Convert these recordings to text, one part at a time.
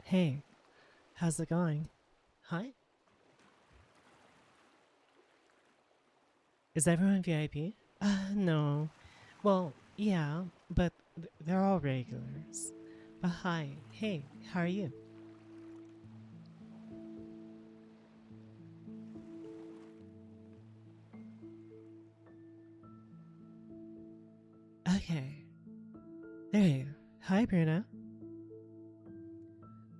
Hey, how's it going? Hi? Is everyone VIP? No. Well, yeah, but they're all regulars. But hi, hey, how are you? Okay, there you go. Hi, Bruno.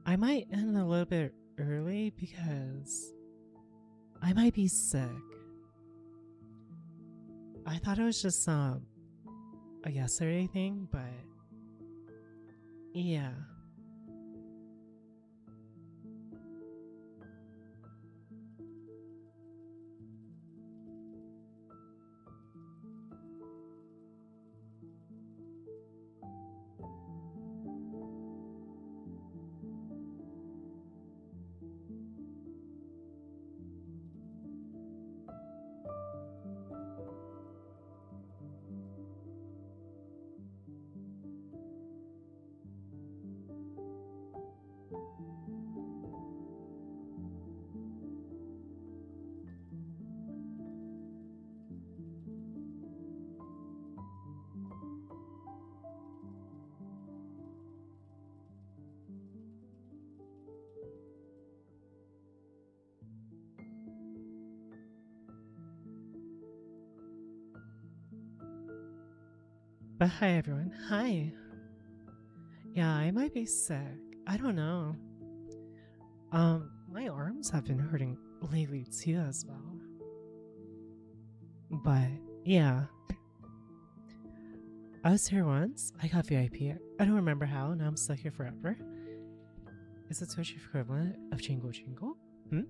I might end a little bit early because I might be sick. I thought it was just a yesterday thing, but yeah. But hi, everyone. Hi. Yeah, I might be sick. I don't know. My arms have been hurting lately too, as well. But yeah, I was here once. I got VIP. I don't remember how. Now I'm stuck here forever. Is the Twitch equivalent of Jingle Jingle? Hmm?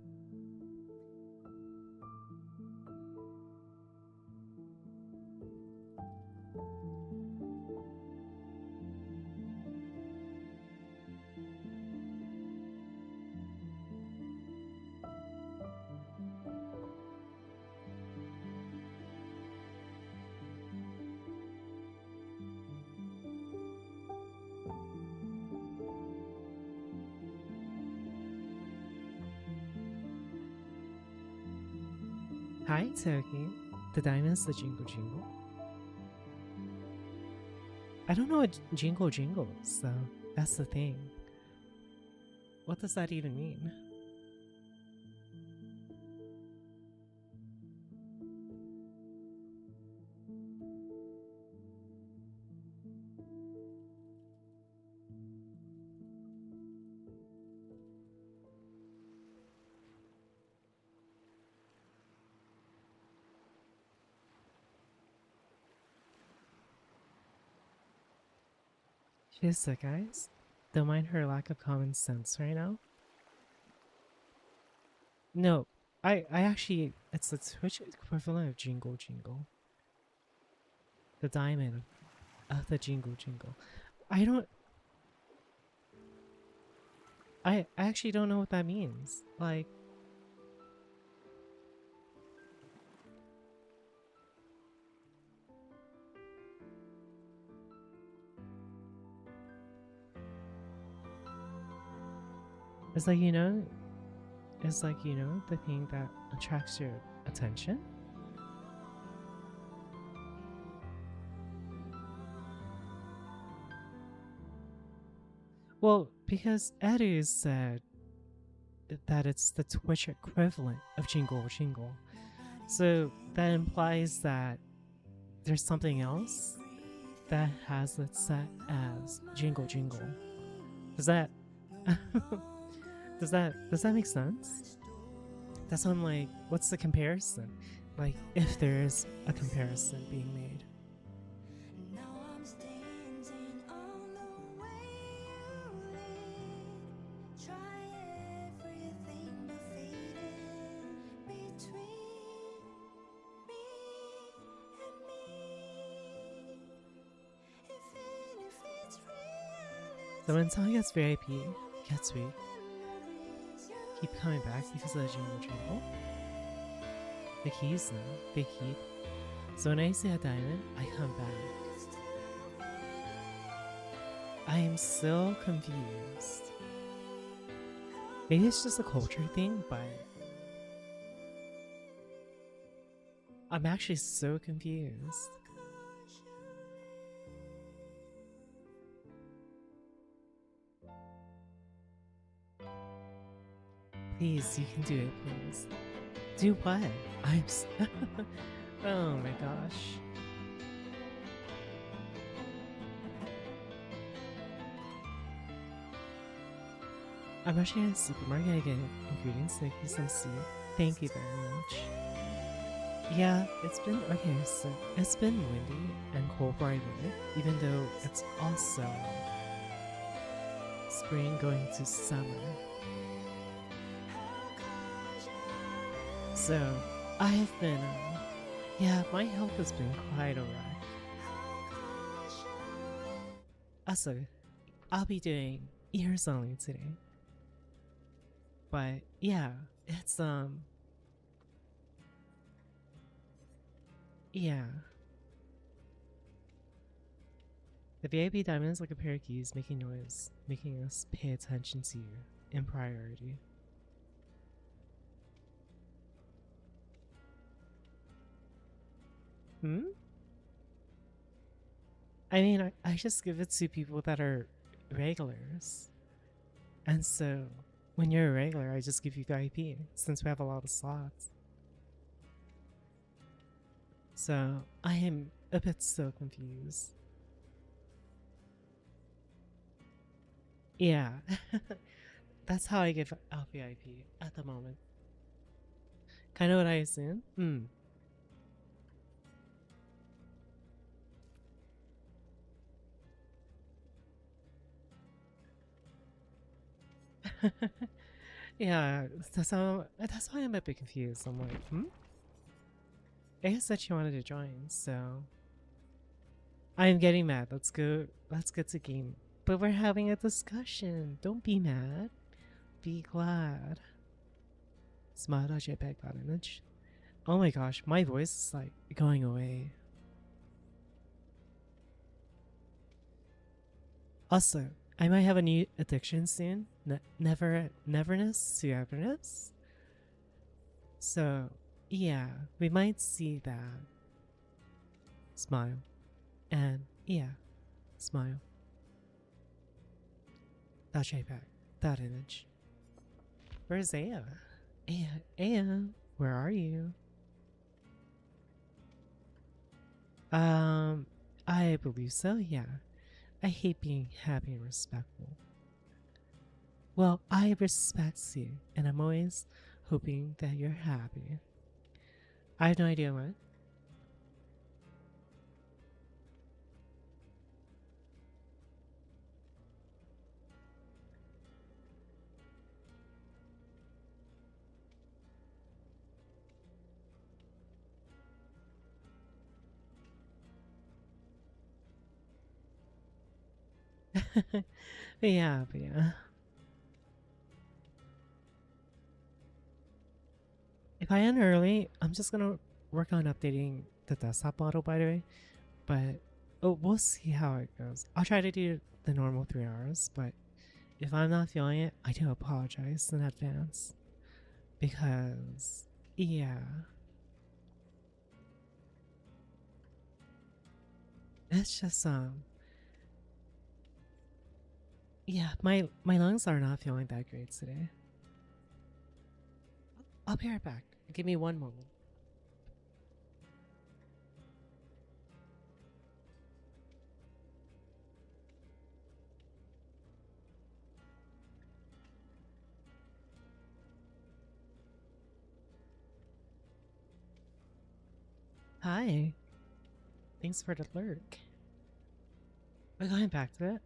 Hi, Toki. The diamond's the Jingle Jingle. I don't know what Jingle Jingle is, though. That's the thing. What does that even mean? She's sick, guys. Don't mind her lack of common sense right now. No, I actually, it's the Twitch equivalent of Jingle Jingle. The diamond of the Jingle Jingle. I don't, I actually don't know what that means. Like, it's like, it's like, the thing that attracts your attention. Well, because Eddie said that it's the Twitch equivalent of Jingle Jingle. So that implies that there's something else that has it set as Jingle Jingle. Does that does that make sense? That's why I'm like, what's the comparison? Like, if there is a comparison being made. So when someone gets VIP, gets weak, keep coming back because of the Jingle Jingle. The keys now, they keep. So when I see a diamond, I come back. I am so confused. Maybe it's just a culture thing, but I'm actually so confused. Please, you can do it, please. Do what? Oh my gosh. I'm rushing to the supermarket to get ingredients to make me some soup. Thank you very much. Yeah, it's been okay, so it's been windy and cold where I live, even though it's also spring going to summer. So I've been, yeah, my health has been quite alright. Also, I'll be doing ears only today. But yeah, it's yeah. The VIP diamond is like a pair of keys making noise, making us pay attention to you in priority. Hmm? I mean, I just give it to people that are regulars. And so, when you're a regular, I just give you VIP since we have a lot of slots. So, I am a bit so confused. Yeah, that's how I give out VIP at the moment. Kind of what I assume. Hmm. Yeah, that's why I'm a bit confused. I'm like, hmm? Aya said she wanted to join, so I'm getting mad. Let's get to game. But we're having a discussion. Don't be mad. Be glad. Smile JPEG got image. Oh my gosh, my voice is like going away. Also, I might have a new addiction soon. Neverness to everness. So yeah, we might see that. Smile. And yeah, smile. That JPEG. That image. Where's Aya? Aya, where are you? Um, I believe so, yeah. I hate being happy and respectful. Well, I respect you, and I'm always hoping that you're happy. I have no idea what. But yeah. If I end early, I'm just gonna work on updating the desktop model, by the way. But oh, we'll see how it goes. I'll try to do the normal 3 hours, but if I'm not feeling it, I do apologize in advance. Because, yeah, it's just, yeah, my lungs are not feeling that great today. I'll be right back. Give me one moment. Hi. Thanks for the lurk. We're going back to it.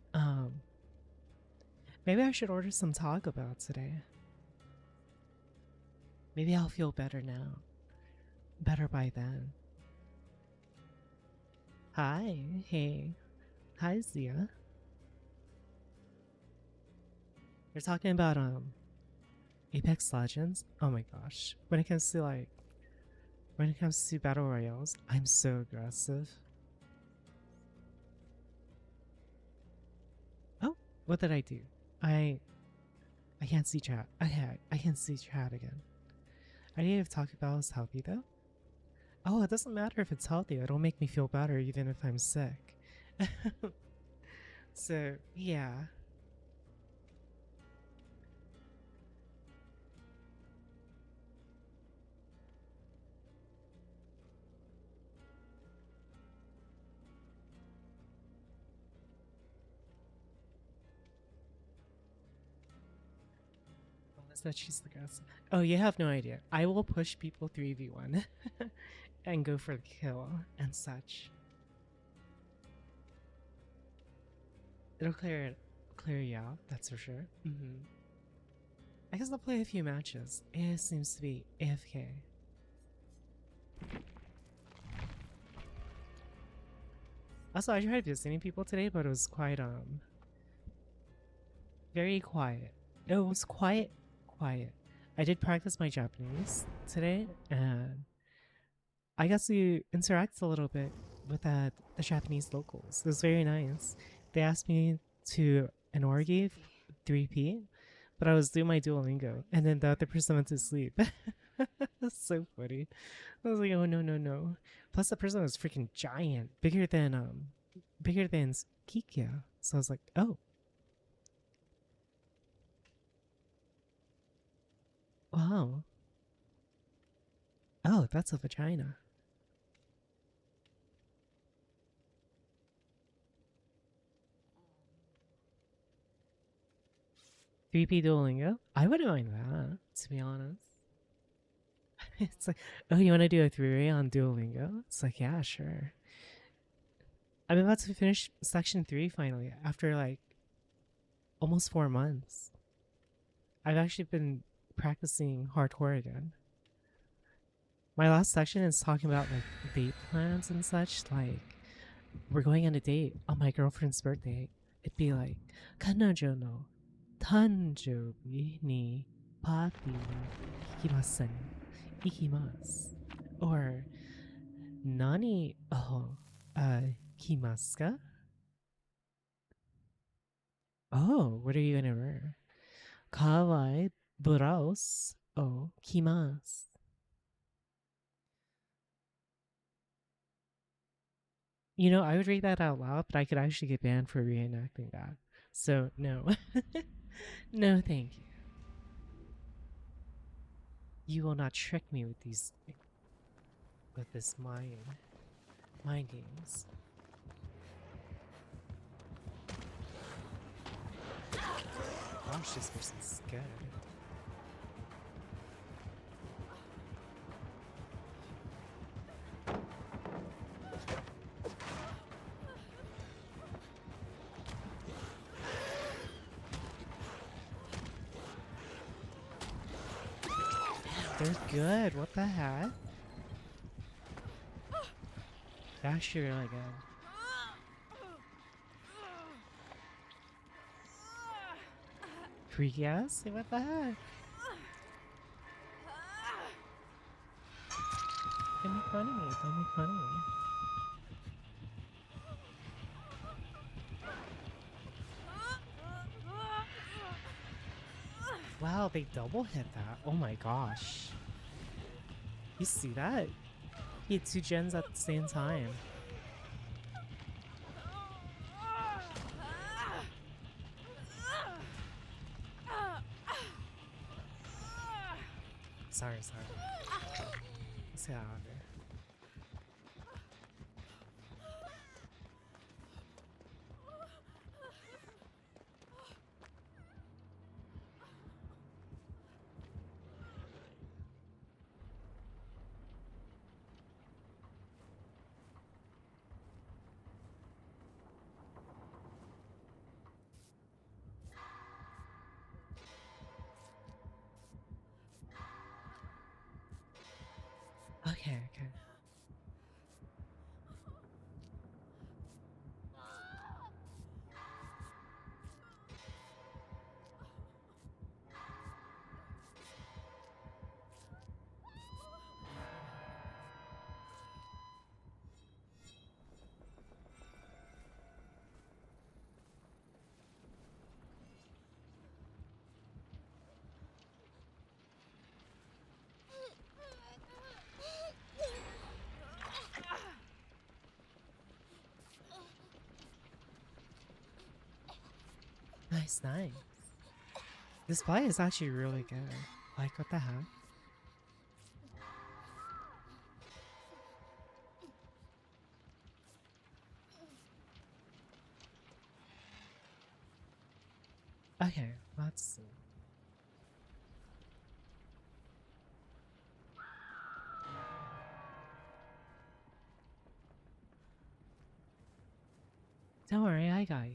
Maybe I should order some Taco Bell today. Maybe I'll feel better now. Better by then. Hi. Hey. Hi, Zia. You're talking about Apex Legends? Oh my gosh. When it comes to battle royales, I'm so aggressive. Oh, what did I do? I I can't see chat. Okay, I can see chat again. I need to talk about is healthy though. Oh, it doesn't matter if it's healthy. It'll make me feel better even if I'm sick. So, yeah. What was that she's the guess? Oh, you have no idea. I will push people 3v1 and go for the kill and such. It'll clear you out, that's for sure. I guess I'll play a few matches. It seems to be AFK. Also, I tried visiting people today, but it was quite very quiet. It was quiet. I did practice my Japanese today, and I got to interact a little bit with the Japanese locals. It was very nice. They asked me to an orgy 3P, but I was doing my Duolingo, and then the other person went to sleep. That's so funny. I was like, oh no no no. Plus the person was freaking giant, bigger than Kikia. So I was like, oh. Wow. Oh, that's a vagina. 3P Duolingo? I wouldn't mind that, to be honest. It's like, oh, you want to do a 3-way on Duolingo? It's like, yeah, sure. I'm about to finish section 3 finally after like almost 4 months. I've actually been practicing hardcore again. My last section is talking about like date plans and such. Like, we're going on a date on my girlfriend's birthday. It'd be like, 彼女の誕生日にパーティーに行きません。行きます。Or, 何を着ますか? Oh, what are you gonna wear? 可愛いブラウスを着ます。You know, I would read that out loud, but I could actually get banned for reenacting that. So, no. No, thank you. You will not trick me with this mind games. Gosh, this person's good. They're good. What the heck? They're actually really good. Freaky ass? What the heck? Don't make fun of me. Don't make fun of me. Wow, they double hit that. Oh my gosh. You see that? He had 2 gens at the same time. Sorry. Let's get out of here. Okay. Nice, nice. This play is actually really good. Like, what the heck? Okay, let's see. Don't worry, I got you.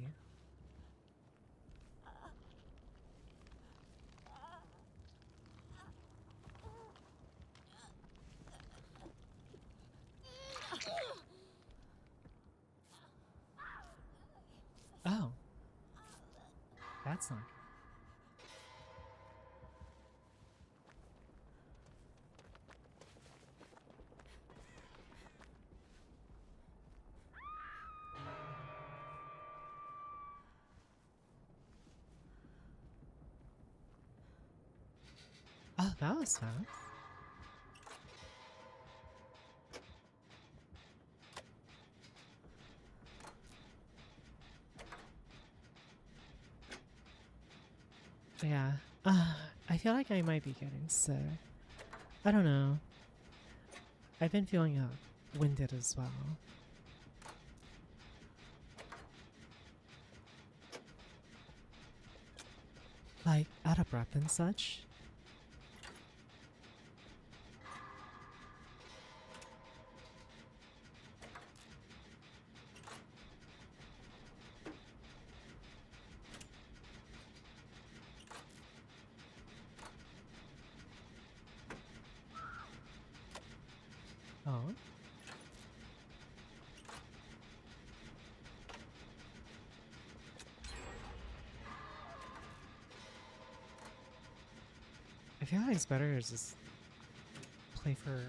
Oh, that's not good. Oh, that was fast. Yeah. I feel like I might be getting sick. I don't know. I've been feeling winded as well. Like, out of breath and such. Oh. I feel like it's better to just play for,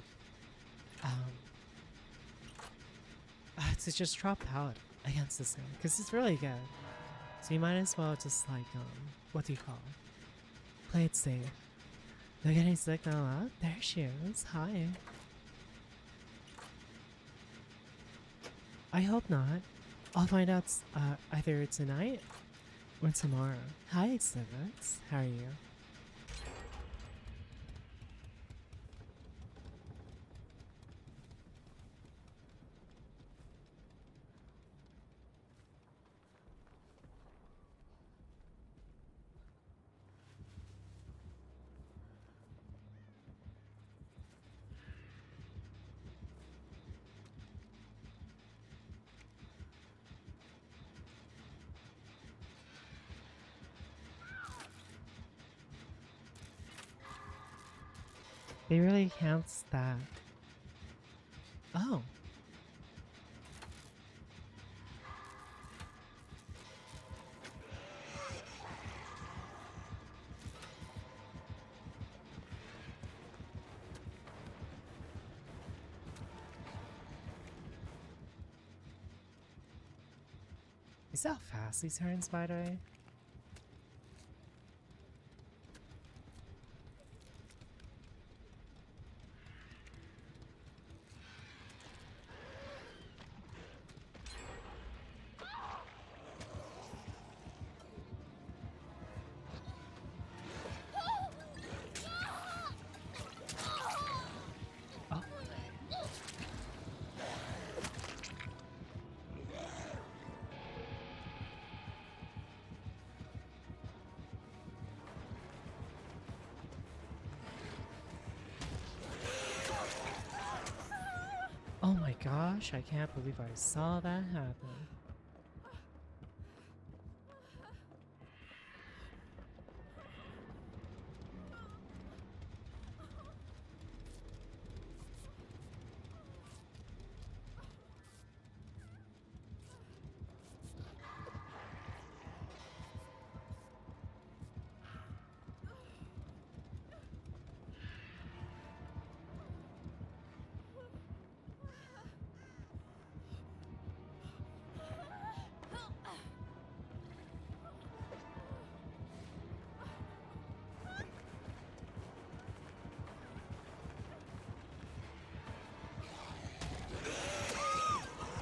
to just drop out against this guy, because it's really good. So you might as well just like, what do you call it? Play it safe. They're getting sick now, huh? There she is. Hi. I hope not. I'll find out either tonight or tomorrow. Hi, Exhibits. How are you? They really counts that. Oh. Is that how fast he turns, by the way? Oh. Oh my gosh, I can't believe I saw that happen.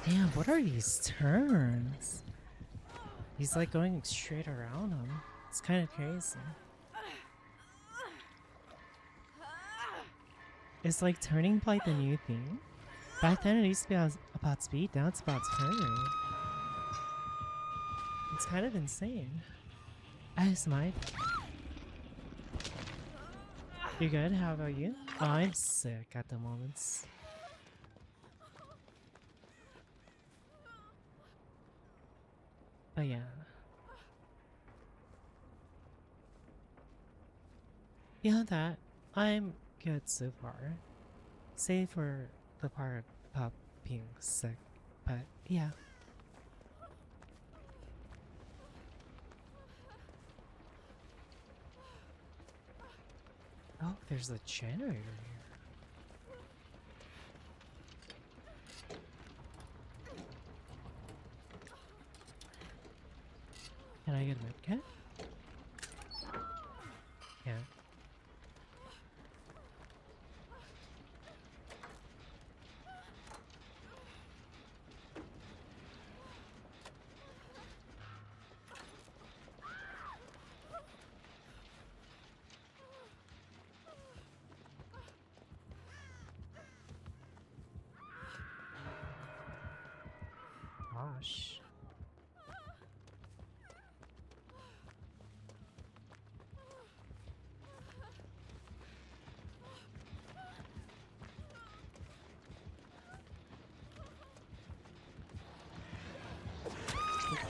Damn, what are these turns? He's like going straight around him. It's kind of crazy. Is like turning point the new thing? Back then it used to be about speed, now it's about turn rate. It's kind of insane. As my... You good? How about you? Oh, I'm sick at the moment. But yeah. Beyond that, I'm good so far. Save for the part about being sick. But yeah. Oh, there's a generator here. Can I get a medkit? Yeah. Gosh.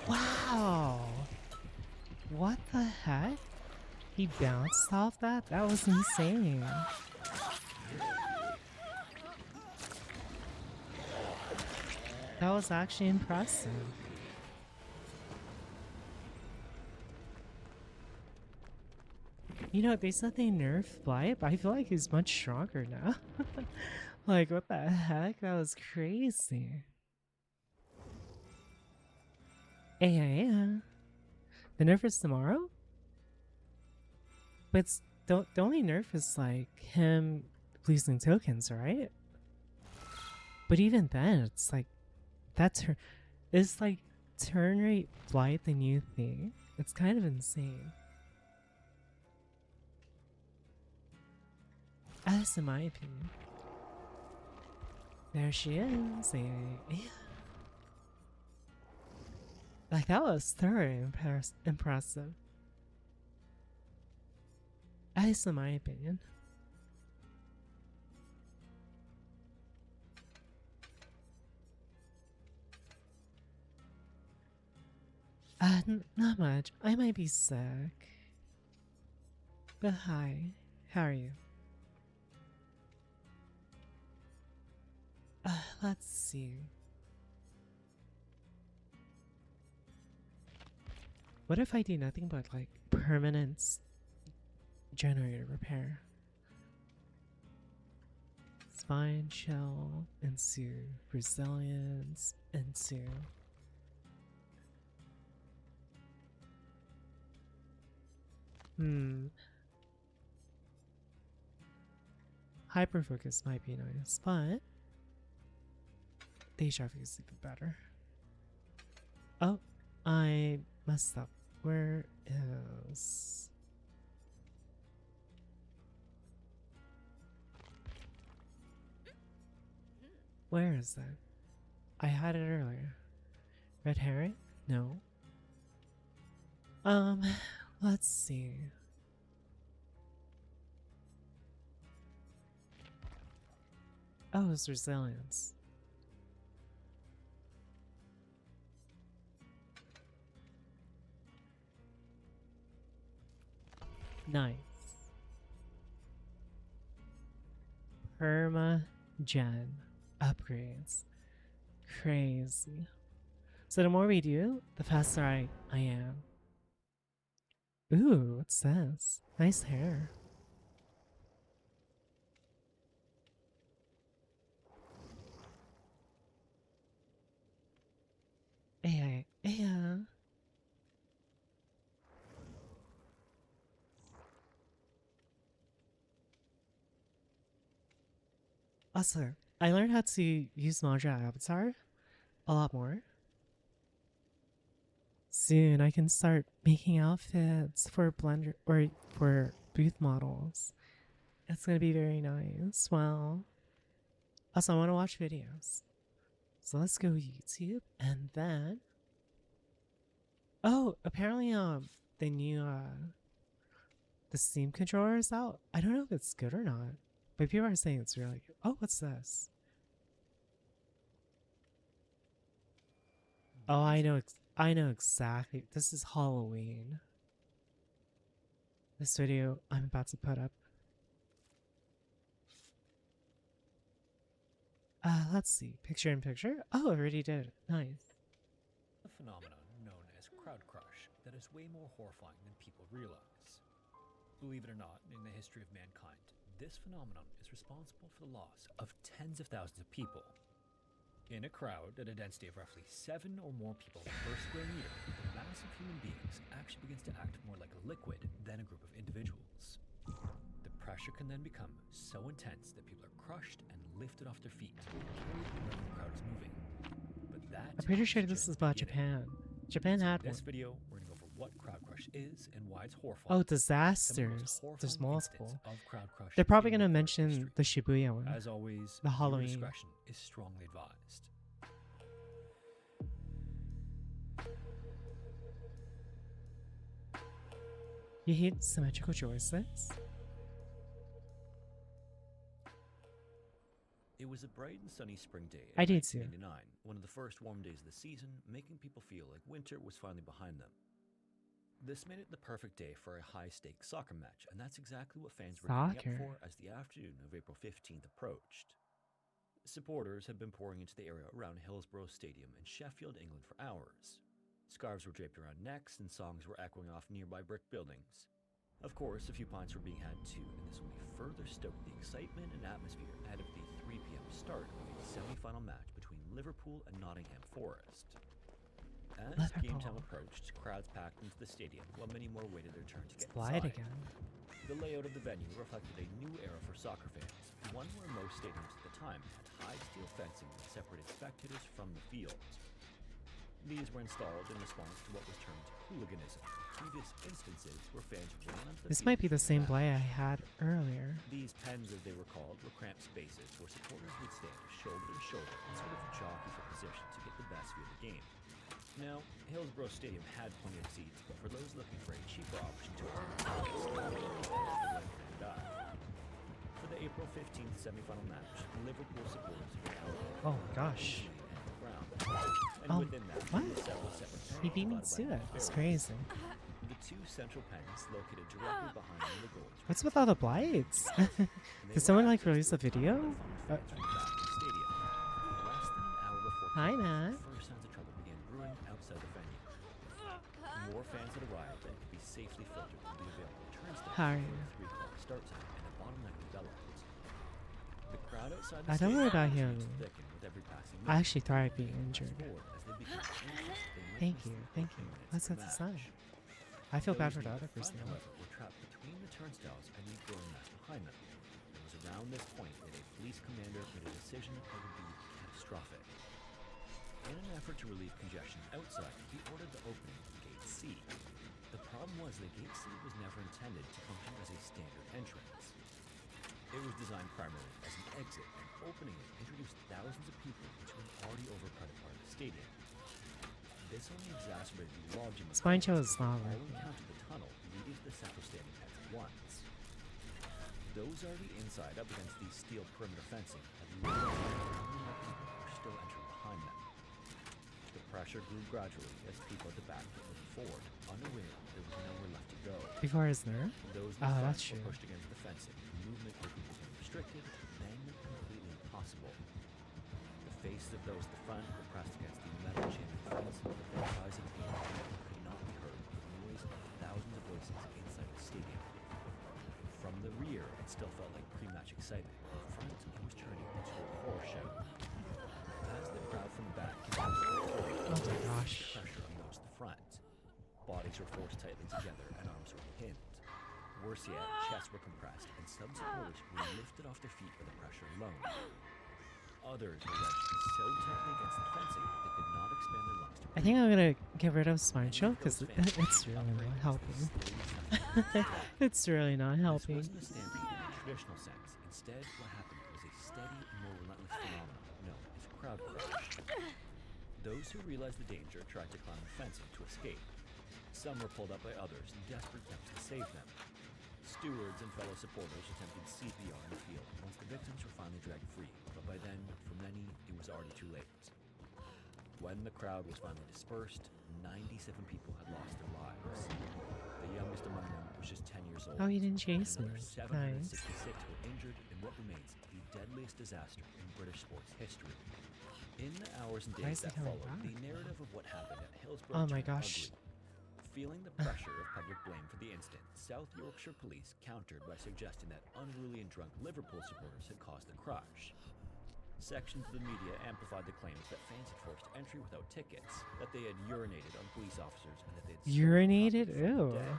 Wow! What the heck? He bounced off that? That was insane. That was actually impressive. You know, they said they nerfed Blight, but I feel like he's much stronger now. Like, what the heck? That was crazy. Yeah. The nerf is tomorrow? But it's, the only nerf is like him losing tokens, right? But even then, it's like it's like turn rate Blight the new thing. It's kind of insane. At least in my opinion. There she is. Yeah. Like, that was thoroughly impressive. At least in my opinion. Not much. I might be sick. But hi. How are you? Let's see. What if I do nothing but like permanent generator repair? Spine shell into resilience into hyper focus might be nice, but deja vu is even better. Oh, I messed up. Where is... Where is that? I had it earlier. Red herring? No. Let's see. Oh, it's resilience. Nice. Perma-gen upgrades. Crazy. So the more we do, the faster I am. Ooh, what's this? Nice hair. Yeah. Also, I learned how to use Modra Avatar a lot more. soon I can start making outfits for Blender or for booth models. It's gonna be very nice. Well, also I want to watch videos. So let's go YouTube and then oh, apparently the new the Steam controller is out. I don't know if it's good or not, but people are saying it's really good. Oh, what's this? Oh, I know exactly. This is Halloween. This video I'm about to put up. Let's see. Picture in picture. Oh, I already did it. Nice. A phenomenon known as crowd crush that is way more horrifying than people realize. Believe it or not, in the history of mankind, this phenomenon is responsible for the loss of tens of thousands of people. In a crowd at a density of roughly 7 or more people per square meter, the mass of human beings actually begins to act more like a liquid than a group of individuals. The pressure can then become so intense that people are crushed and lifted off their feet, carried wherever the crowd is moving. But that I'm pretty sure is this just is the about beginning. Japan. Japan So had in this one. video, we're going to go over what crowd crush is and why it's horrifying. Oh, Some of the most disasters. horrifying There's incidents multiple. of crowd crush They're probably in gonna recorded mention history. the Shibuya one. As always, the viewer Halloween. discretion is strongly advised. You hate symmetrical joysticks? It was a bright and sunny spring day I in did too. 1989, one of the first warm days of the season, making people feel like winter was finally behind them. This made it the perfect day for a high-stakes soccer match, and that's exactly what fans were gearing Soccer? up for as the afternoon of April 15th approached. Supporters had been pouring into the area around Hillsborough Stadium in Sheffield, England for hours. Scarves were draped around necks and songs were echoing off nearby brick buildings. Of course, a few pints were being had too, and this only further stoked the excitement and atmosphere ahead of the 3 p.m. start of a semi-final match between Liverpool and Nottingham Forest. As game time approached, crowds packed into the stadium while many more waited their turn to It's get light inside. again. The layout of the venue reflected a new era for soccer fans, one where most stadiums at the time had high steel fencing that separated spectators from the field. These were installed in response to what was termed hooliganism, previous instances where fans would run onto the This field might be the during same a play I match. had earlier. These pens, as they were called, were cramped spaces where supporters would stand shoulder to shoulder and sort of jockey for position to get the best view of the game. Now, Hillsborough Stadium had plenty of seats, but for those looking for a cheaper option to attend, for the April 15th semi-final match, Liverpool supporters were allocated Oh gosh. and the ground. And Oh, within that, what? several separate He pens beat me divided to by it. It's fairways. crazy. The 2 central pens located directly behind one of the goals. were What's with all the blights? and they Did were someone like accessed release a through video? tunnel that funneled fans from the back of the stadium. Less than an hour before Hi, kickoff, Matt. the first signs of trouble began brewing outside the venue. More fans had arrived and could be safely filtered through the available turnstiles How are before you? the 3 o'clock start time, and a bottleneck developed. The crowd outside the I don't worry about stadium him. continued to thicken with every passing I minute. actually thought I'd be Fans injured. forward as they became anxious that they might Thank miss you, the thank opening you. minutes That's of a the sign. match. I feel bad Those for the near other the person. front, however, were trapped between the turnstiles and the growing mass behind them. It was around this point that a police commander made a decision that would be catastrophic. In an effort to relieve congestion outside, he ordered the opening of Gate C. The problem was that Gate C was never intended to function as a standard entrance. It was designed primarily as an exit, and opening it introduced thousands of people into an already overcrowded part of the stadium. This only exacerbated the logjam of Spine chill fans is who not all working. encountered the tunnel leading to the central stadium pens at once. Those already inside up against the steel perimeter fencing had little idea how many more people were still entering behind them. The pressure grew gradually as people at the back were moving forward, unaware there was nowhere left to go. Before his nerve? Those in the Oh, front that's were true. pushed against the fencing, movement quickly became restricted, then completely impossible. The faces of those at the front were pressed against the metal chain fence, but their cries of pain could not be heard with the noise of thousands of voices inside the stadium. From the rear, it still felt like pre-match excitement, but in front, it was turning into a horror show. As the crowd from the back continued to pour, Oh my gosh. the pressure on those at the front. Bodies were forced tightly together and arms were pinned. Worse yet, chests were compressed and some supporters were lifted off their feet by the pressure alone. Others were wedged so tightly against the fencing that they could not expand their lungs to I think I'm gonna get rid of Smart Show because it's really not helping. It's really not This helping. wasn't a stampede in the traditional sense. Instead, what happened was a steady, more relentless phenomenon known as crowd crush. Those who realized the danger tried to climb the fencing to escape. Some were pulled up by others in desperate attempts to save them. Stewards and fellow supporters attempted CPR in the field once the victims were finally dragged free, but by then, for many, it was already too late. When the crowd was finally dispersed, 97 people had lost their lives. The youngest among them was just 10 years old. Oh, you didn't and chase me. another 766 Nice. were injured in what remains the deadliest disaster in British sports history. In the hours and Why days is it that coming followed, back? the narrative of what happened at Hillsborough Oh my turned gosh. ugly. Feeling the pressure of public blame for the incident, South Yorkshire police countered by suggesting that unruly and drunk Liverpool supporters had caused the crash. Sections of the media amplified the claims that fans had forced entry without tickets, that they had urinated on police officers, and that they had stolen Urinated? property from the Ew. dead.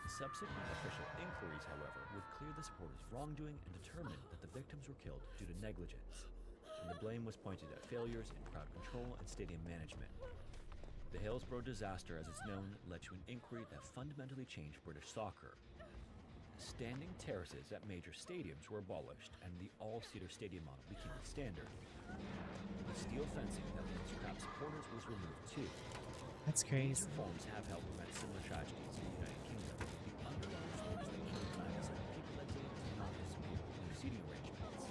Subsequent official inquiries, however, would clear the supporters' wrongdoing and determine that the victims were killed due to negligence, and the blame was pointed at failures in crowd control and stadium management. The Hillsborough disaster, as it's known, led to an inquiry that fundamentally changed British soccer. Standing terraces at major stadiums were abolished, and the all-seater stadium model became the standard. The steel fencing that limits crowd supporters was removed too. That's These crazy. reforms have helped prevent similar tragedies in the United Kingdom. The underlying force that came behind this are people that did not disappear with new seating arrangements.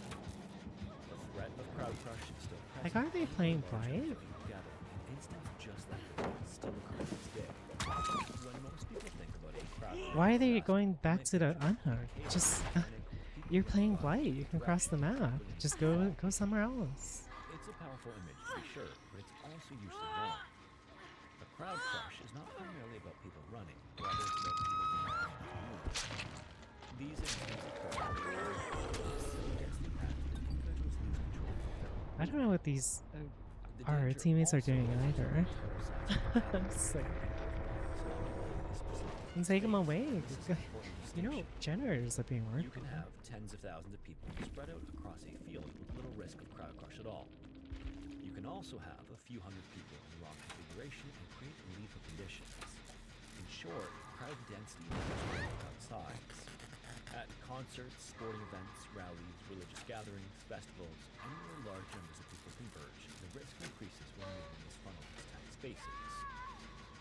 The threat of crowd crush is still present. Like, aren't they playing Large numbers Blight? of people gather, and incidents just like this still occur to this day. When most people think about a crowd Why are they disaster, going back they to the picture unhook? chaos, Just panic, people you're playing terrified, Blight. You can cross the map. willing to Just fall. go somewhere else. It's a powerful image, to be sure, but it's also usually wrong. A crowd crush is not primarily about people running, rather it's about people being moved. These incidents occur when densely packed and individuals lose control of their own I don't know what these The our danger teammates are also doing goes either. beyond terror sites like It's like, and take them away. This is an important You know, distinction. generators are being You worked can on. have tens of thousands of people spread out across a field with little risk of crowd crush at all. You can also have a few hundred people in the wrong configuration and create lethal conditions. In short, crowd density matters more than crowd size. At concerts, sporting events, rallies, religious gatherings, festivals, anywhere large numbers of people converge, the risk increases when moving is funneled into tight spaces.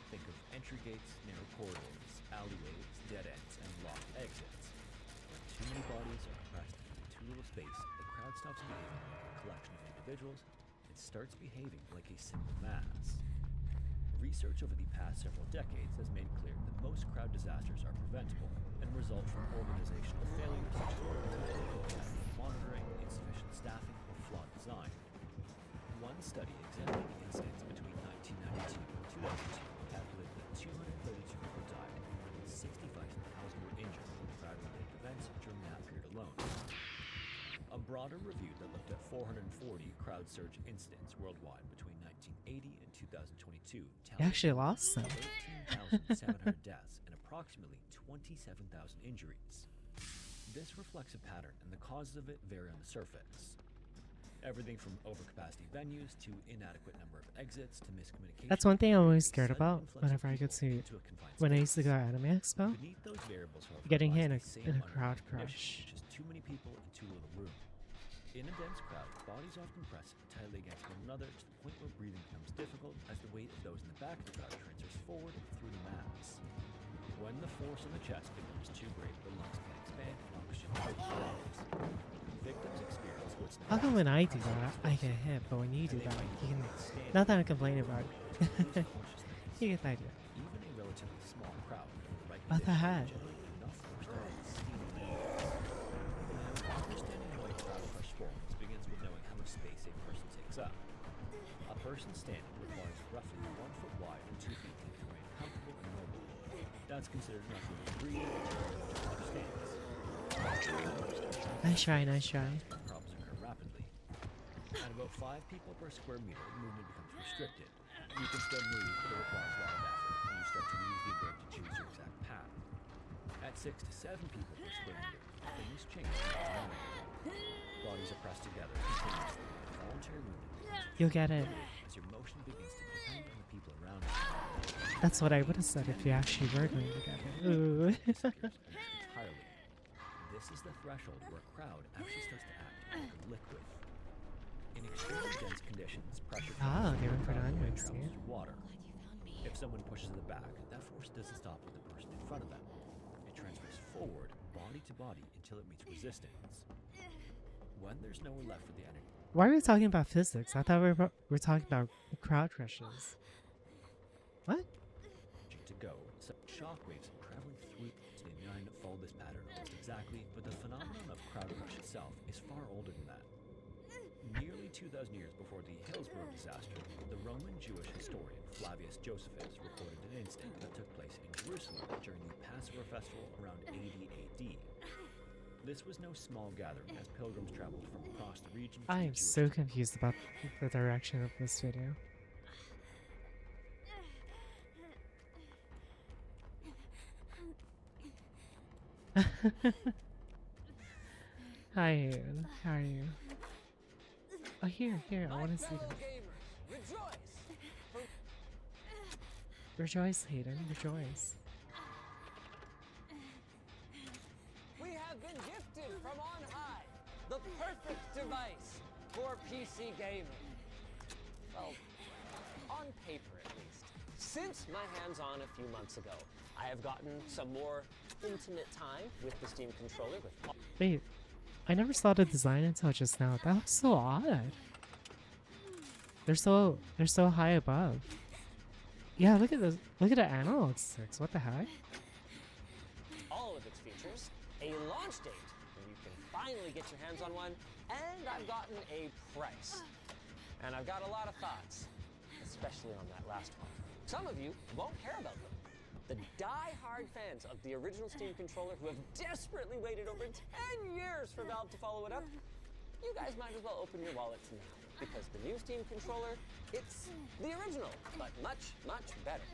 Think of entry gates, narrow corridors, alleyways, dead ends, and locked exits. When too many bodies are compressed into too little space, the crowd stops behaving like a collection of individuals and starts behaving like a single mass. Research over the past several decades has made clear that most crowd disasters are preventable and result from organizational failures such as inadequate monitoring, insufficient staffing, or flawed design. One study examining incidents between 1992 and 2002 calculated that 232 people died and more than 65,000 were injured in crowd-related events during that period alone. A broader review that looked at 440 crowd surge incidents worldwide between 1980 and 2022 You actually lost them. 13,700 deaths and approximately 27,000 injuries. This reflects a pattern, and the causes of it vary on the surface. Everything from overcapacity venues to inadequate number of exits to miscommunication. That's one thing I'm always creates a scared sudden about influx of whenever I go people to into a confined when I used to space. go to Anime Expo. Beneath those variables, however, Getting hit lies in the a same crowd underlying condition, crush. which is too many people in too little room. In a dense crowd, bodies often press tightly against one another to the point where breathing becomes difficult as the weight of those in the back of the crowd transfers forward through the mass. When the force on the chest becomes too great, the lungs can expand and oxygen drops. Victims experience what's known How come as when I do hyperextended that, I get hit, but when you do and they that, might you can... stand Not that I'm up complaining about to lose it. consciousness. You get the idea. Even a relatively small crowd with the right What the conditions heck? will generate enough force to cause steaming waves. Now, understanding how a crowd crush forms begins with knowing how much space a person takes up. A person standing requires roughly 1 foot wide and 2 feet deep to remain comfortable and mobile. That's considered enough room to breathe and to adjust your stance. Nice try, nice try. Problems occur rapidly. At about 5 people per square meter, movement becomes restricted. You can still move, but it requires a lot of effort, and you start to lose the ability to choose your exact path. At 6 to 7 people per square meter, things change dramatically. Bodies are pressed together continuously, and voluntary movement becomes You'll get it. as your motion begins to depend on the people around it. That's what I would have said if you actually were going together. Ooh. Entirely. This is the threshold where crowd actually starts to act like a liquid. In extremely dense conditions, pressure Ah, from given for crowd dynamics, travels yeah. through water. If someone pushes in the back, that force doesn't stop with the person in front of them. It transfers forward, body to body, until it meets resistance. When there's nowhere left for the energy Why are we talking about physics? I thought we were talking about crowd crushes. What? to go, so shockwaves traveling through the nine follow this pattern almost exactly, but the phenomenon of crowd crush itself is far older than that. Nearly 2,000 years before the Hillsborough disaster, the Roman Jewish historian Flavius Josephus recorded an incident that took place in Jerusalem during the Passover festival around 80 AD. This was no small gathering as pilgrims traveled from across the region. I am so confused about the direction of this video. Hi, Ian. How are you? Oh, here, I want to see them. Rejoice, Hayden, rejoice. We have been gifted from on high the perfect device for PC gaming. Well, on paper at least. Since my hands-on a few months ago, I have gotten some more intimate time with the Steam controller with Wait, I never saw the design until just now. That looks so odd. They're so high above. Yeah, look at this. Look at the analog sticks. What the heck? all of its features, a launch date when you can finally get your hands on one, and I've gotten a price. And I've got a lot of thoughts, especially on that last one. Some of you won't care about them. The die-hard fans of the original Steam controller who have desperately waited over 10 years for Valve to follow it up, you guys might as well open your wallets now, because the new Steam controller, it's the original, but much, much better.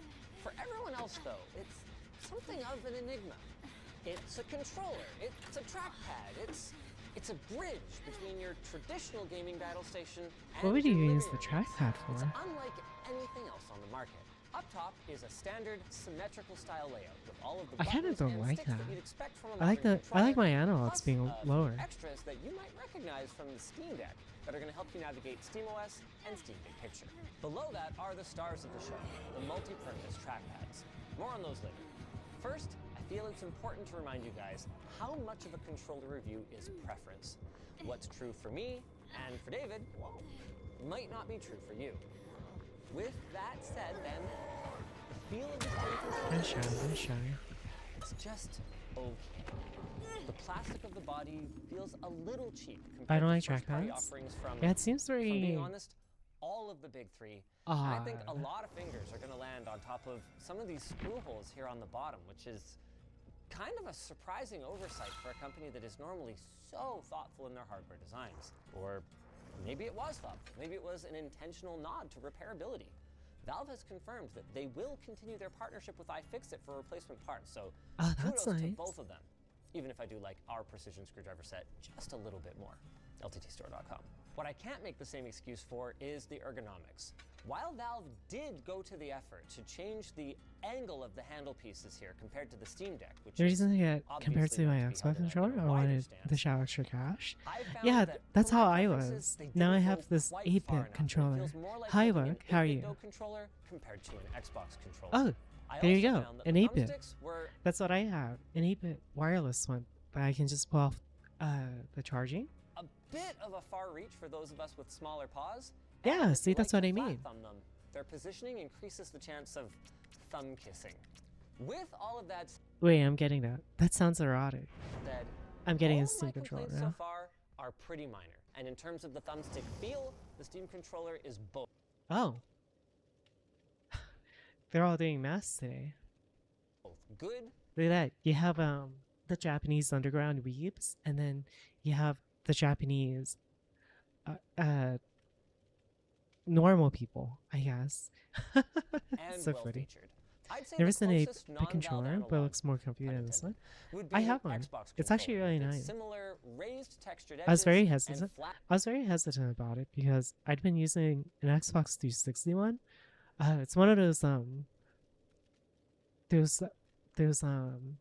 For everyone else, though, it's something of an enigma. It's a controller, it's a trackpad, it's a bridge between your traditional gaming battle station and What would you your use living the room. trackpad It's for? unlike anything else on the market. Up top is a standard symmetrical style layout with all of the I kinda buttons don't and like sticks that. you'd expect from a I like modern the I like my controller, analogs plus being a few lower. extras that you might recognize from the Steam Deck that are going to help you navigate SteamOS and Steam Big Picture. Below that are the stars of the show, the multi-purpose trackpads. More on those later. First, I feel it's important to remind you guys how much of a controller review is preference. What's true for me and for David might not be true for you. With that said, then, the feel of the Steam controller I'm shy. it's just okay. The plastic of the body feels a little cheap I compared don't to like first-party trackpads. offerings from, Yeah, it seems from being very honest, all of the big three. And I think a odd. lot of fingers are going to land on top of some of these screw holes here on the bottom, which is kind of a surprising oversight for a company that is normally so thoughtful in their hardware designs. Or maybe it was thoughtful. Maybe it was an intentional nod to repairability. Valve has confirmed that they will continue their partnership with iFixit for replacement parts, so Oh, that's kudos to nice. both of them. Even if I do like our precision screwdriver set just a little bit more. LTTstore.com. What I can't make the same excuse for is the ergonomics. While Valve did go to the effort to change the angle of the handle pieces here compared to the Steam Deck, which The is reason I get compared obviously to my meant to be held Xbox in a controller, I wider wanted stance, to shout extra cash. I found Yeah, that that's for how my I preferences, was. they Now I didn't have go this quite 8-bit far enough. It controller. feels more like Hi, holding look, an how are 8-bit you? Go controller compared to an Xbox controller. Oh, I there you also go, found that an the 8-bit. thumbsticks were That's what I have, an 8-bit wireless one that I can just pull off the charging. a bit of a far reach for those of us with smaller paws. Yeah, and if see, you that's like what to I flat mean. Thumb them, their positioning increases the chance of thumb kissing. With all of that Wait, I'm getting that. That sounds erotic. said, I'm getting all a of Steam my controller complaints now. so far are pretty minor. And in terms of the thumbstick feel, the Steam controller is both Oh. They're all doing masks today. good Look at that. You have the Japanese underground weebs, and then you have the Japanese normal people, I guess. and So well funny. featured. I'd say Never the seen a closest big non-Valve controller, but it analog, looks more comfy pun than this one. intended, would I be have one. Xbox It's actually controller really with nice. Similar raised textured edges I was very and hesitant. flat I was very hesitant about it because I'd been using an Xbox 360 one It's one of those those um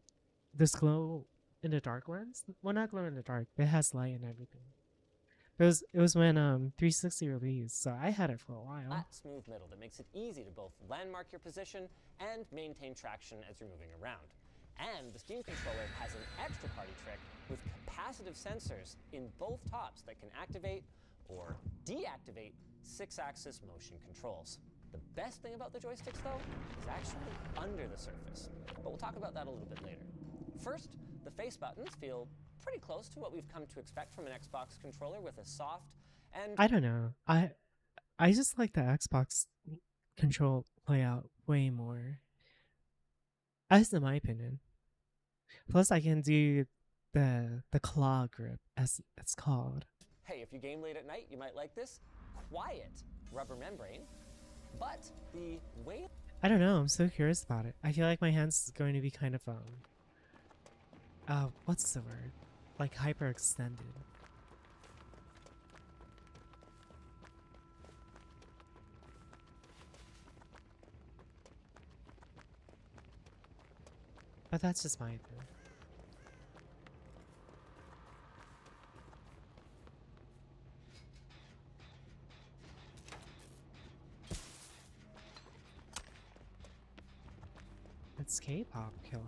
those glow in the dark ones. Well, not glow in the dark, but it has light and everything. It was when 360 released, so I had it for a while. Flat, smooth middle that makes it easy to both landmark your position and maintain traction as you're moving around. And the Steam controller has an extra party trick with capacitive sensors in both tops that can activate or deactivate 6-axis motion controls. The best thing about the joysticks, though, is actually under the surface. But we'll talk about that a little bit later. First, the face buttons feel pretty close to what we've come to expect from an Xbox controller with a soft and I don't know. I just like the Xbox control layout way more. That's in my opinion. Plus, I can do the claw grip, as it's called. hey, if you game late at night, you might like this quiet rubber membrane. But the way I don't know. I'm so curious about it. I feel like my hands is going to be kind of what's the word? Like hyperextended. But that's just my opinion. It's K-pop killer.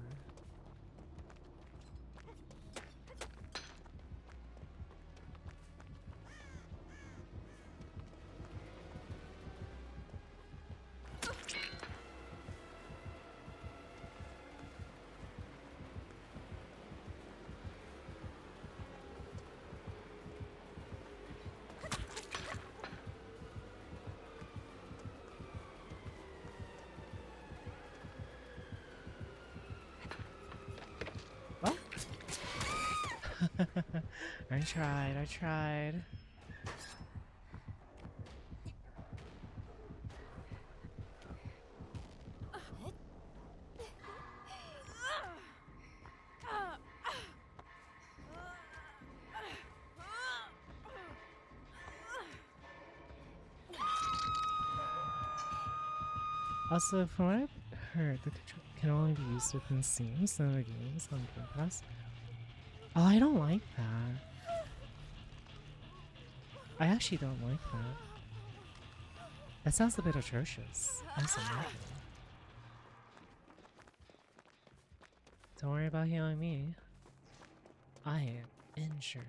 What? I tried. Also, from what I've heard, the control can only be used within Steam, some of the games on Game Pass. Oh, I don't like that. I actually don't like that. That sounds a bit atrocious. As a matter. Don't worry about healing me. I am injured.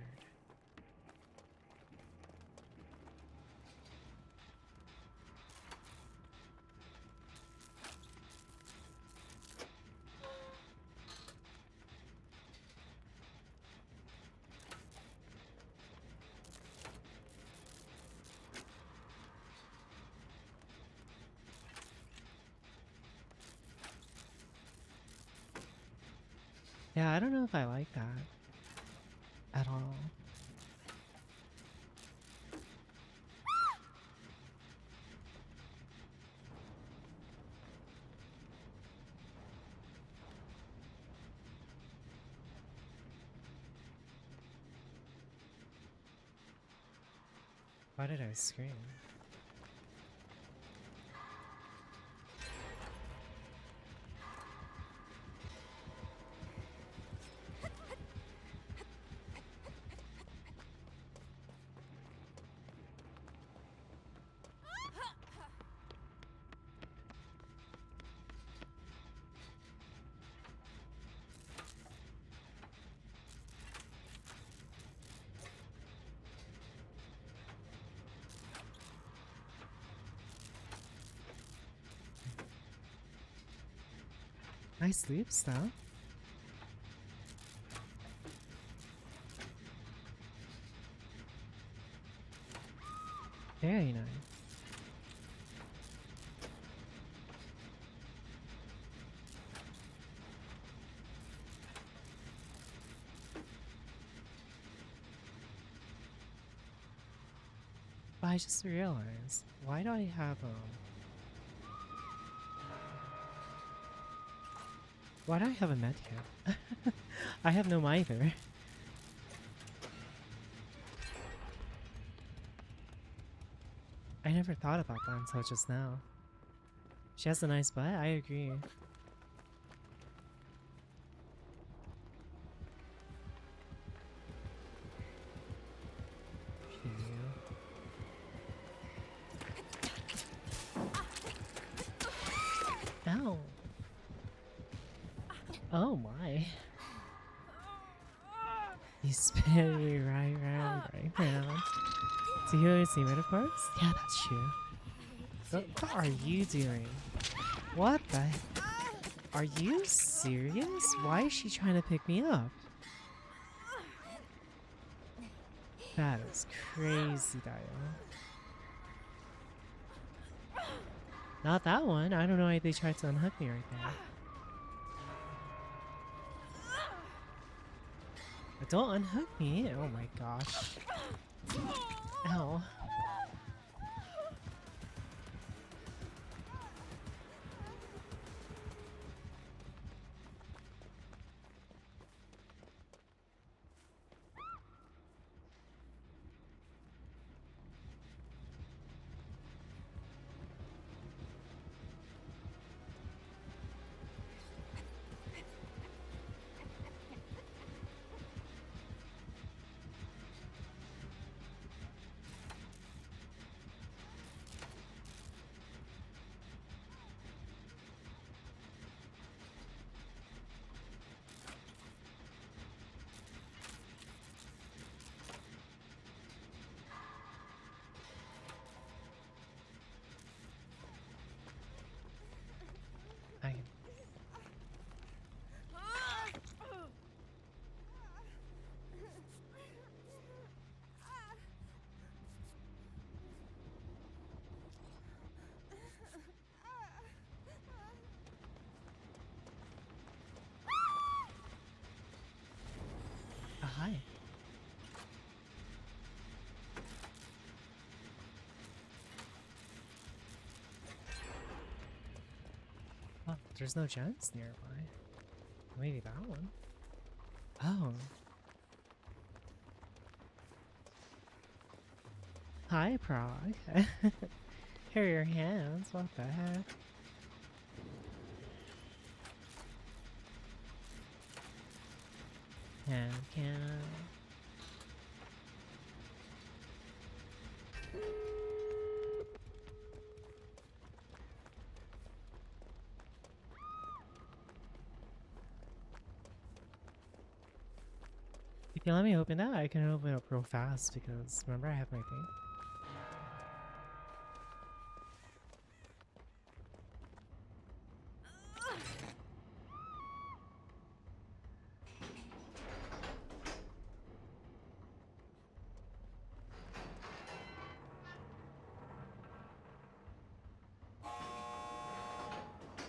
Yeah, I don't know if I like that at all. Why did I scream? Nice sleep stuff. Very nice. I just realized, why do I have why do I have a med kit? I have no mither. I never thought about that until just now. She has a nice butt, I agree. Ow. Oh my. You spin me right round, right round. Do you always see metaphors? Yeah, that's true. What are you doing? What the? Are you serious? Why is she trying to pick me up? That is crazy, Dio. Not that one. I don't know why they tried to unhook me right there. But don't unhook me. Oh my gosh. Ow. I can... hi. Oh, there's no gems nearby. Maybe that one. Oh. Hi, Prague. Here are your hands. What the heck? Hand cannon. If you let me open that, I can open it up real fast because remember I have my thing.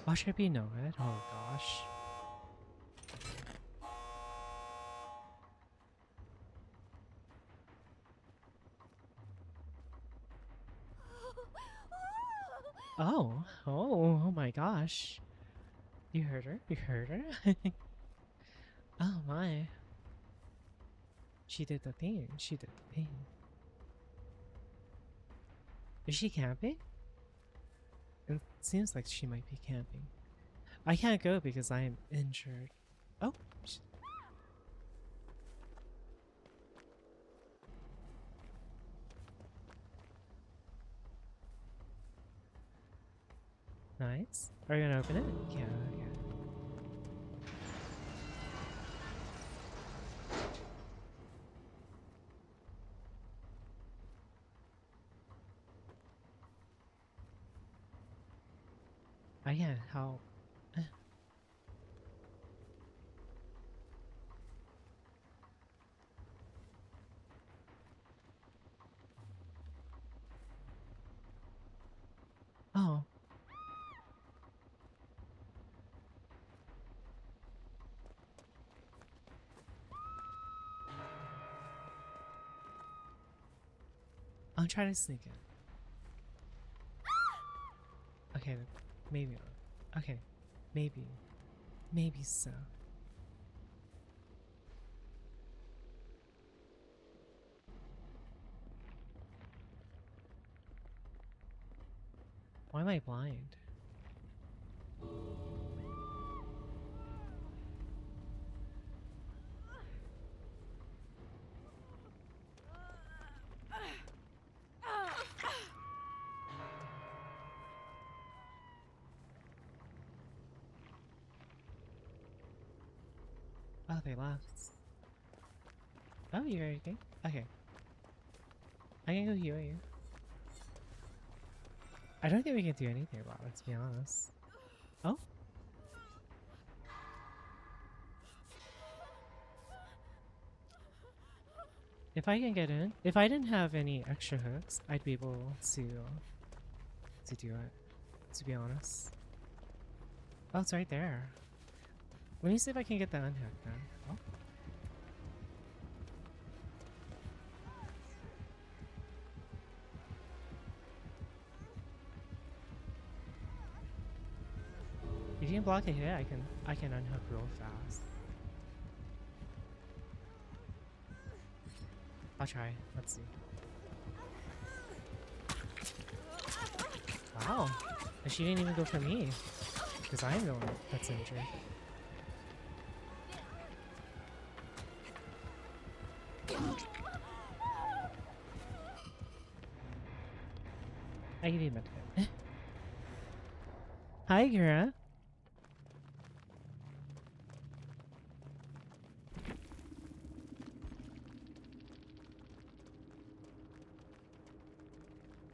Why should I be know it? Oh gosh. Oh my gosh. You heard her? You heard her? Oh my. She did the thing. She did the thing. Is she camping? It seems like she might be camping. I can't go because I am injured. Oh. Nice. Are you gonna open it? Yeah, okay. I can't help. Oh. I'll try to sneak in. Okay, maybe not. Okay, maybe. Maybe so. Why am I blind? Oh, they left. Oh, you're okay? Okay. I can go heal you. I don't think we can do anything about it, to be honest. Oh? If I can get in, if I didn't have any extra hooks, I'd be able to do it, to be honest. Oh, it's right there. Let me see if I can get that unhooked then. Oh. If you can block a hit, I can unhook real fast. I'll try. Let's see. Wow. And she didn't even go for me. Because I'm the one that's injured. I give you a medkit. Hi, Kira.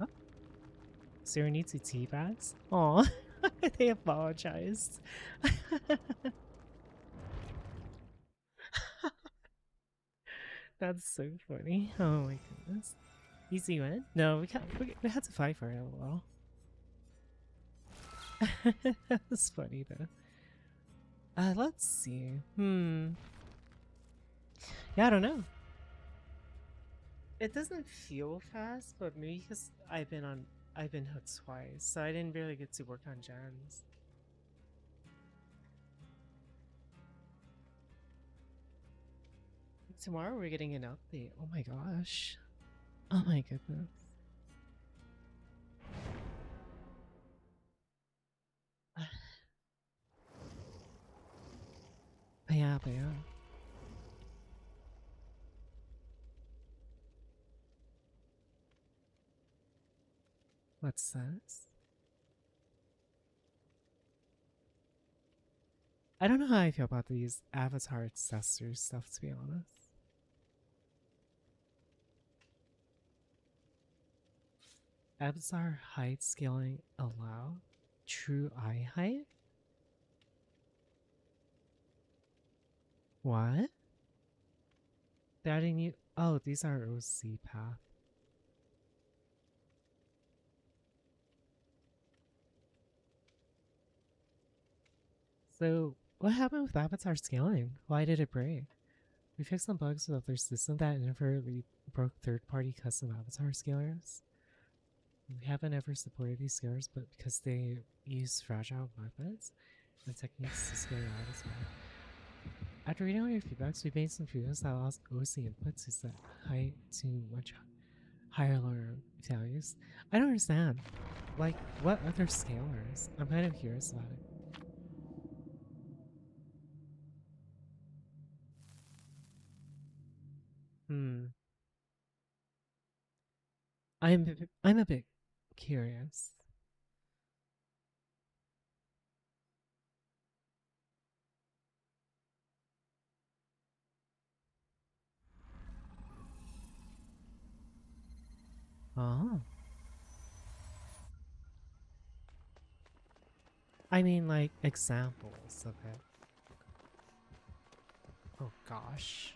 Oh. Sarah needs to tea bags? Aw. They apologized. That's so funny. Oh my goodness. Easy win? No, we had to fight for it a little. That's funny though. Let's see. Yeah, I don't know. It doesn't feel fast, but maybe because I've been hooked twice, so I didn't really get to work on gens. Tomorrow we're getting an update. Oh my gosh. Oh my goodness. But yeah. What's this? I don't know how I feel about these avatar accessory stuff, to be honest. Avatar height scaling allow? True eye height? What? They're adding new. Oh, these are OC path. So, what happened with avatar scaling? Why did it break? We fixed some bugs with their system that inadvertently broke third-party custom avatar scalers. We haven't ever supported these scalers, but because they use fragile methods and techniques to scale out as well. After reading all your feedbacks, we made some videos that allows OC input to set height to much higher lower values. I don't understand. Like, what other scalers? I'm kind of curious about it. I'm a bit curious. Oh. I mean, like, examples of it. Oh gosh.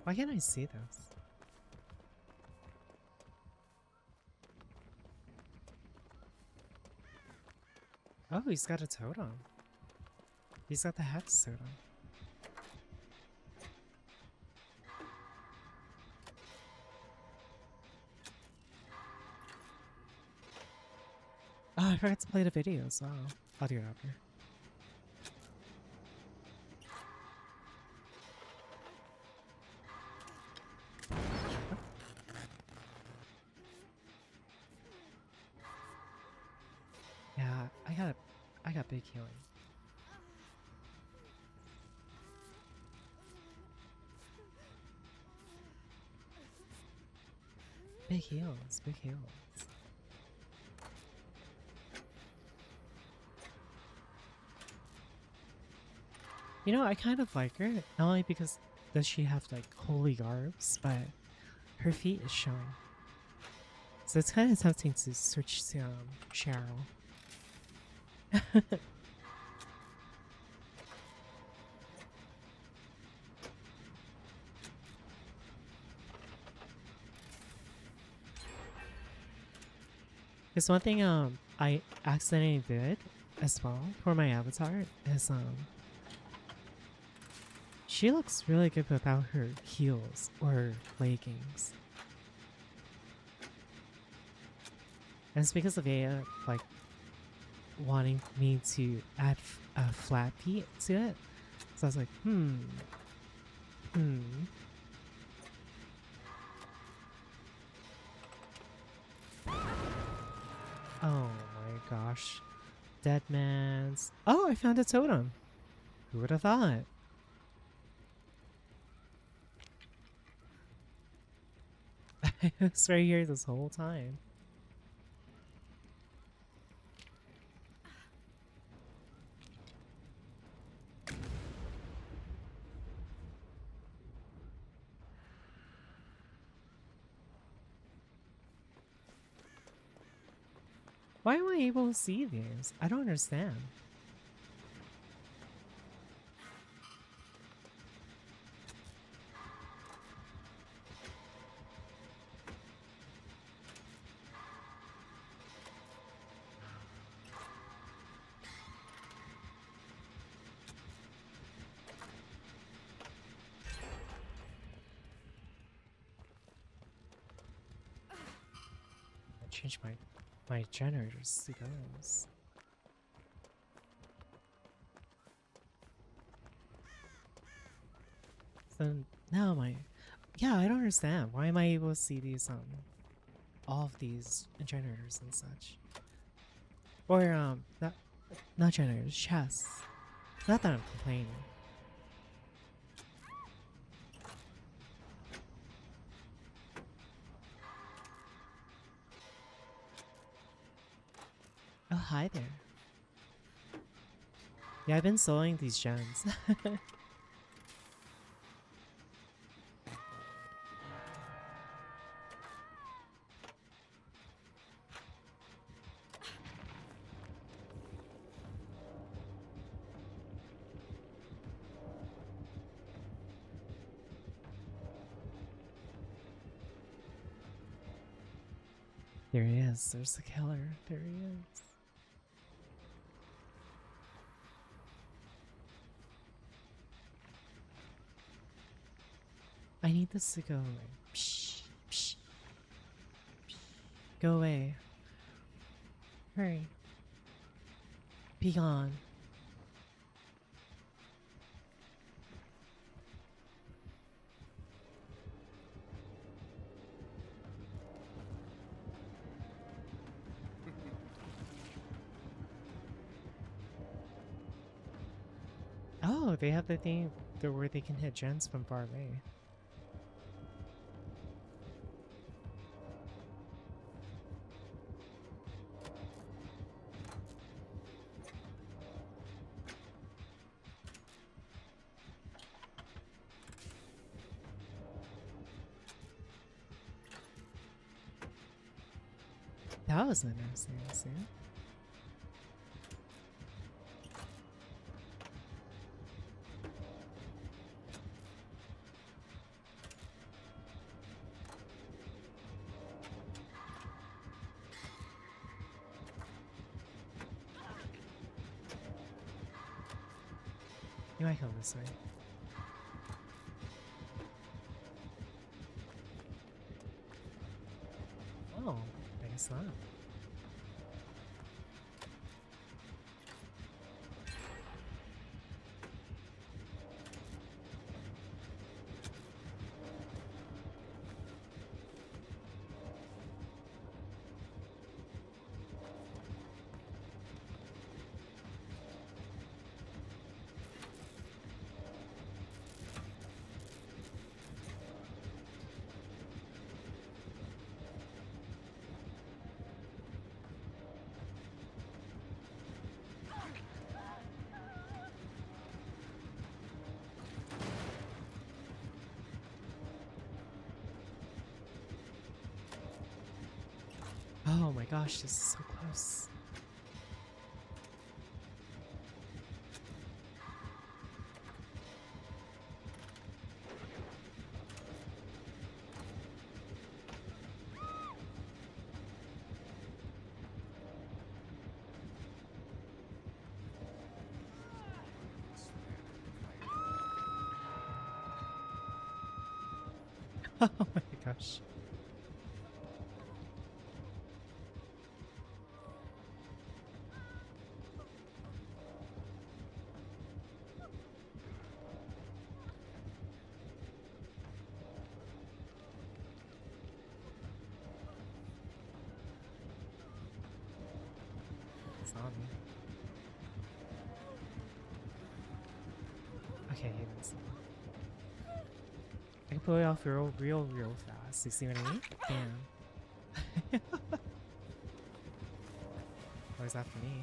Why can't I see this? Oh, he's got a totem. He's got the hex totem. Oh, I forgot to play the video as well. I'll do it after. Yeah, I got big healing. Big heals, big heals. You know, I kind of like her, not only because does she have like holy garbs, but her feet is showing. So it's kind of tempting to switch to Cheryl. Because one thing I accidentally did as well for my avatar is she looks really good without her heels or leggings. And it's because of Aya like wanting me to add a flat feet to it. So I was like, hmm. Oh my gosh. Dead man's. Oh, I found a totem. Who would have thought? It's right here this whole time. Why am I able to see these? I don't understand. I changed my generators to those. So now yeah, I don't understand. Why am I able to see these all of these generators and such? Or not generators, chests. Not that I'm complaining. Oh, hi there. Yeah, I've been soloing these gens. There he is. There's the killer. There he is. I need this to go away. Psh, psh, psh. Go away. Hurry. Be gone. Oh, they have the thing where they can hit gens from far away. That was interesting to see. You might go this way. Oh, I guess not. Oh my gosh, this is so close. Oh my gosh. It's on me. Okay, it's I can pull it off real fast. You see what I mean? Damn. Always after me.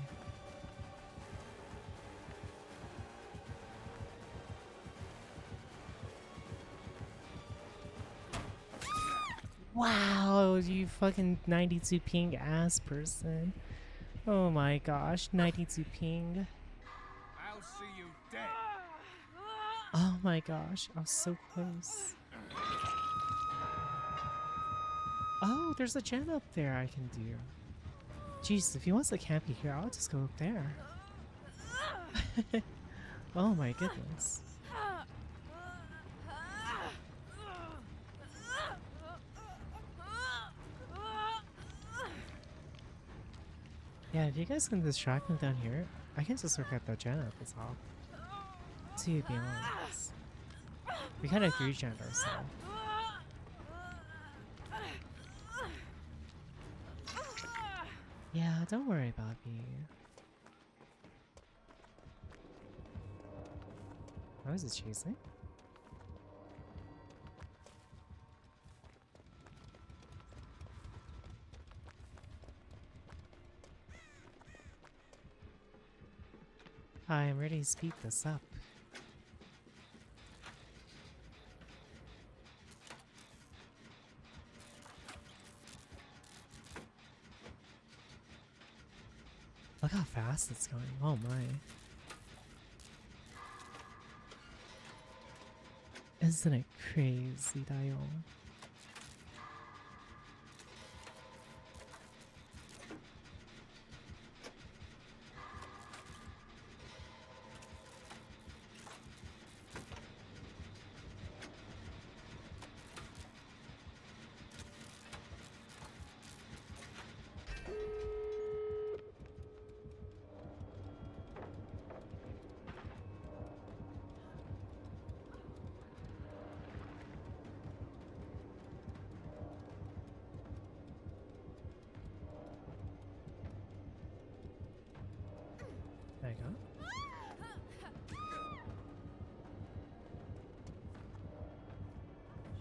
Wow, you fucking 92 ping ass person. Oh my gosh, 92 ping. I'll see you dead. Oh my gosh, I was so close. Oh, there's a gen up there I can do. Jeez, if he wants to camp me here, I'll just go up there. Oh my goodness. Yeah, if you guys can distract me down here, I can just work out that gen at the top. To be honest. We kind of 3-gen'd ourselves. Yeah, don't worry about me. How is it chasing? Hi, I'm ready to speed this up. Look how fast it's going. Oh my. Isn't it crazy, Dio? There you go.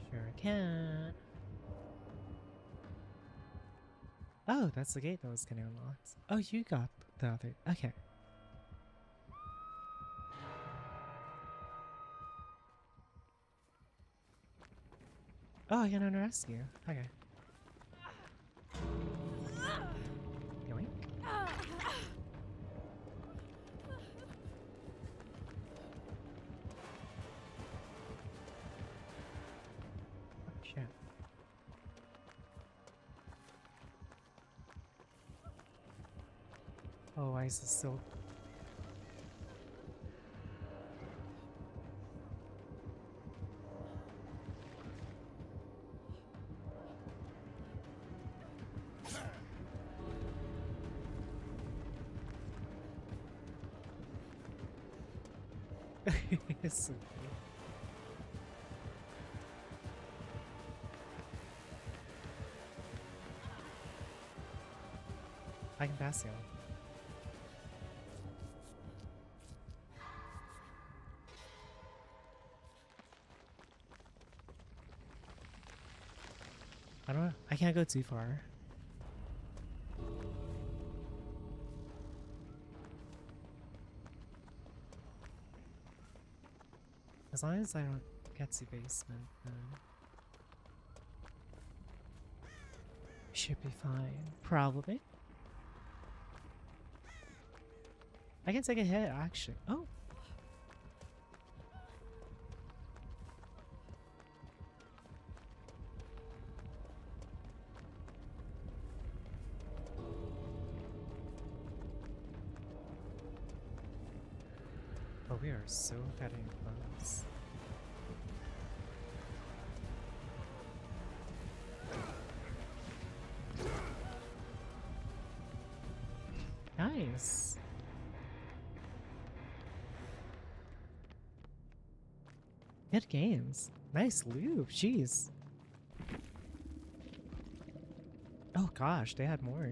Sure can. Oh, that's the gate that was getting unlocked. Oh, you got the other. Okay. Oh, I got on rescue. Okay. Yoink. Oh, shit. Oh, ice is still. It's so cool. I can pass you. I don't know. I can't go too far. As long as I don't get to basement, then... Should be fine. Probably. I can take a hit, actually. Oh. Oh, we are so getting close. Nice. Good games. Nice loop. Jeez. Oh gosh, they had more.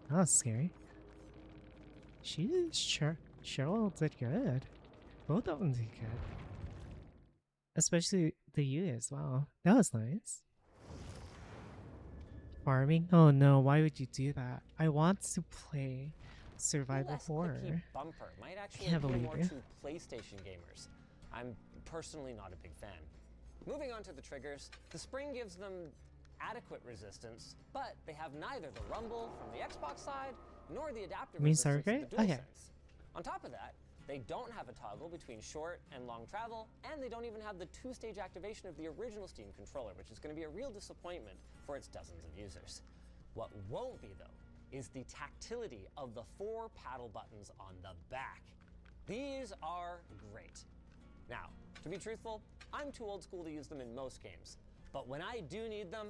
That was scary. Cheryl did good. Both of them did good. Especially the you as well. That was nice. Farming? Oh no, why would you do that? I want to play survival Less horror. clicky bumper might actually Can't appeal believe more you. to PlayStation gamers. I'm personally not a big fan. Moving on to the triggers, the spring gives them adequate resistance, but they have neither the rumble from the Xbox side nor the adaptive mean resistance circuit? of the Okay. DualSense. On top of that, they don't have a toggle between short and long travel, and they don't even have the two-stage activation of the original Steam controller, which is going to be a real disappointment for its dozens of users. What won't be, though, is the tactility of the 4 paddle buttons on the back. These are great. Now, to be truthful, I'm too old school to use them in most games, but when I do need them,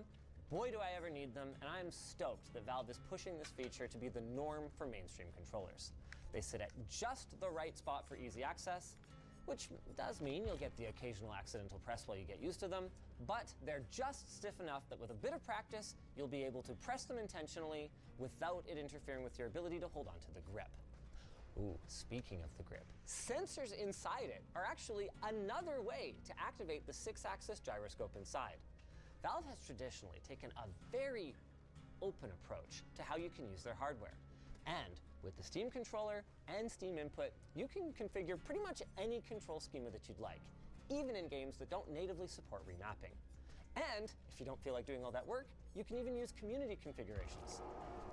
boy do I ever need them, and I'm stoked that Valve is pushing this feature to be the norm for mainstream controllers. They sit at just the right spot for easy access, which does mean you'll get the occasional accidental press while you get used to them, but they're just stiff enough that with a bit of practice, you'll be able to press them intentionally without it interfering with your ability to hold onto the grip. Ooh, speaking of the grip, sensors inside it are actually another way to activate the 6-axis gyroscope inside. Valve has traditionally taken a very open approach to how you can use their hardware. And with the Steam controller and Steam input, you can configure pretty much any control schema that you'd like, even in games that don't natively support remapping. And if you don't feel like doing all that work, you can even use community configurations.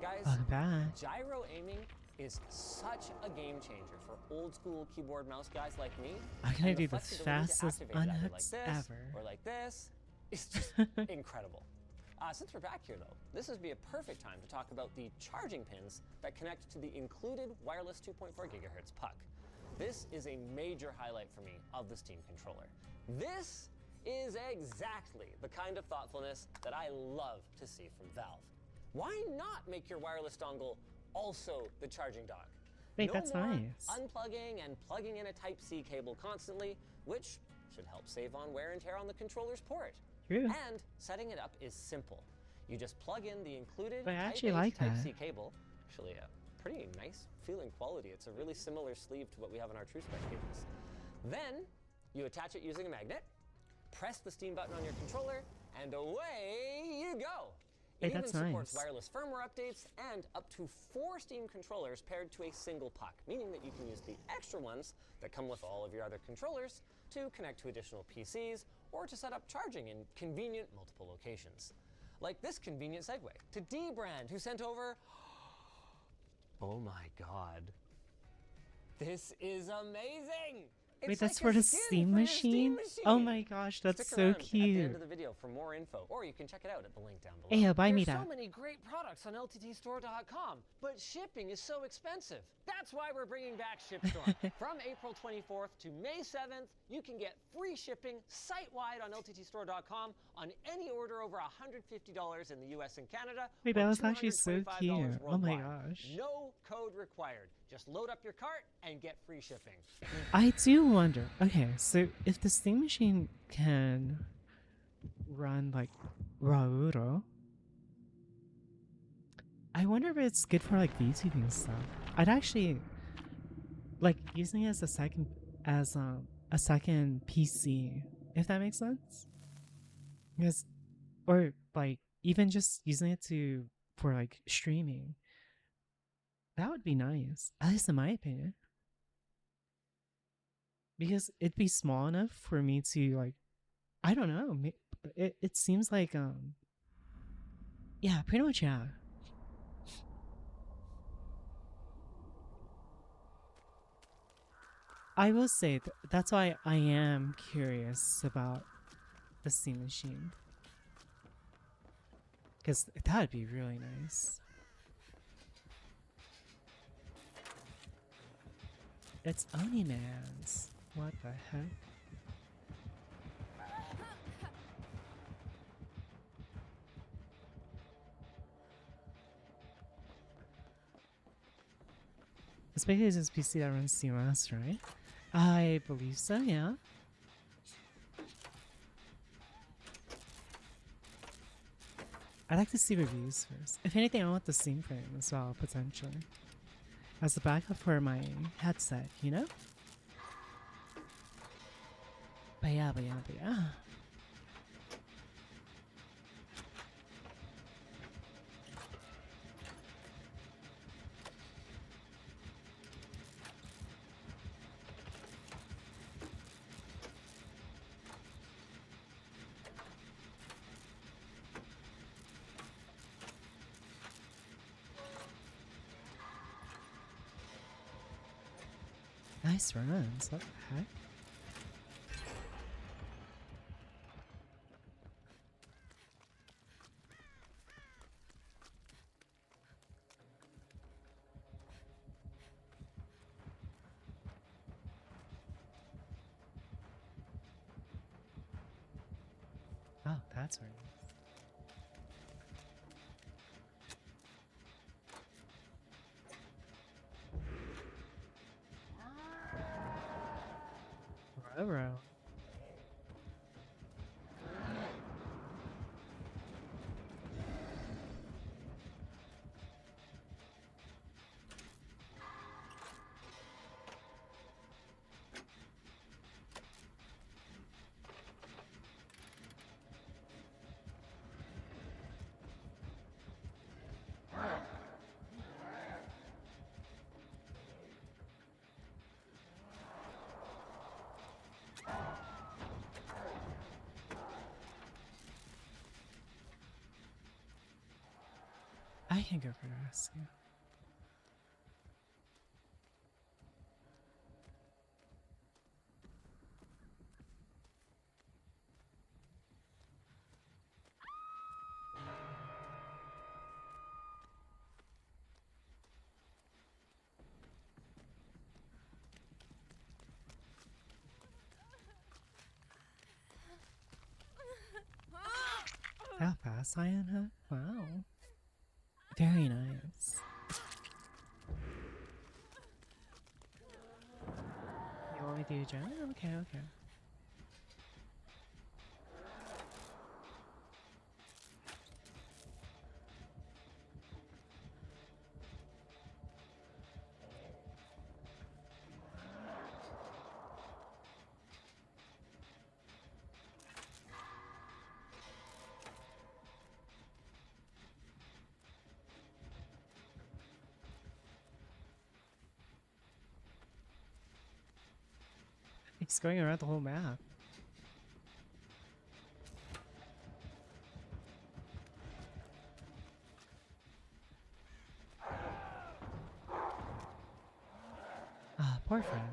Guys, Welcome back. gyro aiming is such a game changer for old school keyboard mouse guys like me. I'm gonna and do the flexibility to fastest activate it either like unhooks this ever. or like this. It's just incredible. Since we're back here, though, this would be a perfect time to talk about the charging pins that connect to the included wireless 2.4 gigahertz puck. This is a major highlight for me of the Steam controller. This is exactly the kind of thoughtfulness that I love to see from Valve. Why not make your wireless dongle also the charging dock? Wait, No that's more nice. unplugging and plugging in a Type-C cable constantly, which should help save on wear and tear on the controller's port. True. And setting it up is simple. You just plug in the included But I Type actually A like to Type-C that. cable. Actually, a pretty nice feeling quality. It's a really similar sleeve to what we have in our TrueSpec cables. Then you attach it using a magnet, press the Steam button on your controller, and away you go. Hey, It even that's supports nice. wireless firmware updates and up to 4 Steam controllers paired to a single puck, meaning that you can use the extra ones that come with all of your other controllers to connect to additional PCs or to set up charging in convenient multiple locations. Like this convenient segue to D-Brand, who sent over, oh my god, this is amazing! Wait, It's that's like for a the skin Steam for your machine? Oh my gosh, that's Stick so around at the cute. end of the video for more info, or you can check it out at the link down below. Hey, buy me There's that. so many great products on LTTstore.com, but shipping is so expensive. That's why we're bringing back ShipStorm. From April 24th to May 7th, you can get free shipping site-wide on LTTstore.com on any order over $150 in the US and Canada. Wait, or that was actually so $225 cute. Oh my worldwide. gosh. No code required. Just load up your cart and get free shipping. I do wonder. Okay, so if the Steam machine can run like Rauro, I wonder if it's good for like VTubing stuff. I'd actually like using it as a second PC, if that makes sense. Because, or like even just using it for like streaming. That would be nice, at least in my opinion. Because it'd be small enough for me to like, I don't know, it seems like yeah, pretty much, yeah. I will say that's why I am curious about the Steam Machine, because that'd be really nice. It's Oni-Man's. What the heck? It's basically just PC that runs CMOS, right? I believe so, yeah. I'd like to see reviews first. If anything, I want the Steam frame as well, potentially. As a backup for my headset, you know? But yeah. Nice runs. What the heck? Oh, that's very nice. Bro. I can go for the rescue. How fast I am, huh? Wow. Very nice. You want me to do a jump? Okay. He's going around the whole map. Ah, poor friend.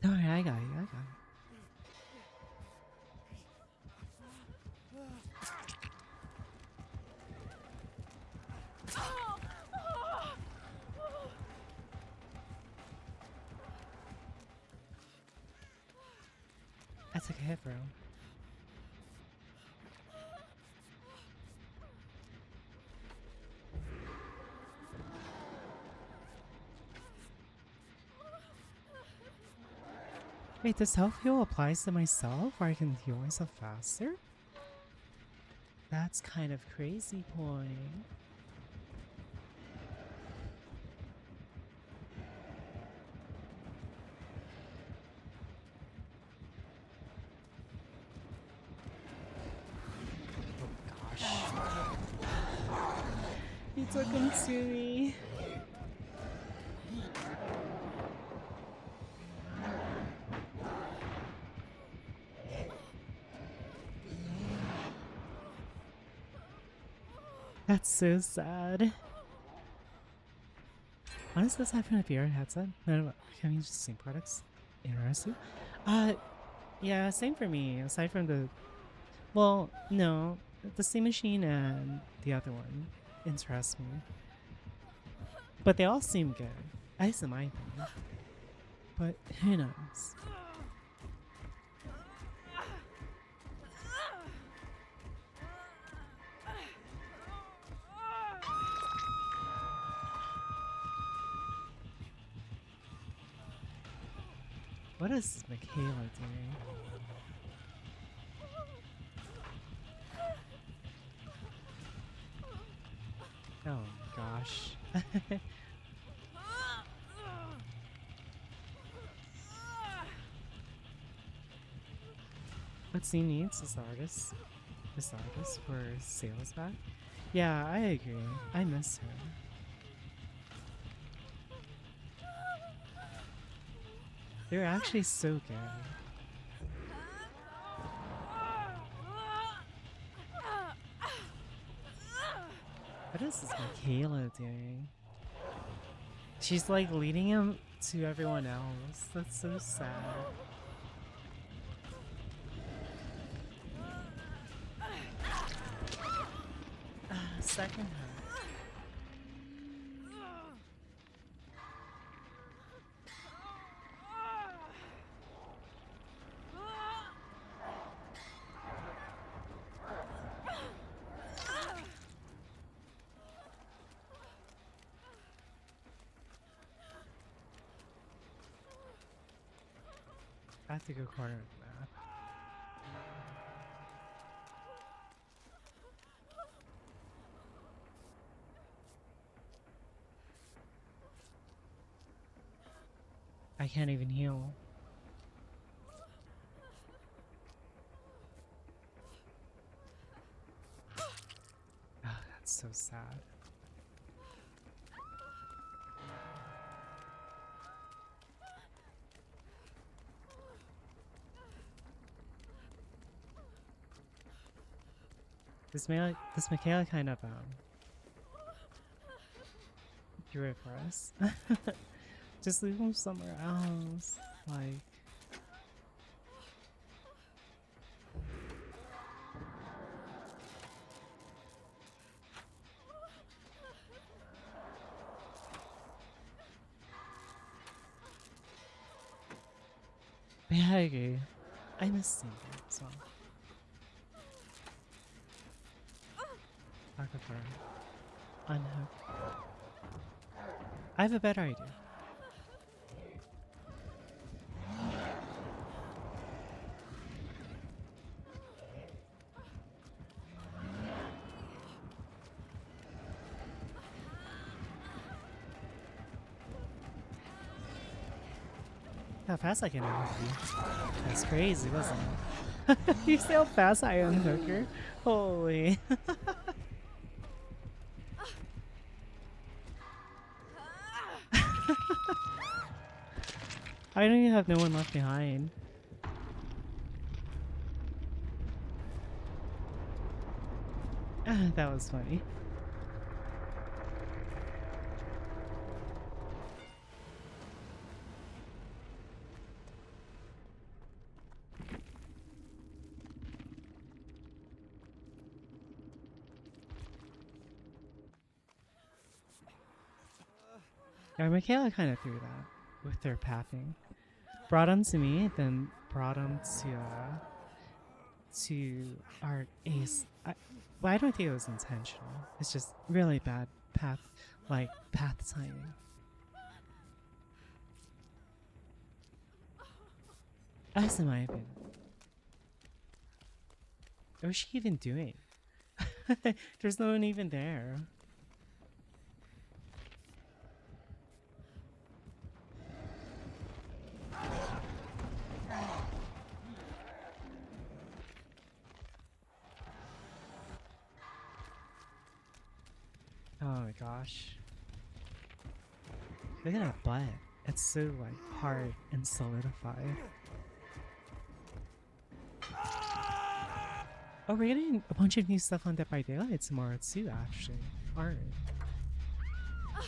Don't worry, I got you. I took a hit, bro. Wait, does self heal applies to myself, or I can heal myself faster? That's kind of crazy point. Oh gosh. He took him to me. That's so sad. Honestly, aside from a VR headset, can we just same products interesting? Yeah, same for me. Aside from the, well, no, the Steam Machine and the other one interest me, but they all seem good. At least in my opinion. But who knows? What is Michaela doing? Oh gosh. What scene needs this artist? This artist for sales back? Yeah, I agree. I miss her. They're actually so good. What is this Michaela doing? She's like leading him to everyone else. That's so sad. Second her. I have to go corner of the map. I can't even heal. Oh, that's so sad. This Michaela kind of threw it for us. Just leave him somewhere else. Like, yeah, I agree. I miss seeing her as well. Aquifer. Unhook. I have a better idea. How fast I can unhook you. That's crazy, wasn't it? You see how fast I unhook her? Holy. I don't even have no one left behind. That was funny. Yeah, Michaela kind of threw that with their pathing. Brought him to me, then brought him to our ace. Well, I don't think it was intentional. It's just really bad path timing. That's in my opinion. What is she even doing? There's no one even there. Oh my gosh. Look at that butt. It's so like hard and solidified. Oh, we're getting a bunch of new stuff on Dead by Daylight tomorrow too, actually. Aren't we?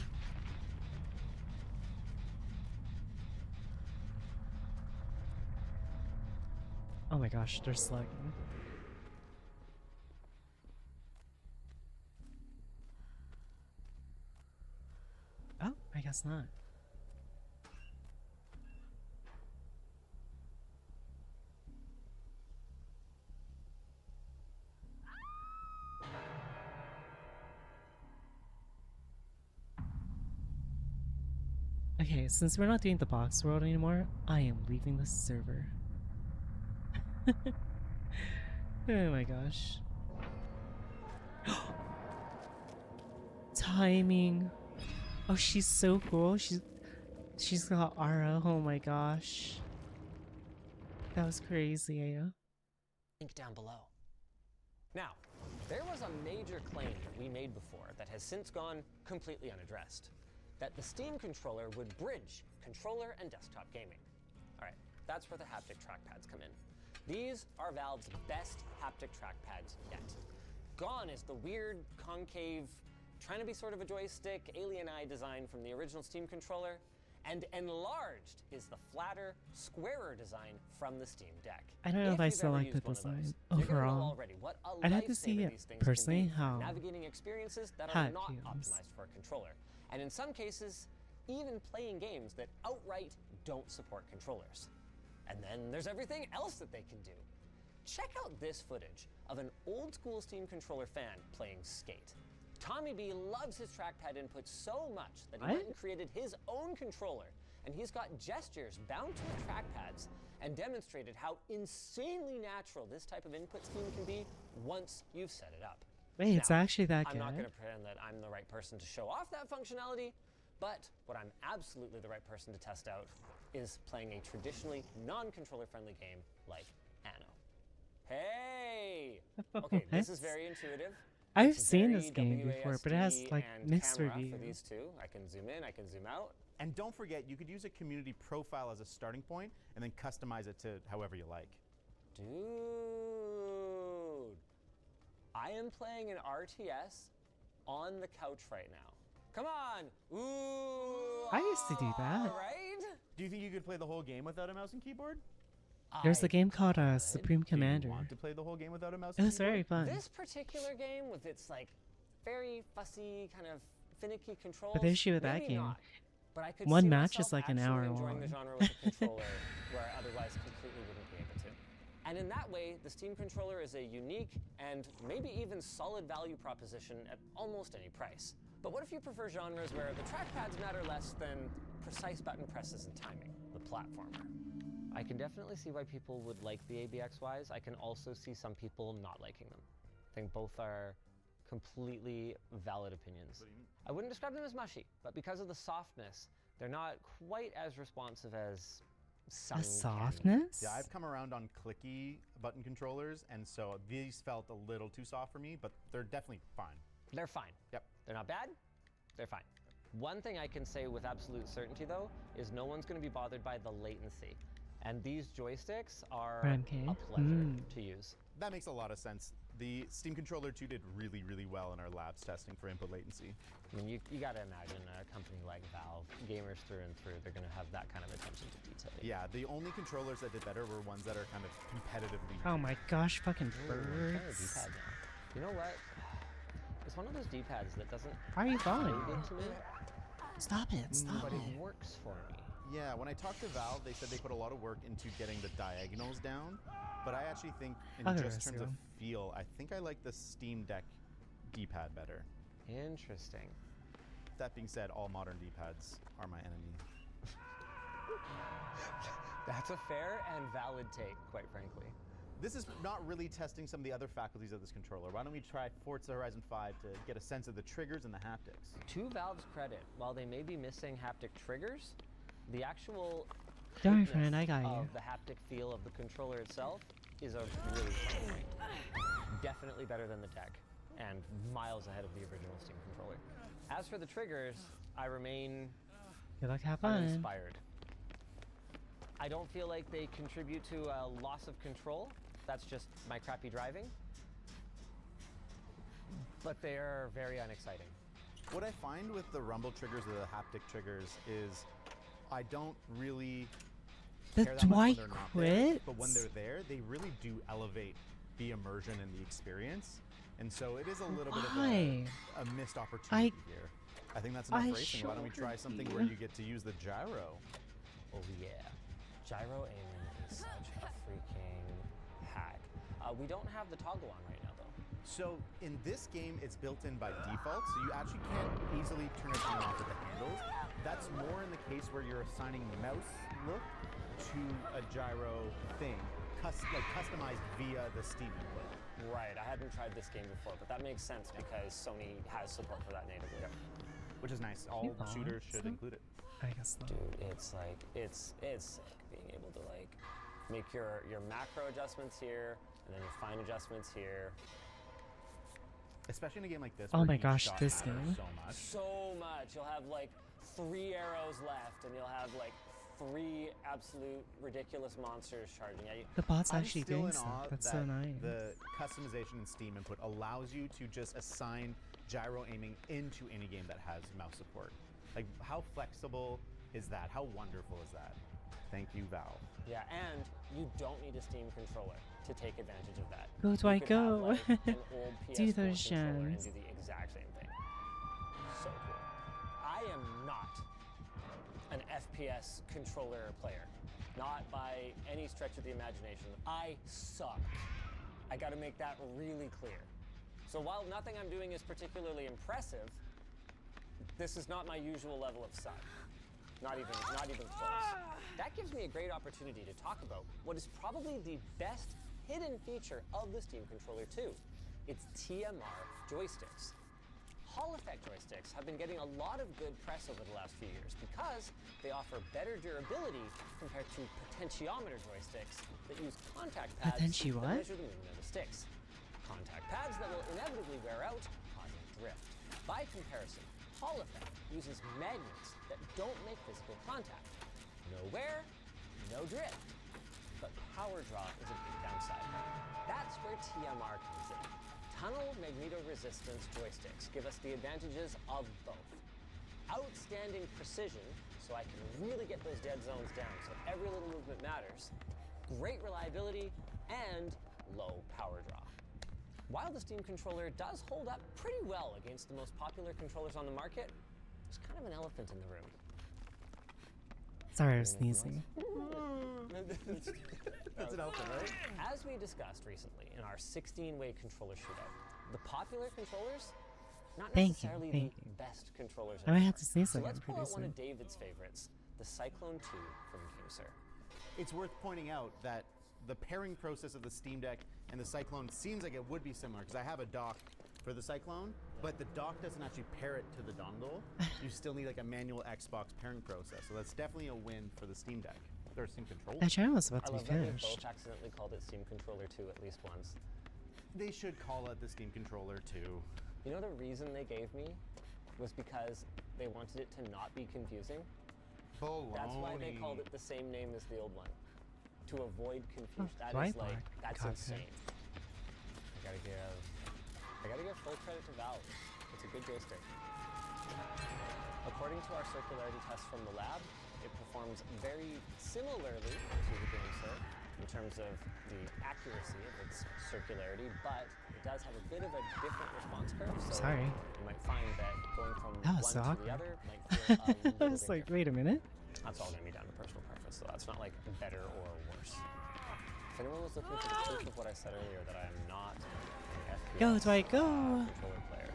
Oh my gosh, they're slugging. Oh, I guess not. Okay, since we're not doing the box world anymore, I am leaving the server. Oh my gosh. Timing. Oh, she's so cool. She's got Ara. Oh my gosh. That was crazy, yeah. Link down below. Now, there was a major claim that we made before that has since gone completely unaddressed. That the Steam controller would bridge controller and desktop gaming. All right, that's where the haptic trackpads come in. These are Valve's best haptic trackpads yet. Gone is the weird, concave, trying to be sort of a joystick, alien eye design from the original Steam controller, and enlarged is the flatter, squarer design from the Steam Deck. I don't know if I you've still ever like the used one of those, design you're gonna know overall. already what a I'd have to see lifesaver it these things can personally be for how navigating experiences that how are it not feels. optimized for a controller. And in some cases, even playing games that outright don't support controllers. And then there's everything else that they can do. Check out this footage of an old school Steam controller fan playing Skate. Tommy B loves his trackpad input so much that he What? went and created his own controller, and he's got gestures bound to the trackpads and demonstrated how insanely natural this type of input scheme can be once you've set it up. Wait, it's Now, actually that I'm good? not going to pretend that I'm the right person to show off that functionality, but what I'm absolutely the right person to test out is playing a traditionally non-controller friendly game like Anno. Hey! Okay, this is What? very intuitive. I've It's seen very this game before, but it has WASD like and mixed camera reviews. for these two. I can zoom in, I can zoom out. And don't forget, you could use a community profile as a starting point and then customize it to however you like. Dude, I am playing an RTS on the couch right now. Come on! Ooh! I used to do that. Right? Do you think you could play the whole game without a mouse and keyboard? There's I a game called could. Supreme Do Commander. you want to play the whole game without a mouse It and was keyboard? very fun. This particular game with its like very fussy kind of finicky controls. But the issue with that maybe game, not. But I could one see match myself is like an actually hour enjoying the long. genre with a controller where I otherwise completely wouldn't be able to. And in that way, the Steam controller is a unique and maybe even solid value proposition at almost any price. But what if you prefer genres where the trackpads matter less than precise button presses and timing, the platformer? I can definitely see why people would like the ABXYs. I can also see some people not liking them. I think both are completely valid opinions. What do you mean? I wouldn't describe them as mushy, but because of the softness, they're not quite as responsive as some A can be. softness? Yeah, I've come around on clicky button controllers, and so these felt a little too soft for me, but they're definitely fine. They're fine. Yep. They're not bad. They're fine. One thing I can say with absolute certainty, though, is no one's going to be bothered by the latency. And these joysticks are Okay. a pleasure to use. That makes a lot of sense. The Steam Controller 2 did really, really well in our labs testing for input latency. I mean, you got to imagine a company like Valve, gamers through and through, they're going to have that kind of attention to detail. Yeah, the only controllers that did better were ones that are kind of competitively. Oh my gosh, fucking Ooh, I'm trying to birds. D-pad now. You know what? It's one of those D-pads that doesn't Why are you feel falling? good to me, Stop it, stop but it. it works for me. Yeah, when I talked to Valve, they said they put a lot of work into getting the diagonals down, but I actually think in Other just terms of SEO. feel, I think I like the Steam Deck D-pad better. Interesting. That being said, all modern D-pads are my enemy. That's a fair and valid take, quite frankly. This is not really testing some of the other faculties of this controller. Why don't we try Forza Horizon 5 to get a sense of the triggers and the haptics? To Valve's credit, while they may be missing haptic triggers, the actual Don't worry, goodness friend, I got you. of the haptic feel of the controller itself is a really fun point. Definitely better than the deck, and miles ahead of the original Steam controller. As for the triggers, I remain Good luck, have fun. uninspired. I don't feel like they contribute to a loss of control. That's just my crappy driving. But they are very unexciting. What I find with the rumble triggers or the haptic triggers is I don't really The care that much when Dwight they're not there, quits? but when they're there, they really do elevate the immersion and the experience. And so it is a little bit of Why? a missed opportunity here. I think that's enough I racing. Why don't we try showed something you. where you get to use the gyro? Oh yeah. Gyro aiming is such a freaking hack. We don't have the toggle on right now though. So in this game, it's built in by default, so you actually can't easily turn it on and off with the handles. That's more in the case where you're assigning mouse look to a gyro thing, like customized via the Steam input. Right, I hadn't tried this game before, but that makes sense because Sony has support for that natively. Which is nice. All you follow shooters it? should include it. I guess not. Dude, it's like, it's sick being able to like make your macro adjustments here and then your fine adjustments here. Especially in a game like this. Oh where my each gosh, shot this matters game. so much. So much. You'll have like 3 arrows left and you'll have like 3 absolute ridiculous monsters charging at you. The bot's I'm actually still doing in stuff. awe That's that so nice. the customization in Steam input allows you to just assign gyro aiming into any game that has mouse support. Like, how flexible is that? How wonderful is that? Thank you, Valve. Yeah, and you don't need a Steam controller to take advantage of that. Go, You Dwight, could have, go. like, an old Do PS4 those controller and shams. do the exact same thing. So cool. I am not an FPS controller player. Not by any stretch of the imagination. I suck. I gotta make that really clear. So while nothing I'm doing is particularly impressive, this is not my usual level of suck. Not even close. That gives me a great opportunity to talk about what is probably the best hidden feature of the Steam Controller 2. It's TMR joysticks. Hall effect joysticks have been getting a lot of good press over the last few years because they offer better durability compared to potentiometer joysticks that use contact pads Potenti that what? measure the movement of the sticks. Contact pads that will inevitably wear out, causing drift. By comparison, Hall effect uses magnets that don't make physical contact. No wear, no drift. But power draw is a big downside. That's where TMR comes in. Tunnel magnetoresistance joysticks give us the advantages of both. Outstanding precision, so I can really get those dead zones down, so every little movement matters. Great reliability, and low power draw. While the Steam controller does hold up pretty well against the most popular controllers on the market, there's kind of an elephant in the room. Sorry, I was sneezing. That's an elephant, right? As we discussed recently in our 16-way controller shootout, the popular controllers, not Thank you, necessarily thank the you. best controllers. I might anymore. have to sneeze So again let's pull pretty out one soon. of David's favorites, the Cyclone 2 from GameSir. It's worth pointing out that the pairing process of the Steam Deck and the Cyclone seems like it would be similar because I have a dock for the Cyclone, but the dock doesn't actually pair it to the dongle. You still need like a manual Xbox pairing process, so that's definitely a win for the Steam Deck. Their Steam controller. That channel was about I to be love that they finished. both accidentally called it Steam Controller 2 at least once. They should call it the Steam controller too. You know the reason they gave me was because they wanted it to not be confusing. That's why they called it the same name as the old one. To avoid confusion. That Right is like, back. that's Cockpit. insane. I gotta give full credit to Valve. It's a good joystick. According to our circularity test from the lab, it performs very similarly to the GameSir in terms of the accuracy of its circularity, but it does have a bit of a different response curve. So Sorry. you might find that going from That was one so to awkward. the other might feel a I little was like, different. wait a minute. That's all gonna be down to personal preference, so that's not like better or worse. If anyone was looking for the proof of what I said earlier, that I am not an FPS Go, Dwight, go. controller player,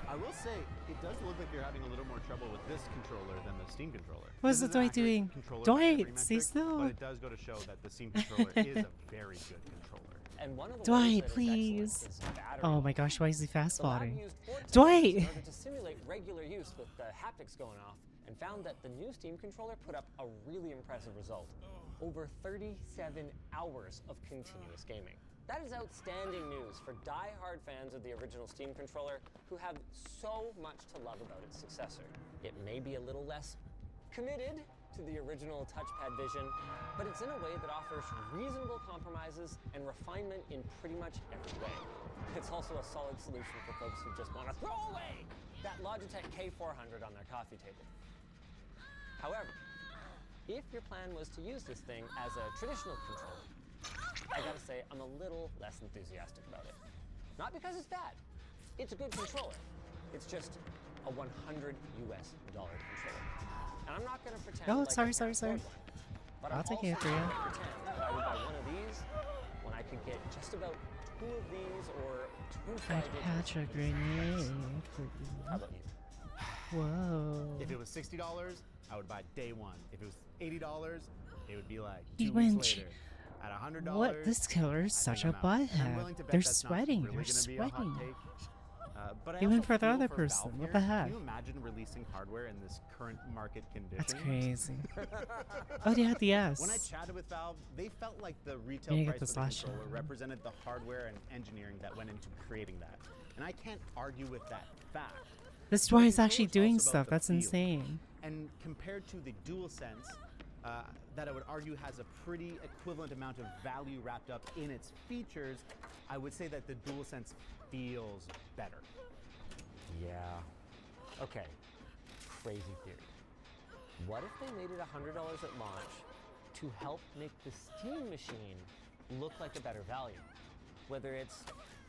I will say, it does look like you're having a little more trouble with this controller than the Steam controller. What's This the is an Dwight accurate doing? controller by Dwight, every stay metric, still. But it does go to show that the Steam controller is a very good controller. And one of the Dwight, ways that it's excellent please. is battery Oh my life. gosh, why is he fast The lab spotting? used 4 times Dwight! in order to simulate regular use with the haptics going off, and found that the new Steam controller put up a really impressive result. Over 37 hours of continuous gaming. That is outstanding news for die-hard fans of the original Steam controller who have so much to love about its successor. It may be a little less committed to the original touchpad vision, but it's in a way that offers reasonable compromises and refinement in pretty much every way. It's also a solid solution for folks who just want to throw away that Logitech K400 on their coffee table. However, if your plan was to use this thing as a traditional controller, I gotta say, I'm a little less enthusiastic about it. Not because it's bad. It's a good controller. It's just a $100 US controller. And I'm not gonna pretend Oh, like sorry, I sorry, can't sorry. afford one. But I'll I'm take also it for not you. gonna pretend that I would buy one of these when I could get just about 2 of these or 2 I'd fried patch a chickens for the same price. grenade for you. How about you? Whoa. If it was $60, I would buy day one. If it was $80, it would be like He 2 went weeks ch- later. At $100, What? This killer is I think such a I'm out. And I'm butthead. willing to bet They're that's not sweating. really They're gonna be a hot sweating. take. But I He went also for the feel other for person. Valve What here. the heck? Can you imagine releasing hardware in this current market condition? That's crazy. Oh, they had the S. When I chatted with Valve, they felt like the retail Yeah, you get price the of the slash controller on. represented the hardware and engineering that went into creating that. And I can't argue with that fact. This But the Dwight is actually controller's doing also about stuff. the That's feel. insane. And compared to the DualSense, that I would argue has a pretty equivalent amount of value wrapped up in its features, I would say that the DualSense feels better. Yeah. Okay. Crazy theory. What if they made it $100 at launch to help make the Steam machine look like a better value? Whether it's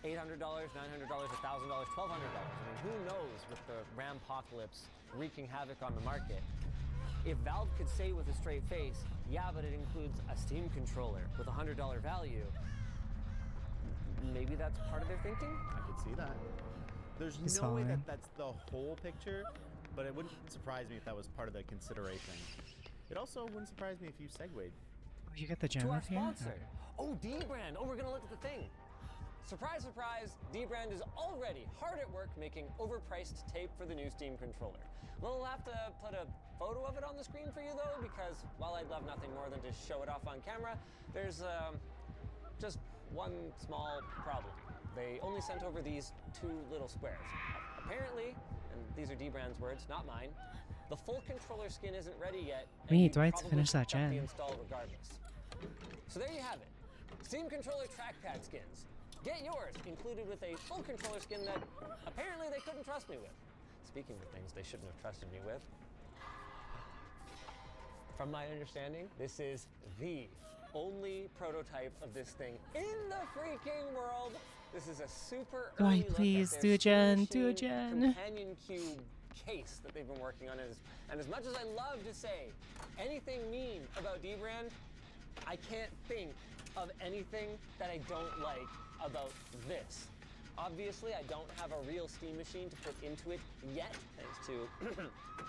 $800, $900, $1,000, $1,200. I mean, who knows with the Rampocalypse wreaking havoc on the market? If Valve could say with a straight face, yeah, but it includes a Steam controller with a $100 value, maybe that's part of their thinking? I could see that. There's He's no way fine. that that's the whole picture, but it wouldn't surprise me if that was part of the consideration. It also wouldn't surprise me if you segued. Oh, you got the To gem our up here? sponsor. Oh, D-Brand. Oh, we're gonna look at the thing. Surprise, surprise, D-Brand is already hard at work making overpriced tape for the new Steam controller. We'll have to put a photo of it on the screen for you though, because while I'd love nothing more than to show it off on camera, there's just one small problem. They only sent over these 2 little squares. Apparently, and these are D-Brand's words, not mine, the full controller skin isn't ready yet. and We need you'd Dwight to probably finish that fuck up the gen. install regardless. So there you have it. Steam controller trackpad skins. Get yours included with a full controller skin that apparently they couldn't trust me with. Speaking of things they shouldn't have trusted me with. From my understanding, this is the only prototype of this thing in the freaking world. This is a super Dwight, early look at please, their do a Steam gen, do a Machine gen. Companion Cube case that they've been working on. And as much as I love to say anything mean about D-Brand, I can't think of anything that I don't like about this. Obviously, I don't have a real Steam machine to put into it yet, thanks to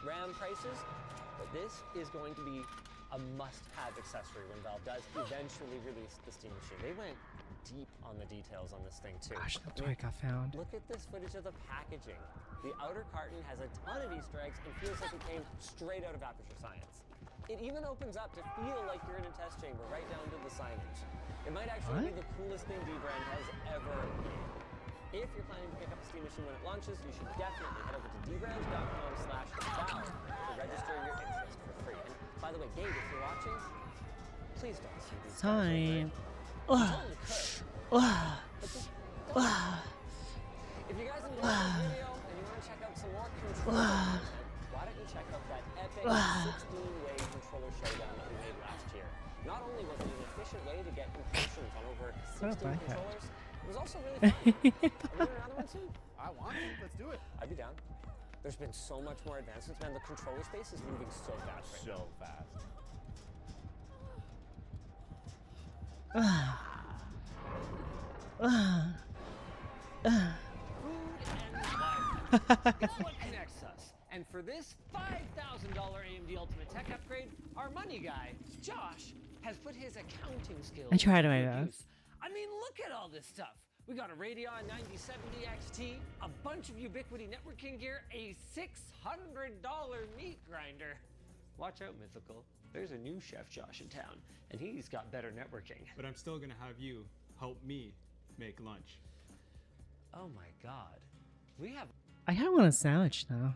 RAM prices, but this is going to be a must-have accessory when Valve does eventually release the Steam machine. They went deep on the details on this thing too. Gosh, no I mean, Dwight got found. look at this footage of the packaging. The outer carton has a ton of Easter eggs and feels like it came straight out of Aperture Science. It even opens up to feel like you're in a test chamber, right down to the signage. It might actually be What? the coolest thing D-Brand has ever made. If you're planning to pick up a Steam machine when it launches, you should definitely head over to dbrand.com/valve to register your interest for free. And by the way, Gabe, if you're watching, please don't see these guys over Time. there. Ugh. Totally could, Ugh. but just Ugh. if you guys enjoyed this video and you want to check out some more controller content, why don't you check out that epic 16-way controller showdown that we made last year? Not only was it an efficient way to get impressions on over 16 bad. controllers, it was also really fun. Are we doing another one soon? I want to. Let's do it. I'd be down. There's been so much more advancements, man. The controller space is moving so fast right now. So fast. Food and life. It's what connects us. And for this $5,000 AMD Ultimate Tech upgrade, our money guy, Josh, has put his accounting skills I tried to my good best. use. I mean, look at all this stuff. We got a Radeon 9070 XT, a bunch of Ubiquity networking gear, a $600 meat grinder. Watch out, Mythical. There's a new Chef Josh in town, and he's got better networking. But I'm still gonna have you help me make lunch. Oh my god. We have I kind of want a sandwich now.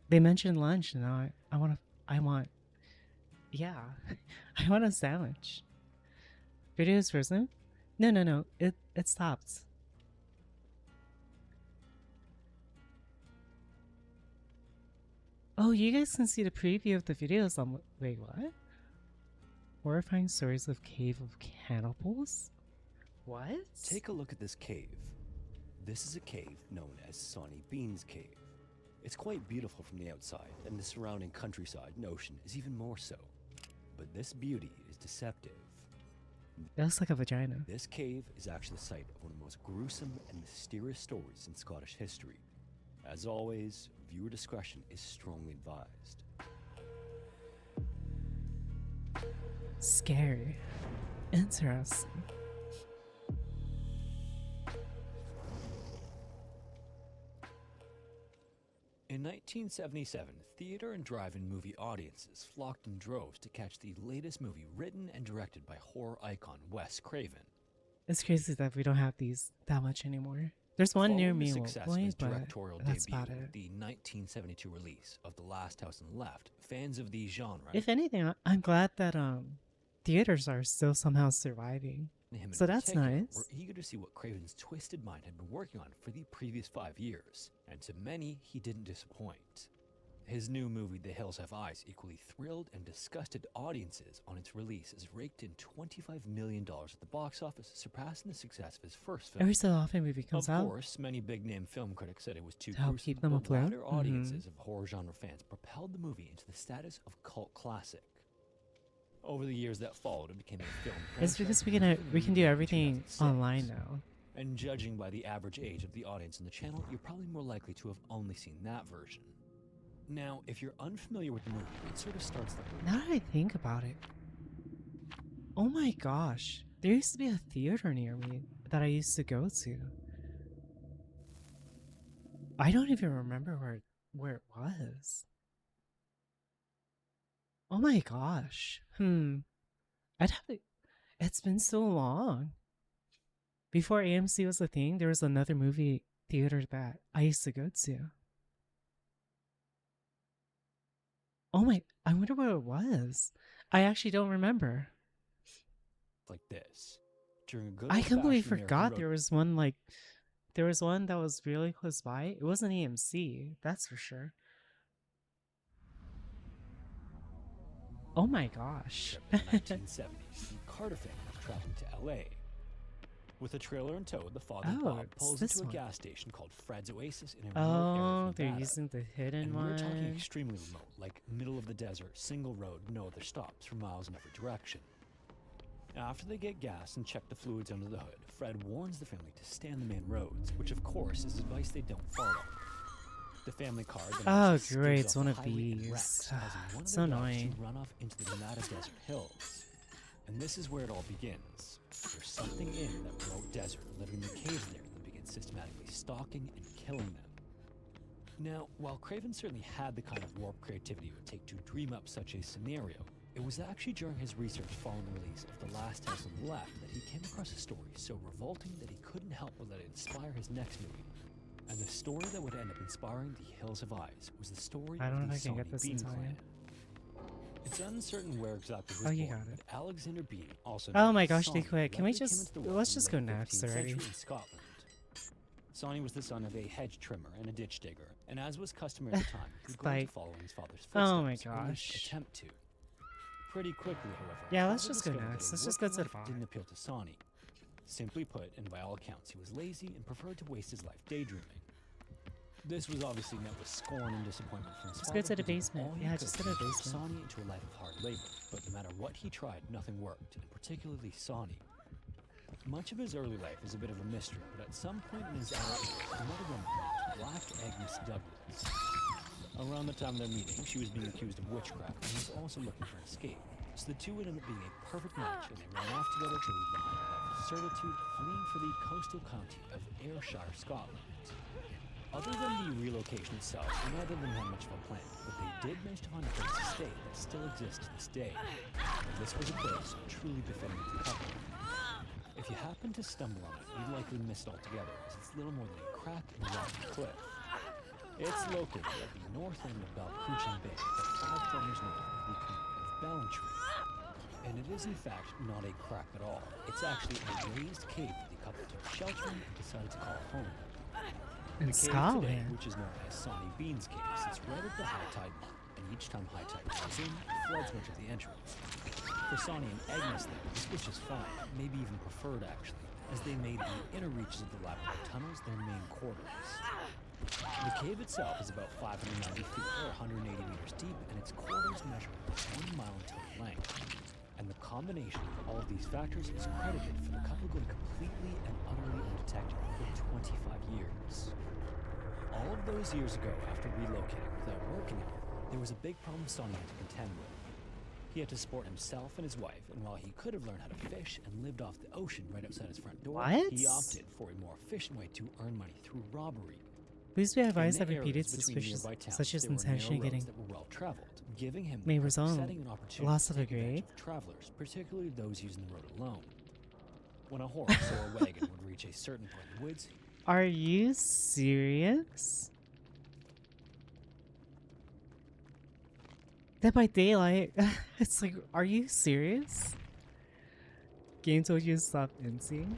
They mentioned lunch, and now I want, yeah, I want a sandwich. Videos frozen? No, it stopped. Oh, you guys can see the preview of the videos on, wait, what? Horrifying stories of Cave of Cannibals? What? Take a look at this cave. This is a cave known as Sonny Bean's Cave. It's quite beautiful from the outside, and the surrounding countryside and ocean is even more so. But this beauty is deceptive. That looks like a vagina. This cave is actually the site of one of the most gruesome and mysterious stories in Scottish history. As always, viewer discretion is strongly advised. Scary. Interesting. In 1977, theater and drive-in movie audiences flocked in droves to catch the latest movie written and directed by horror icon Wes Craven. It's crazy that we don't have these that much anymore. There's one near Following the me success of locally, his but directorial that's debut, about it. the 1972 release of The Last House on the Left, fans of the genre If anything, I'm glad that theaters are still somehow surviving. and him in So that's particular nice. were eager to see what Craven's twisted mind had been working on for the previous 5 years, and to many, he didn't disappoint. His new movie, The Hills Have Eyes, equally thrilled and disgusted audiences on its release as it raked in $25 million at the box office, surpassing the success of his first film. Every so often, movie comes Of out. course, many big-name film critics said it was too To help gruesome, keep them but afloat. wider audiences of horror genre fans propelled the movie into the status of cult classic. Over the years that followed, it became a film It's because franchise, we can do in everything 2006. online now. And judging by the average age of the audience on the channel, you're probably more likely to have only seen that version. Now, if you're unfamiliar with the movie, it sort of starts like Now that I think about it, oh my gosh, there used to be a theater near me that I used to go to. I don't even remember where it was. Oh my gosh. I'd have to, it's been so long. Before AMC was a thing, there was another movie theater that I used to go to. Oh my, I wonder what it was. I actually don't remember. this. During a good I completely old-fashioned American forgot road there was one that was really close by. It wasn't AMC, that's for sure. Oh my gosh. trip in the 1970s, the Carter family was traveling to LA. With a trailer in tow, the father Oh, Bob it's pulls this into a one. gas station called Fred's Oasis in a remote area Oh, of they're Nevada. using the hidden And we're talking one. extremely remote, like middle of the desert, single road, no other stops for miles in every direction. After they get gas and check the fluids under the hood, Fred warns the family to stay on the main roads, which of course is advice they don't follow. The family car then Oh, actually great, skids it's off one the of highway and these. wrecks, causing one of So their dogs annoying. to run off into the Nevada desert hills. And this is where it all begins. There's something in that remote desert living in the caves there that begins systematically stalking and killing them. Now, while Craven certainly had the kind of warped creativity it would take to dream up such a scenario, it was actually during his research following the release of The Last House on the Left that he came across a story so revolting that he couldn't help but let it inspire his next movie. And the story that would end up inspiring The Hills Have Eyes was the story I don't of know the if I can get Sony this Bean in time. clan. It's uncertain where exactly he was Oh, you born, got it. but Alexander Bean, also Oh known my as gosh, they Sonny, quit. Can we likely came just- into the world let's in just the go late next 15th already. century in Scotland. Sonny was the son of a hedge trimmer and a ditch digger, and as was customary at the time, he It's grew up like- to follow in his father's footsteps. Oh my or at least gosh. attempt to. Pretty quickly, however. Yeah, his let's father just go discovered that next. a Let's just go working to the life didn't bot. appeal to Sonny. Simply put, and by all accounts, he was lazy and preferred to waste his life daydreaming. This was obviously met with scorn and disappointment from his Just father. go to the who did basement. all he Yeah, could just to go to the push basement. Sonny into a life of hard labor, but no matter what he tried, nothing worked, and particularly Sonny. Much of his early life is a bit of a mystery, but at some point in his adult years, he met a woman named Black Agnes Douglas. Around the time of their meeting, she was being accused of witchcraft and he was also looking for an escape. So the two would end up being a perfect match, and they ran off together to leave behind a life of servitude, fleeing for the coastal county of Ayrshire, Scotland. Other than the relocation itself, neither of them had much of a plan, but they did manage to find a place to stay that still exists to this day. And this was a place truly befitting of the couple. If you happen to stumble on it, you'd likely miss it altogether, as it's little more than a crack in a rocky cliff. It's located at the north end of Balcruchan Bay, about 5 kilometers north of the community of Ballantrae. And it is in fact not a crack at all. It's actually a raised cave that the couple took shelter in and decided to call home. In The cave today, Scotland. which is known as Sawney Beans Cave, sits right at the high tide mark, and each time high tide comes in, it floods much of the entrance. For Sawney and Agnes though, this was just fine, maybe even preferred actually, as they made the inner reaches of the labyrinth tunnels their main quarters. The cave itself is about 590 feet or 180 meters deep, and its quarters measure 1 mile in total length. And the combination of all of these factors is credited for the couple going completely and utterly undetected for 25 years. All of those years ago, after relocating without working out, there was a big problem Sonny had to contend with. He had to support himself and his wife, and while he could have learned how to fish and lived off the ocean right outside his front door, What? he opted for a more efficient way to earn money through robbery. Please be In advised the that repeated areas between suspicions nearby towns, such as there were narrow intentionally roads getting that were well traveled, giving him may the perfect result setting and opportunity loss to of a take advantage grade. of travelers, particularly those using the road alone. When a horse or a wagon would reach a certain point in the woods, Are you serious? Dead by Daylight. It's like, are you serious? Game told you to stop inting.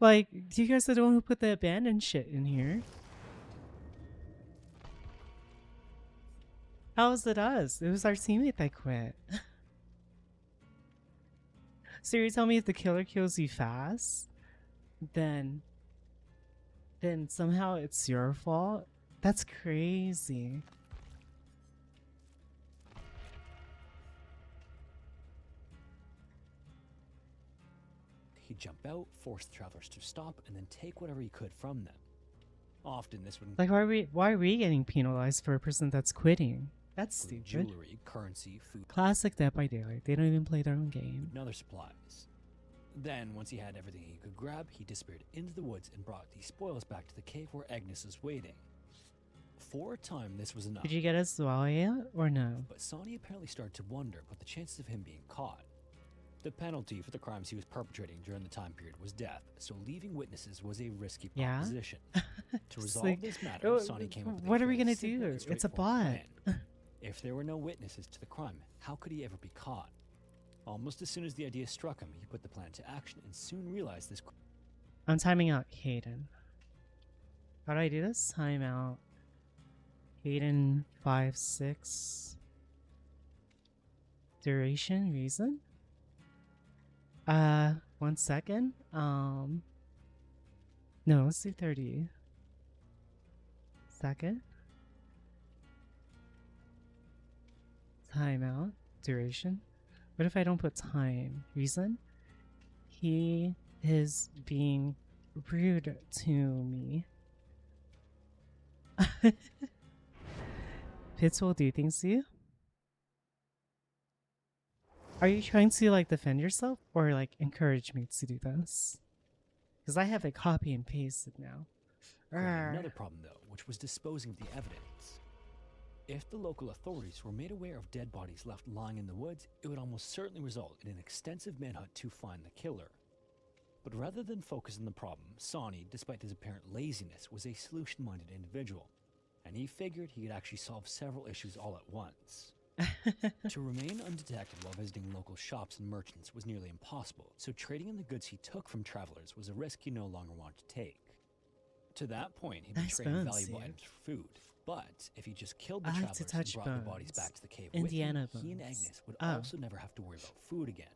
Like, you guys are the one who put the abandoned shit in here. How was it us? It was our teammate that quit. So you tell me if the killer kills you fast, then somehow it's your fault? That's crazy. he'd jump out, force the travelers to stop, and then take whatever he could from them. Often this would Like, why are we getting penalized for a person that's quitting? That's include stupid. jewelry, currency, food, Classic Dead by Daylight. They don't even play their own game. and other supplies. Then, once he had everything he could grab, he disappeared into the woods and brought the spoils back to the cave where Agnes was waiting. For a time, this was enough, Did you get us well yet, or no? but Sonny apparently started to wonder about the chances of him being caught. The penalty for the crimes he was perpetrating during the time period was death, so leaving witnesses was a risky Yeah. proposition. To It's resolve like, this matter, oh, Sonny came up with what a are we fairly gonna simple do? and It's a straightforward bot. plan. If there were no witnesses to the crime, how could he ever be caught? Almost as soon as the idea struck him, he put the plan to action and soon realized this. I'm timing out Hayden. How do I do this? Time out. Hayden 5-6. Duration, reason? 1 second. No, let's do 30. Second. Timeout. Duration. What if I don't put time? Reason? He is being rude to me. Pitts will do things to you? Are you trying to like defend yourself or like encourage me to do this? Because I have it copy and pasted now. Another problem, though, which was disposing of the evidence. If the local authorities were made aware of dead bodies left lying in the woods, it would almost certainly result in an extensive manhunt to find the killer. But rather than focus on the problem, Sonny, despite his apparent laziness, was a solution-minded individual, and he figured he could actually solve several issues all at once. To remain undetected while visiting local shops and merchants was nearly impossible, so trading in the goods he took from travelers was a risk he no longer wanted to take. To that point, he'd been Nice trading bones, valuable dude. items for food, but if he just killed the I like travelers to and touch brought the bodies bones. back to the cave Indiana with him, he and bones. Agnes would Oh. also never have to worry about food again.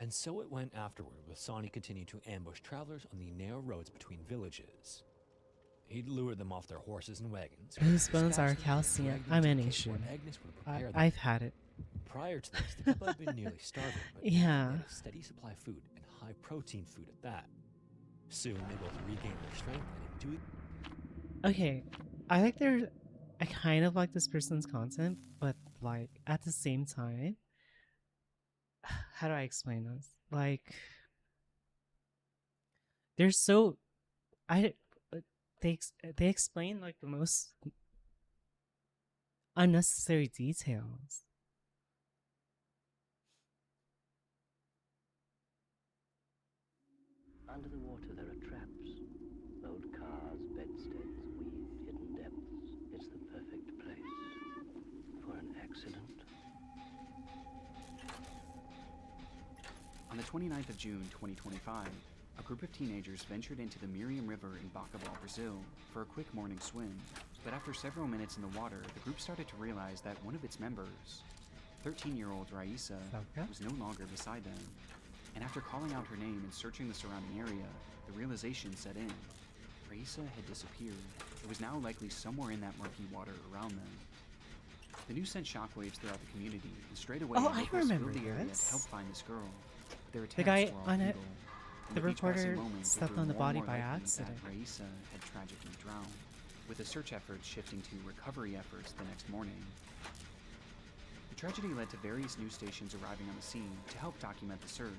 And so it went afterward, with Sonny continuing to ambush travelers on the narrow roads between villages. He'd lure them off their horses and wagons. Whose bones dispatch are them and calcium? drag them I'm to an the cave Asian. where Agnes would prepare them. I've had it. Prior to this, the couple had been nearly starving, but now Yeah. they had a steady supply of food and high protein food at that. Soon they both regain their strength and enjoy. Okay, I like their. I kind of like this person's content, but like at the same time, how do I explain this? Like, they're so. I. They explain like the most unnecessary details. Under the water there are traps. Old cars, bedsteads, weaved hidden depths. It's the perfect place for an accident. On the 29th of June, 2025, a group of teenagers ventured into the Miriam River in Bacabal, Brazil, for a quick morning swim. But after several minutes in the water, the group started to realize that one of its members, 13-year-old Raisa, Okay. was no longer beside them. And after calling out her name and searching the surrounding area, the realization set in. Raisa had disappeared. It was now likely somewhere in that murky water around them. The news sent shockwaves throughout the community, and straight away, Oh, I locals remember filled the area this. to help find this girl. Their The attempts guy were all on it- futile. And the with each passing reporter moment, it stepped grew on the more and body more by likely accident. That Raisa had tragically drowned, with the search efforts shifting to recovery efforts the next morning. The tragedy led to various news stations arriving on the scene to help document the search,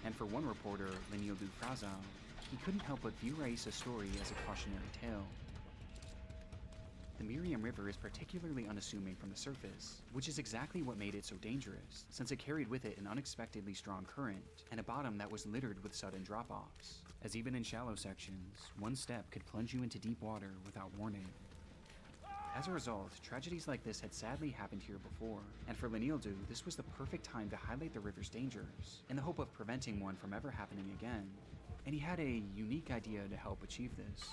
and for one reporter, Lenildo Frazao, he couldn't help but view Raisa's story as a cautionary tale. The Miriam River is particularly unassuming from the surface, which is exactly what made it so dangerous, since it carried with it an unexpectedly strong current and a bottom that was littered with sudden drop-offs, as even in shallow sections, one step could plunge you into deep water without warning. As a result, tragedies like this had sadly happened here before, and for Lenildo, this was the perfect time to highlight the river's dangers, in the hope of preventing one from ever happening again. And he had a unique idea to help achieve this.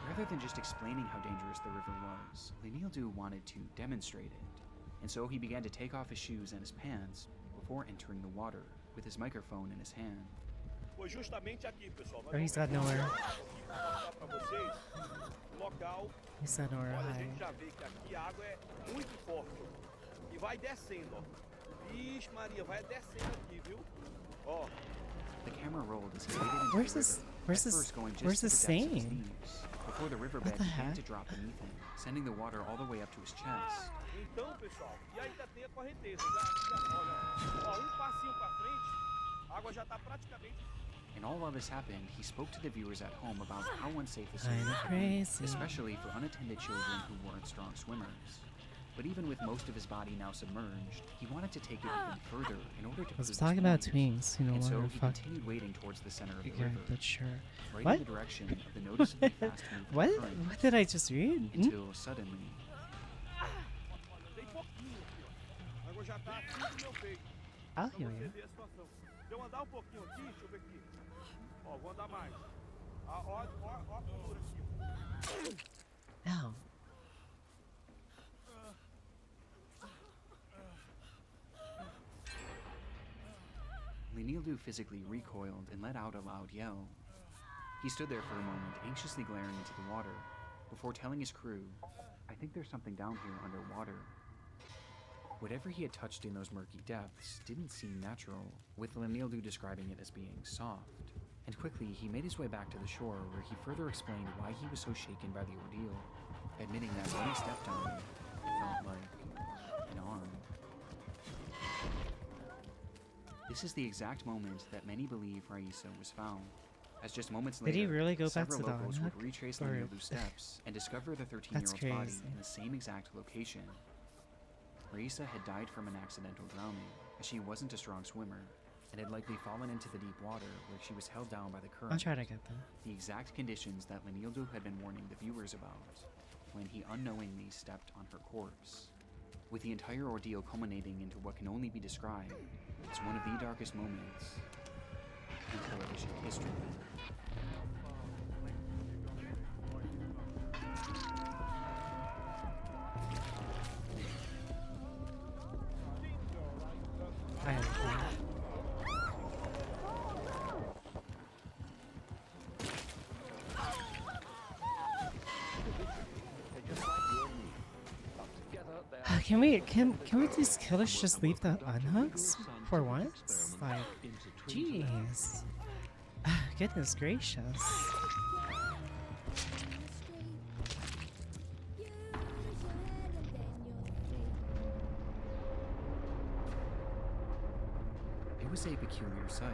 Rather than just explaining how dangerous the river was, Lenildo wanted to demonstrate it, and so he began to take off his shoes and his pants before entering the water, with his microphone in his hand. Oh, he's got nowhere. He's got nowhere to Olha, a hide. gente já vê que aqui a água é muito forte, ó. E vai descendo, ó. Vixe Maria, vai descendo aqui, viu? Ó. The camera rolled as he waded into Where's the this- river, where's at this- first going just where's to this the depths of his saying? knees, before the riverbed the began heck? to drop beneath him, sending the water all the way up to his chest. Então, pessoal, e ainda tem a correnteza. Olha, ó, passinho pra frente, a água já tá praticamente. And all while this happened, he spoke to the viewers at home about how unsafe the Kinda swimming could be, crazy. especially for unattended children who weren't strong swimmers. But even with most of his body now submerged, he wanted to take it even further in order to Let's prove talk his about point. twins who no And so longer he fuck continued wading towards the center of the again, river, but sure. right What? in the direction of the noticeably fast moving What? current, What did I just read? Hmm? until suddenly, Tem pouquinho aqui, ó. A água já tá aqui no meu peito. I'll Pra heal você you. ver a situação. Se eu andar um pouquinho aqui, deixa eu ver aqui. Ó, vou andar mais. Ó a altura aqui, ó. Ow. Lenildo physically recoiled and let out a loud yell. He stood there for a moment, anxiously glaring into the water, before telling his crew, "I think there's something down here underwater." Whatever he had touched in those murky depths didn't seem natural, with Lenildo describing it as being soft. And quickly, he made his way back to the shore, where he further explained why he was so shaken by the ordeal, admitting that when he stepped on it, it felt like an arm. This is the exact moment that many believe Raisa was found, as just moments Did later, he really go back several to the locals Arnuk? would retrace Or- Lenildo's steps and discover the 13-year-old's body crazy. in the same exact location. Raisa had died from an accidental drowning, as she wasn't a strong swimmer, and had likely fallen into the deep water where she was held down by the current. I'll try to get them. The exact conditions that Lenildo had been warning the viewers about when he unknowingly stepped on her corpse. With the entire ordeal culminating into what can only be described as one of the darkest moments in television history. I have a plan. Can we these killers just leave the unhooks for once? like, jeez. Goodness gracious. It was a peculiar sight.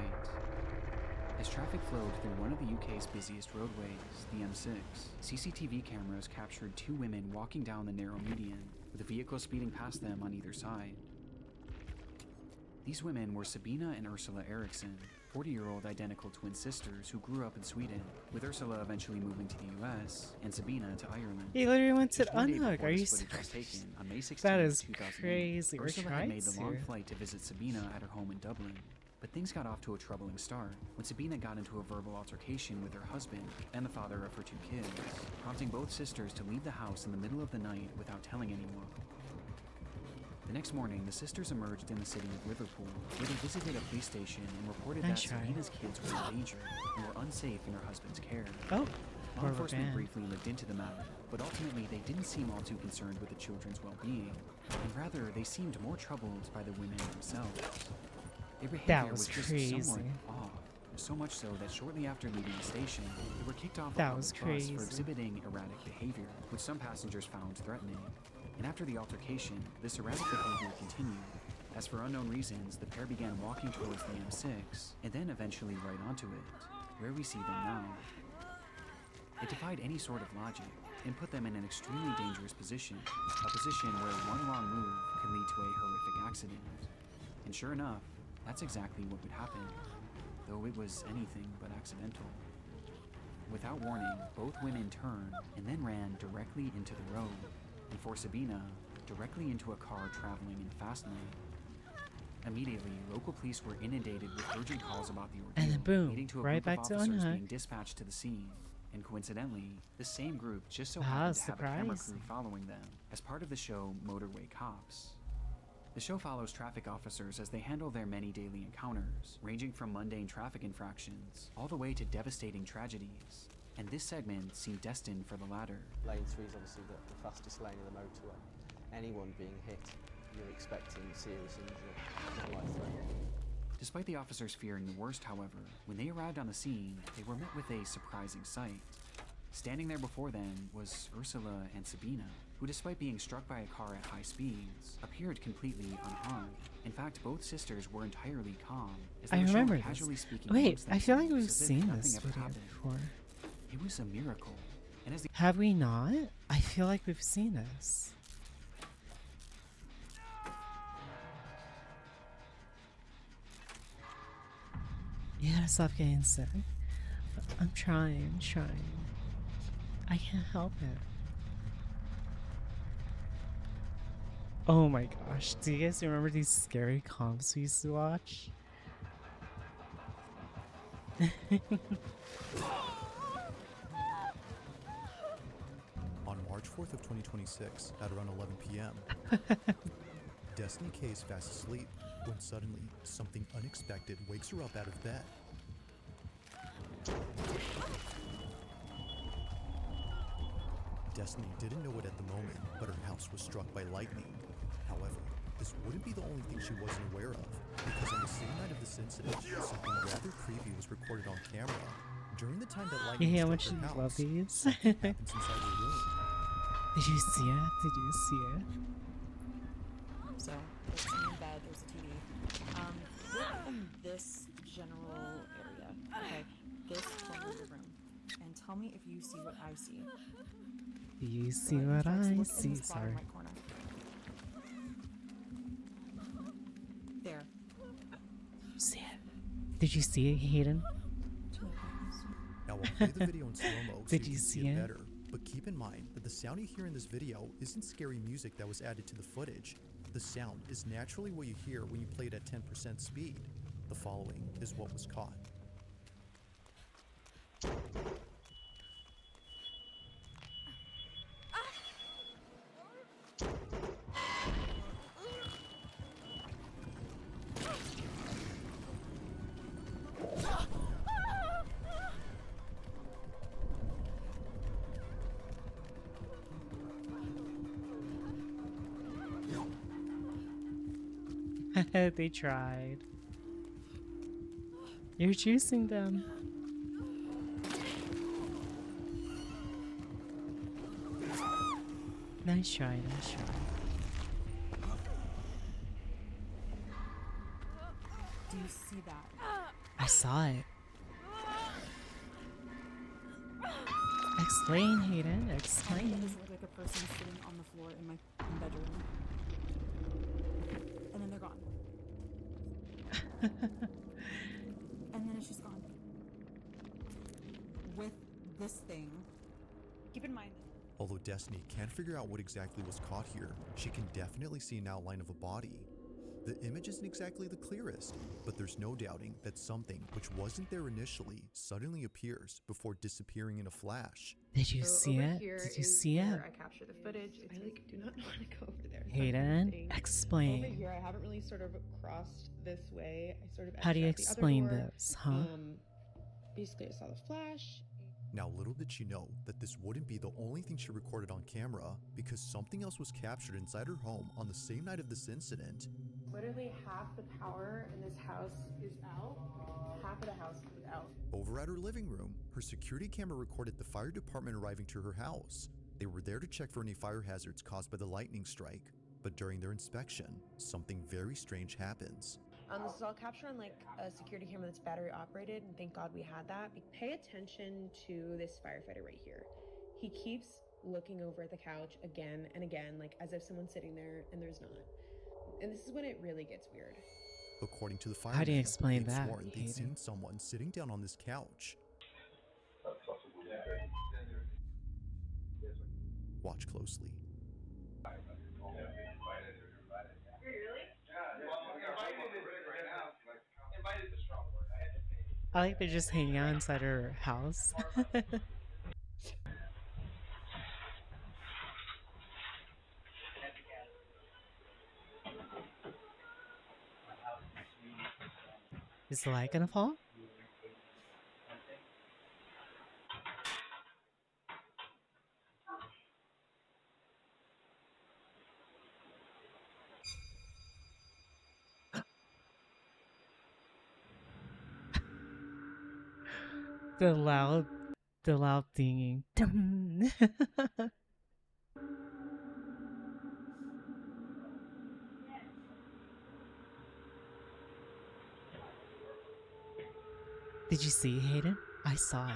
As traffic flowed through one of the UK's busiest roadways, the M6, CCTV cameras captured two women walking down the narrow median, with a vehicle speeding past them on either side. These women were Sabina and Ursula Eriksson, 40-year-old identical twin sisters who grew up in Sweden, with Ursula eventually moving to the US and Sabina to Ireland. He literally went to Just one day Unhook. before Are you this footage was serious? taken, on May 16, That is 2008, crazy. We're Ursula had trying made the long to. flight to visit Sabina at her home in Dublin. But things got off to a troubling start when Sabina got into a verbal altercation with her husband and the father of her two kids, prompting both sisters to leave the house in the middle of the night without telling anyone. The next morning, the sisters emerged in the city of Liverpool, where they visited a police station and reported that Nice try. Sabina's kids were in danger and were unsafe in her husband's care. Oh, Law more of a enforcement ban. briefly looked into the matter, but ultimately they didn't seem all too concerned with the children's well-being, and rather they seemed more troubled by the women themselves. Their behavior was just crazy. somewhat off, so much so that shortly after leaving the station, they were kicked off That a was public bus crazy. for exhibiting erratic behavior, which some passengers found threatening. And after the altercation, this erratic behavior continued. As for unknown reasons, the pair began walking towards the M6, and then eventually right onto it, where we see them now. It defied any sort of logic, and put them in an extremely dangerous position, a position where one wrong move could lead to a horrific accident. And sure enough, that's exactly what would happen, though it was anything but accidental. Without warning, both women turned and then ran directly into the road, and for Sabina, directly into a car traveling in fast lane. Immediately, local police were inundated with urgent calls about the ordeal, And then boom, leading to a right group back of to officers Unhook. being dispatched to the scene. And coincidentally, the same group just so Wow, happened to have a camera surprise. crew following them as part of the show Motorway Cops. The show follows traffic officers as they handle their many daily encounters, ranging from mundane traffic infractions all the way to devastating tragedies. And this segment seemed destined for the latter. Lane 3 is obviously the fastest lane of the motorway. Anyone being hit, you're expecting serious injury, not life-threatening. Despite the officers fearing the worst, however, when they arrived on the scene, they were met with a surprising sight. Standing there before them was Ursula and Sabina, who, despite being struck by a car at high speeds, appeared completely unharmed. In fact, both sisters were entirely calm, as they I were shown remember this. casually speaking Wait, amongst I feel like themselves we've as if seen nothing this ever video happened. before. It was a miracle. And as the Have we not? I feel like we've seen this. You gotta stop getting sick. I'm trying. I can't help it. Oh my gosh, do you guys remember these scary comps we used to watch? On March 4th of 2026, at around 11 p.m., Destiny K is fast asleep when suddenly something unexpected wakes her up out of bed. Destiny didn't know it at the moment, but her house was struck by lightning. However, this wouldn't be the only thing she wasn't aware of, because on the same night of this incident, something rather creepy was recorded on camera. During the time that lightning Yeah, how struck much her do you house, love these? something happens inside her room. Did you see it? Did you see it? So, there's someone in bed, there's a TV. Look in this general area, okay? This corner of the room. And tell me if you see what I see. Do you see Go ahead and what try to I look in see? this bottom Sorry. right corner. There. See it? Did you see it, Hayden? Now I'll play the video in slow-mo so Did you you can see see it it? better. But keep in mind that the sound you hear in this video isn't scary music that was added to the footage. The sound is naturally what you hear when you play it at 10% speed. The following is what was caught. They tried. You're juicing them. Nice try, nice try. Do you see that? I saw it. Explain, Hayden. It Explain. doesn't look like a person sitting on the floor in my bedroom. And then they're gone. And then it's just gone. With this thing. Keep in mind. Although Destiny can't figure out what exactly was caught here, she can definitely see an outline of a body. The image isn't exactly the clearest, but there's no doubting that something which wasn't there initially suddenly appears before disappearing in a flash. Did you So see over it? here Did you is see it? where I capture the footage. I like do not want to go over there. So I'm Hayden, sitting explain. Over here, I haven't really sort of crossed this way. I sort of. How do you exited out the explain other door. this, huh? Basically, I saw the flash. Now, little did she know that this wouldn't be the only thing she recorded on camera, because something else was captured inside her home on the same night of this incident. Literally half the power in this house is out. Half of the house is out. Over at her living room, her security camera recorded the fire department arriving to her house. They were there to check for any fire hazards caused by the lightning strike, but during their inspection, something very strange happens. This is all captured on like a security camera that's battery operated, and thank God we had that. Pay attention to this firefighter right here. He keeps looking over at the couch again and again, like as if someone's sitting there and there's not. And this is when it really gets weird. According to the How do you firemen, explain they'd that, sworn they'd Hayden? seen someone sitting down on this couch. Watch closely. I like they're just hanging out inside her house. Is the light gonna fall? The loud dinging. Dum. Did you see, Hayden? I saw it.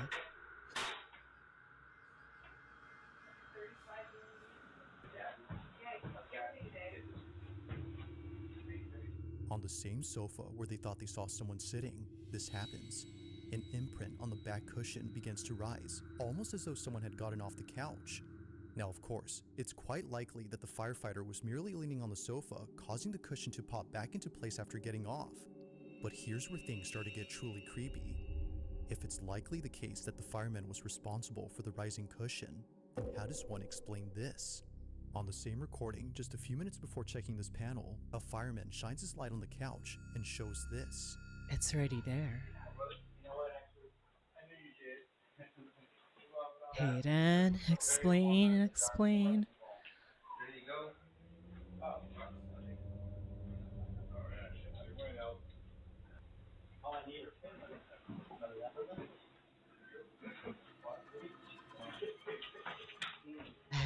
On the same sofa where they thought they saw someone sitting, this happens. An imprint on the back cushion begins to rise, almost as though someone had gotten off the couch. Now, of course, it's quite likely that the firefighter was merely leaning on the sofa, causing the cushion to pop back into place after getting off. But here's where things start to get truly creepy. If it's likely the case that the fireman was responsible for the rising cushion, then how does one explain this? On the same recording, just a few minutes before checking this panel, a fireman shines his light on the couch and shows this. It's already there. Hayden, explain, explain.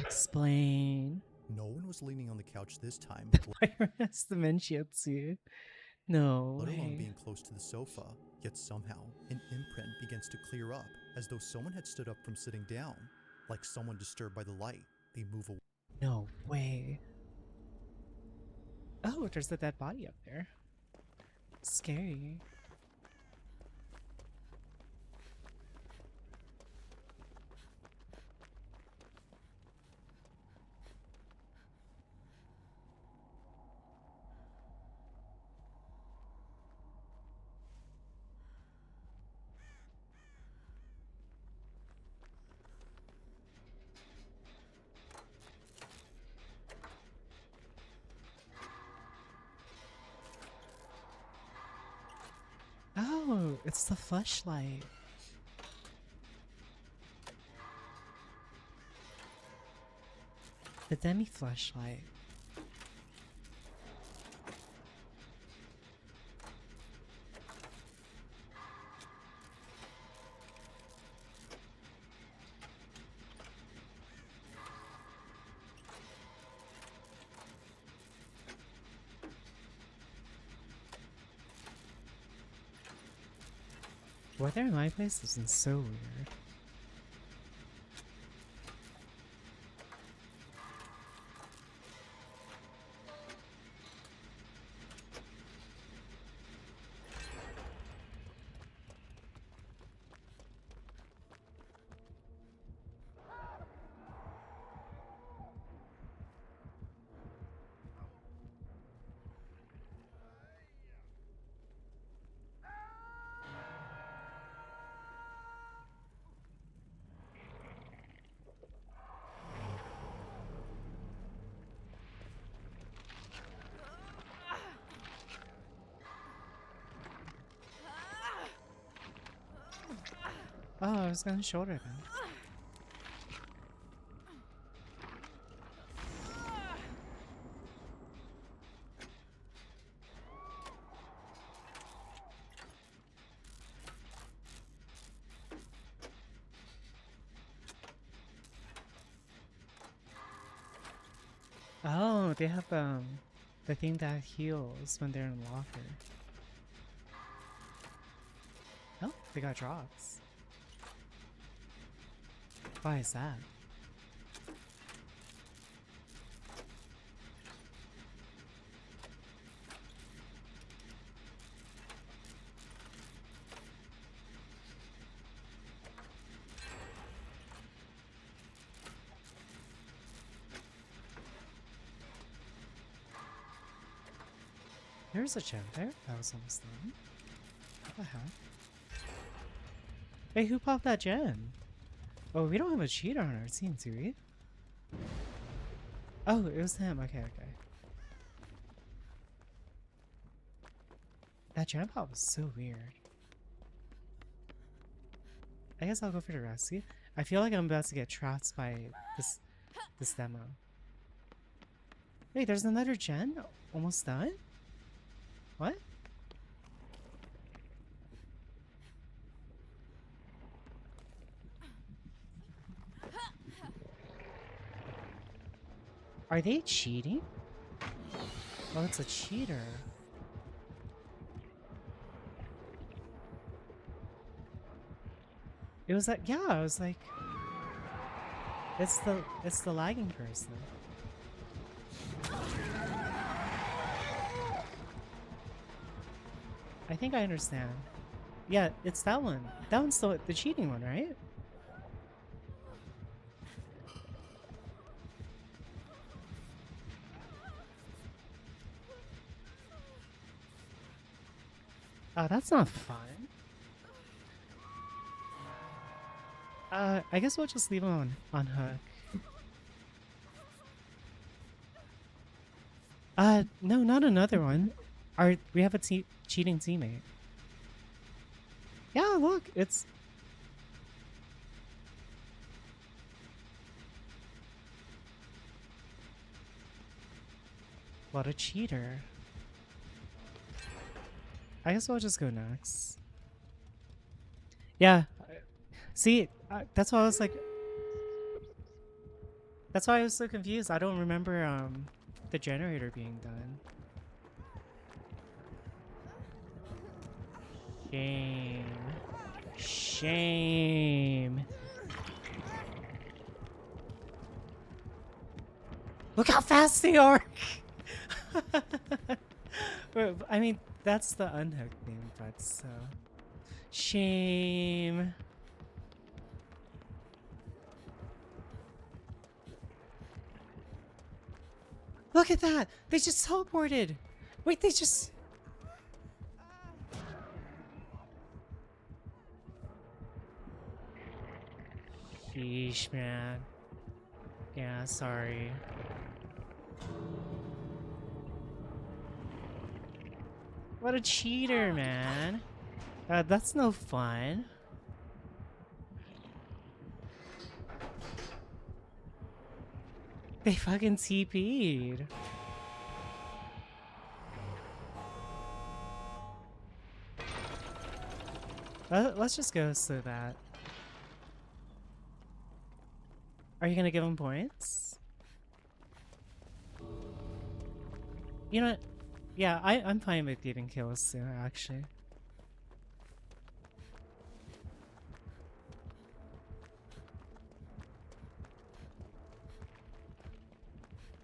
Explain. No one was leaning on the couch this time, Fire has dementia too. No let alone way. being close to the sofa. Yet somehow, an imprint begins to clear up, as though someone had stood up from sitting down. Like someone disturbed by the light, they move away. No way. Oh, there's a dead body up there. Scary. Oh, it's the fleshlight. The demi fleshlight. Weather in my place has been so weird. Oh, I was gonna shoulder them. Oh, they have the thing that heals when they're in locker. Oh, they got drops. Why is that? There's a gem there. That was almost done. What the heck? Hey, who popped that gem? Oh, we don't have a cheater on our team, do we? Oh, it was him. Okay, okay. That gem pop was so weird. I guess I'll go for the rescue. I feel like I'm about to get trapped by this demo. Wait, there's another gen? Almost done? What? Are they cheating? Oh, it's a cheater. It was like, yeah, I was like, it's the lagging person. I think I understand. Yeah, it's that one. That one's the cheating one, right? Oh, that's not fun. I guess we'll just leave him on hook. No, not another one. We have a cheating teammate. Yeah, look, it's... What a cheater. I guess I'll just go next. Yeah. See, that's why I was like... That's why I was so confused. I don't remember the generator being done. Shame. Shame. Look how fast they are! I mean, that's the unhooked thing, but so... Shame. Look at that! They just teleported! Wait, they just... Sheesh, man. Yeah, sorry. What a cheater, man. That's no fun. They fucking TP'd. Let's just go so that... Are you gonna give him points? You know what? Yeah, I'm fine with giving kills soon, actually.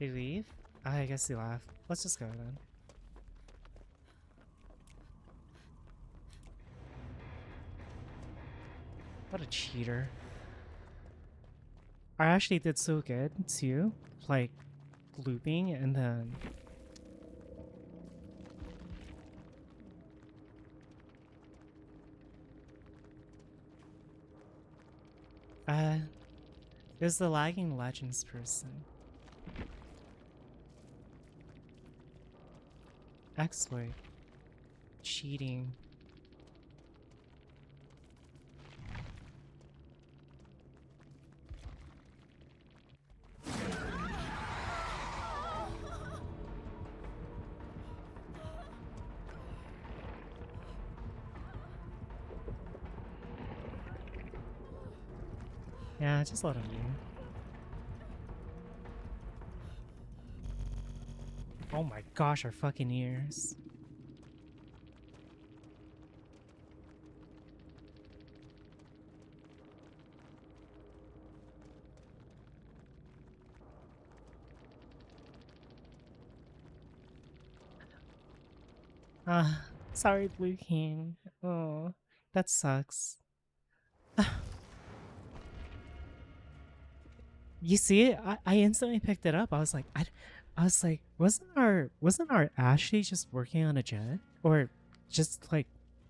They leave? I guess they left. Let's just go then. What a cheater. I actually did so good too. Like looping and then it was the lagging legends person. Exploit. Cheating. Yeah, just let him be. Oh my gosh, our fucking ears. Sorry, Blue King. Oh, that sucks. You see it? I instantly picked it up. I was like, wasn't our Ashley just working on a jet, or just like,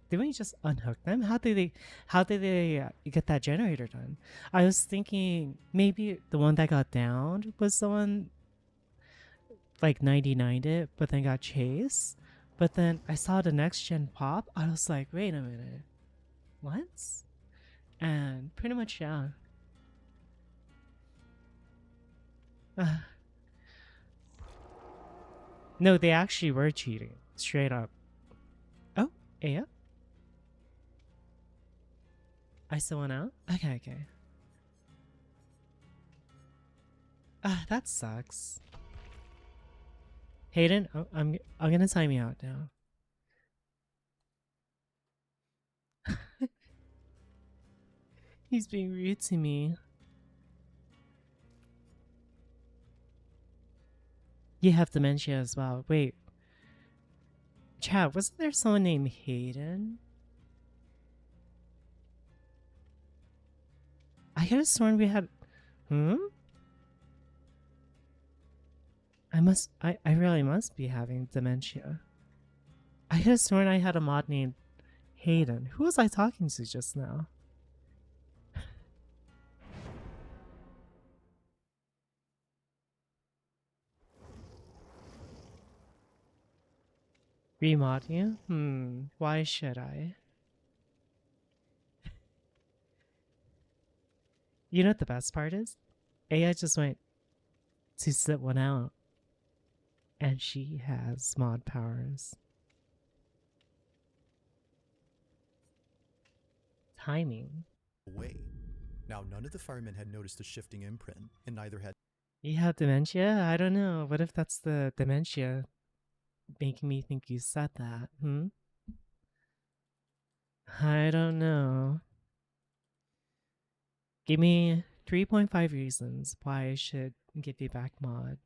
did we just unhook them? How did they get that generator done? I was thinking maybe the one that got downed was the one like 99'd it, but then got chased. But then I saw the next gen pop. I was like, wait a minute, what? And pretty much yeah. No, they actually were cheating. Straight up. Oh, yeah? I still went out? Okay. That sucks. Hayden, I'm gonna time you out now. He's being rude to me. You have dementia as well. Wait. Chad, wasn't there someone named Hayden? I could have sworn we had... I really must be having dementia. I could have sworn I had a mod named Hayden. Who was I talking to just now? Remod you? Why should I? You know what the best part is? AI just went to sit one out. And she has mod powers. Timing. Away. Now, none of the firemen had noticed the shifting imprint, and neither had... You have dementia? I don't know. What if that's the dementia making me think you said that, I don't know. Give me 3.5 reasons why I should give you back mod.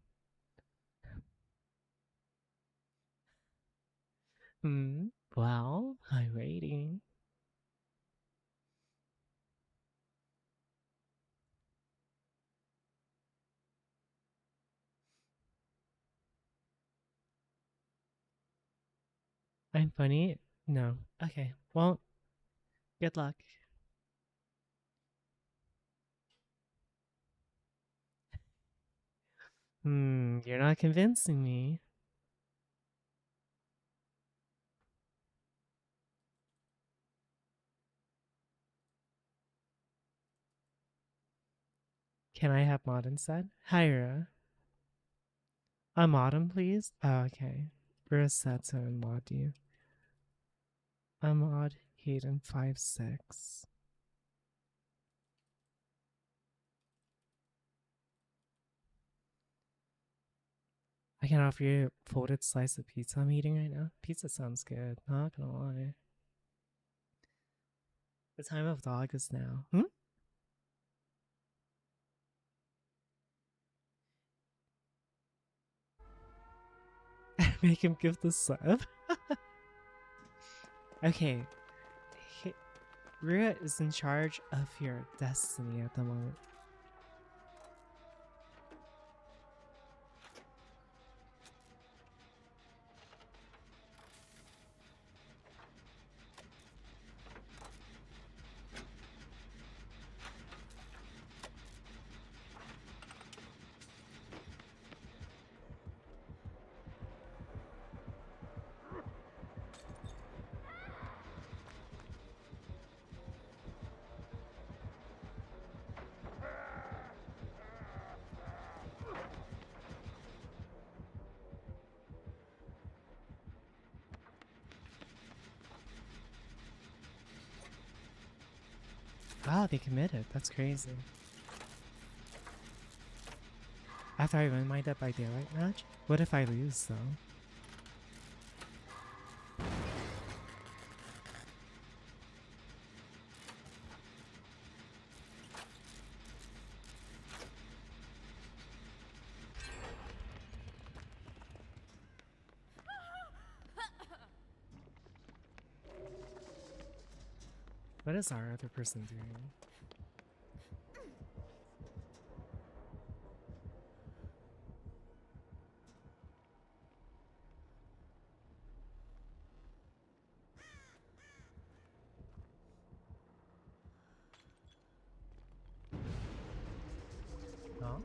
Well, I'm waiting. I'm funny? No. Okay. Well, good luck. You're not convincing me. Can I have mod instead? Hyra. A mod, please? Oh, okay. Rosetta and mod you. A mod Hayden 5-6. I can offer you a folded slice of pizza I'm eating right now. Pizza sounds good, not gonna lie. The time of dog is now. Make him give the sub. Okay. Rhea is in charge of your destiny at the moment. Wow, they committed. That's crazy. After I win my Dead by Daylight match? What if I lose, though? What is our other person doing? Huh?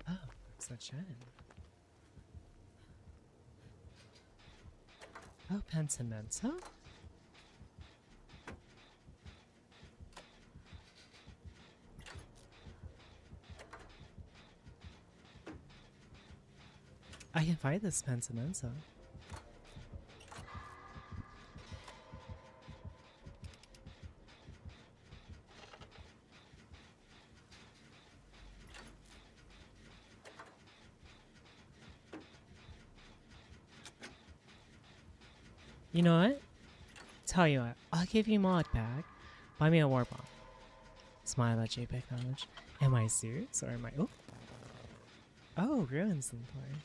Oh, it's that Jen. Oh, Pentimento? I can fight this Pentimento. You know what? Tell you what, I'll give you mod pack. Buy me a war bomb. Smile at JPEG knowledge. Am I serious or am I? Oh, oh, Ruins in play.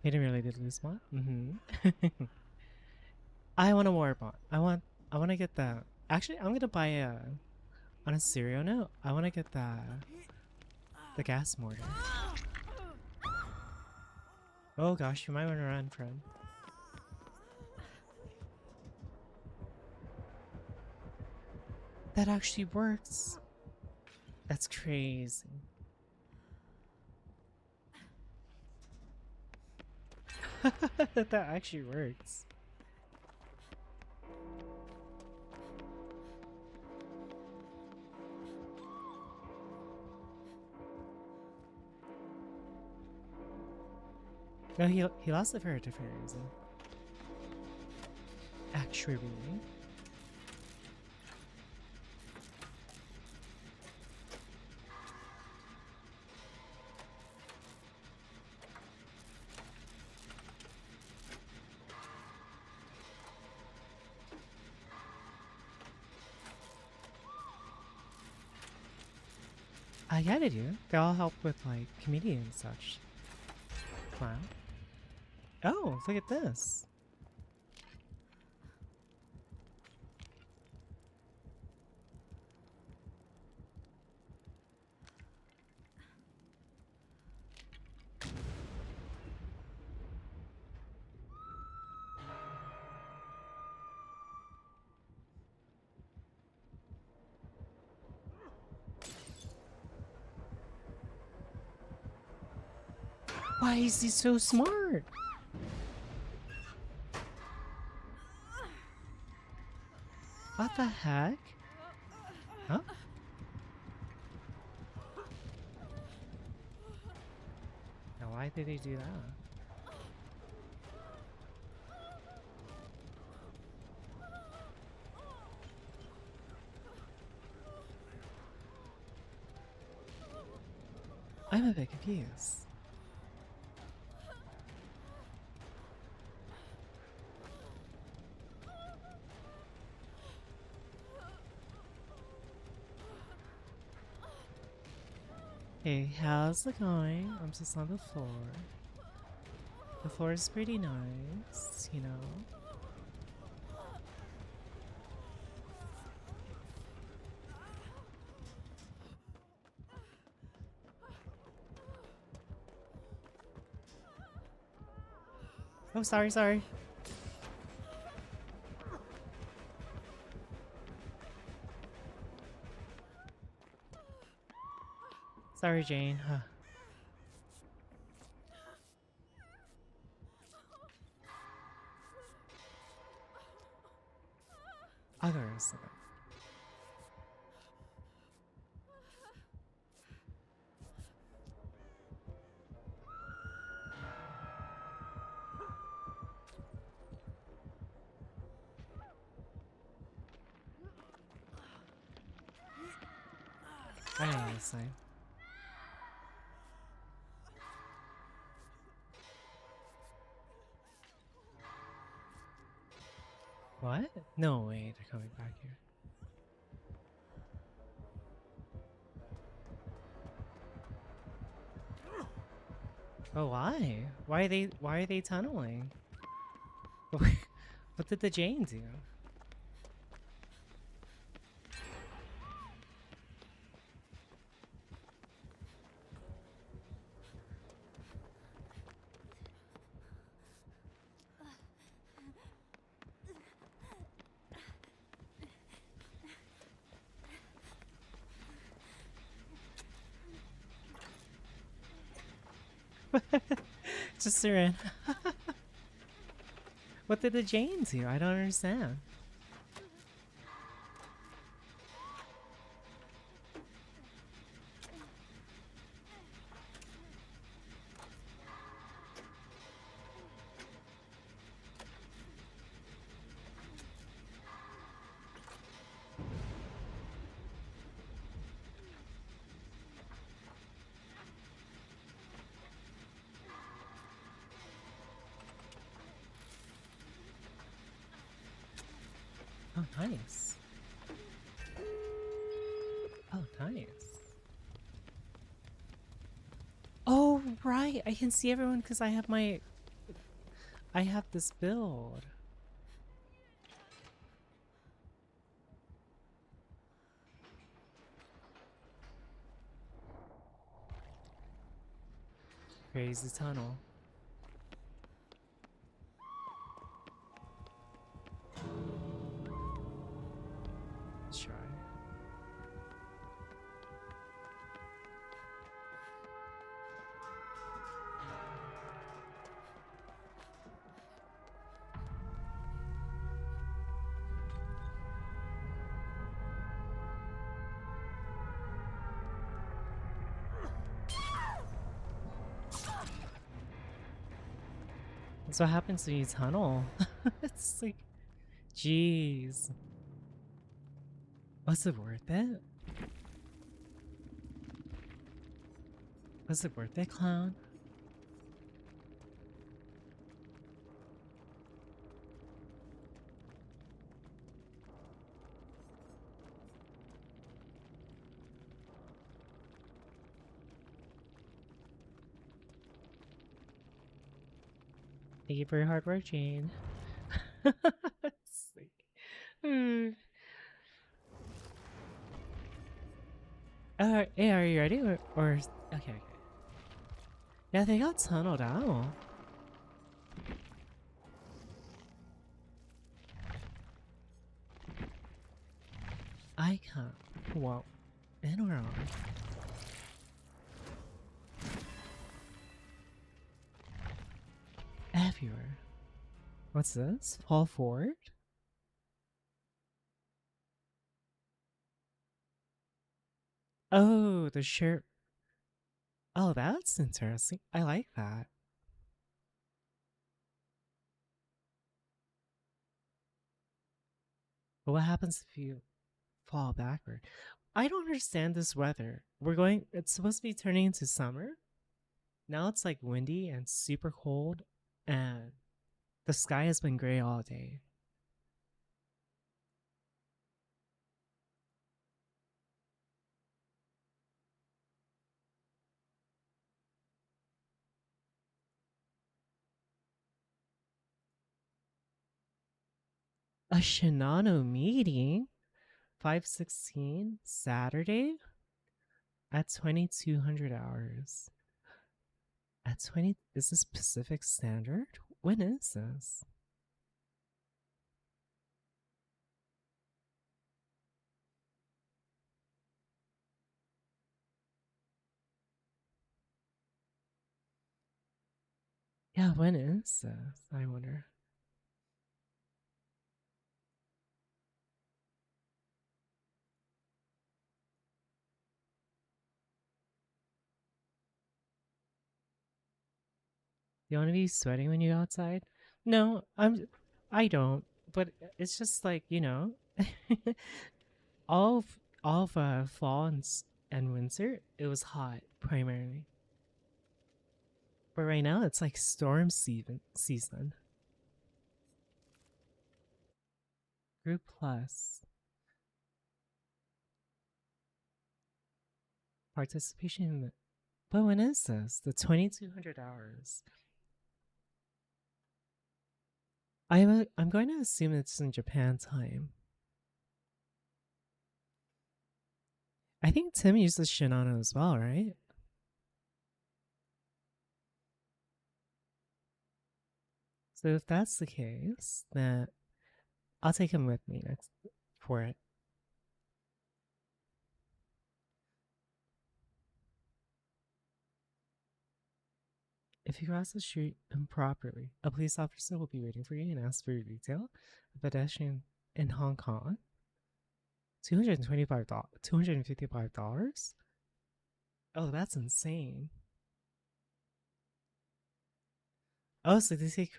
He didn't really did lose mod. I want a war bomb. I want to get that. Actually, I'm gonna buy a. On a serial note, I want to get the gas mortar. Oh gosh, you might want to run, friend. That actually works. That's crazy. That actually works. No, he lost it for a different reason. Actually. Yeah, they do. They all help with, like, comedian and such. Wow. Oh, look at this. Why is he so smart? What the heck? Huh? Now why did he do that? I'm a bit confused. Hey, how's it going? I'm just on the floor. The floor is pretty nice, you know. Oh, sorry. Sorry, Jane. Huh. I'll go to sleep. I know this time. What? No way, they're coming back here. Oh, why? Why are they tunneling? What did the Jane do? Just ran. What did the Jane do? I don't understand. Oh, nice. Oh, nice. Oh, right. I can see everyone because I have this build. Crazy tunnel. Let's try. That's what happens when you tunnel. It's like, jeez. Was it worth it? Was it worth it, clown? Thank you for your hard work, Jane. It's like, hey, are you ready? Or okay. Yeah, they got tunneled out. I can't. Whoa. In or on? Everywhere. What's this? Fall forward? Oh, the shirt. Oh, that's interesting. I like that. But what happens if you fall backward? I don't understand this weather. It's supposed to be turning into summer. Now it's like windy and super cold, and the sky has been gray all day. A Shinano meeting? 5/16 Saturday at 2200 hours. At 20, is this Pacific Standard? When is this? Yeah, when is this? I wonder. You want to be sweating when you go outside? No, I don't. But it's just like, all of fall and winter, it was hot primarily. But right now it's like storm season. Group Plus. Participation in the... But when is this? The 2200 hours. I'm going to assume it's in Japan time. I think Tim uses Shinano as well, right? So if that's the case, then I'll take him with me next for it. If you cross the street improperly, a police officer will be waiting for you and ask for your detail. A pedestrian in Hong Kong, $255. Oh, that's insane. Oh, so they take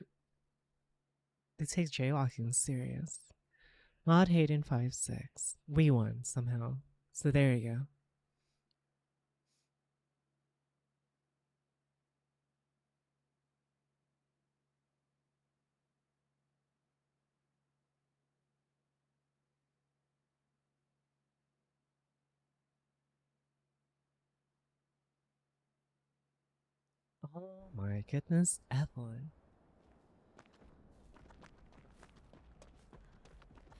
jaywalking serious. Maud Hayden 5'6". We won somehow. So there you go. Oh my goodness, Evelyn.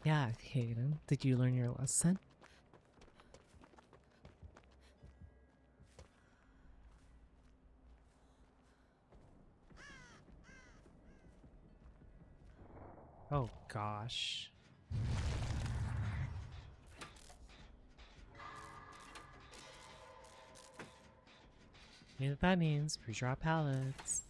Yeah, Hayden, did you learn your lesson? Oh gosh. You know what that means? Pre-drop pallets.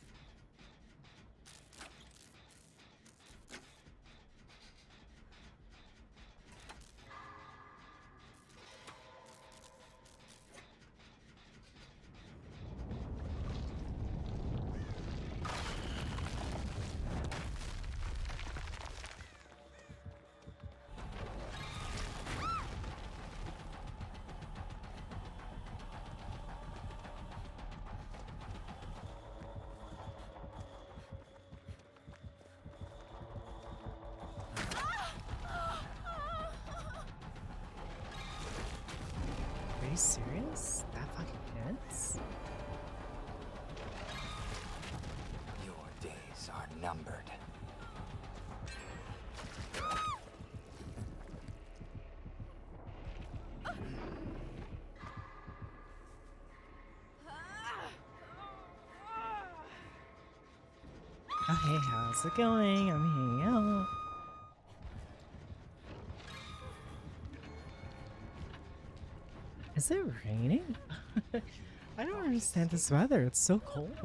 Are you serious? That fucking hits? Your days are numbered. Oh, hey, how's it going? I'm hanging out. Is it raining? I don't understand this weather. It's so cold.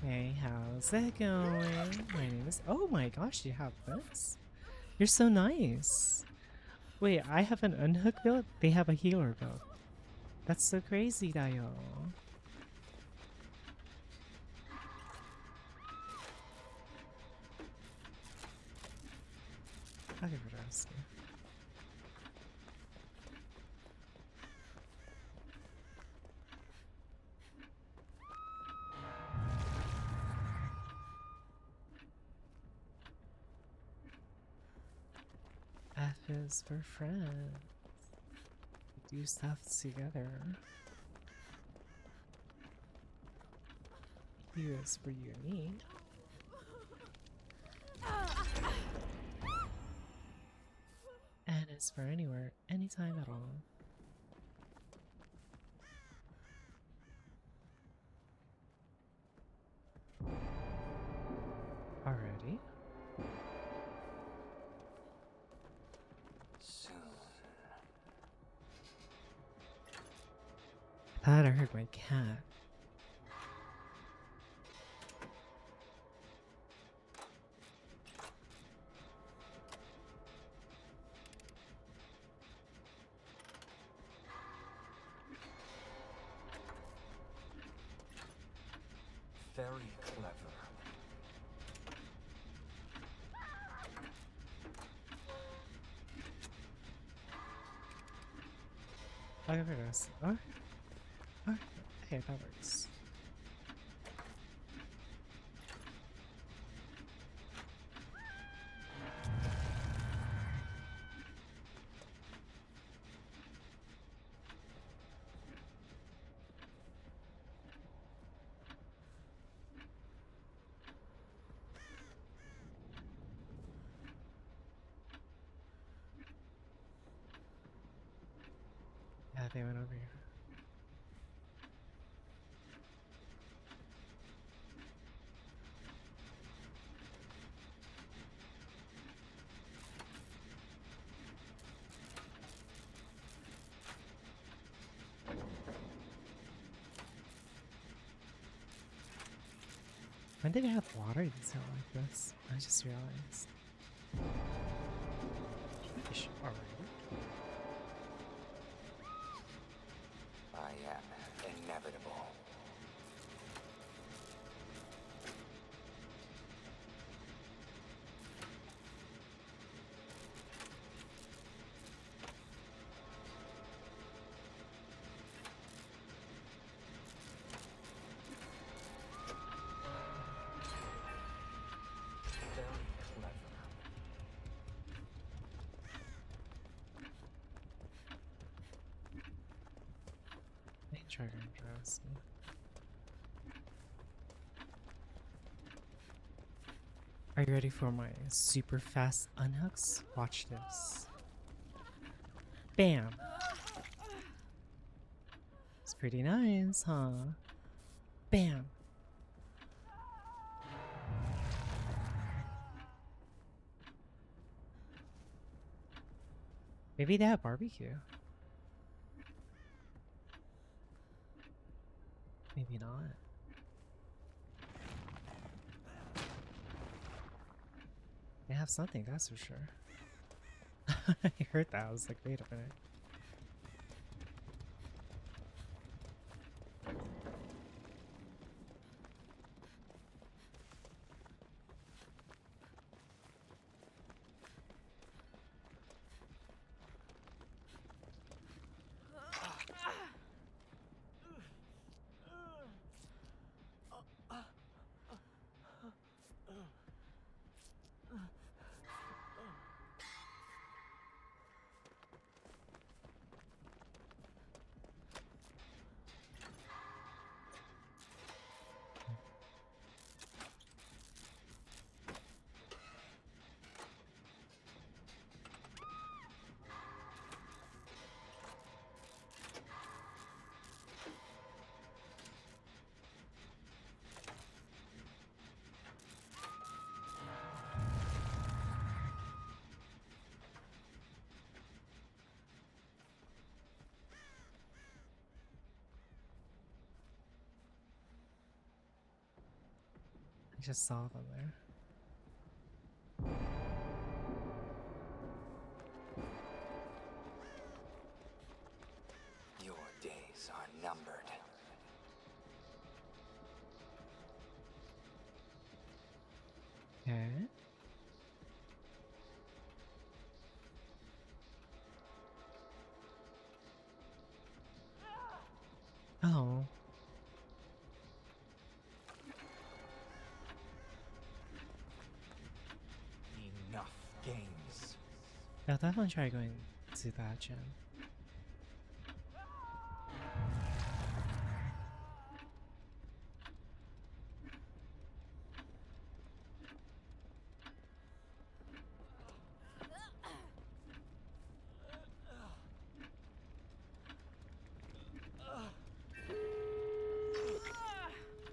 Hey, how's it going? My name is... Oh my gosh, you have this? You're so nice. Wait, I have an unhook build? They have a healer build. That's so crazy, Dayo. I'll give it a rest. F is for friends. We do stuff together. U is for you and me. N is for anywhere, anytime at all. Alrighty. I thought I heard my cat. Very clever. I'll give it a rest. Oh. Oh. Okay, that works. Yeah, they went over here. When did it have water detail like this? I just realized. Fish, alright. I am inevitable. Trigger interesting. Are you ready for my super fast unhooks? Watch this. Bam! It's pretty nice, huh? Bam! Maybe they have barbecue. Maybe not. They have something, that's for sure. I heard that. I was like, wait a minute. I just saw them there. Your days are numbered. Okay. I'll definitely try going to that gym.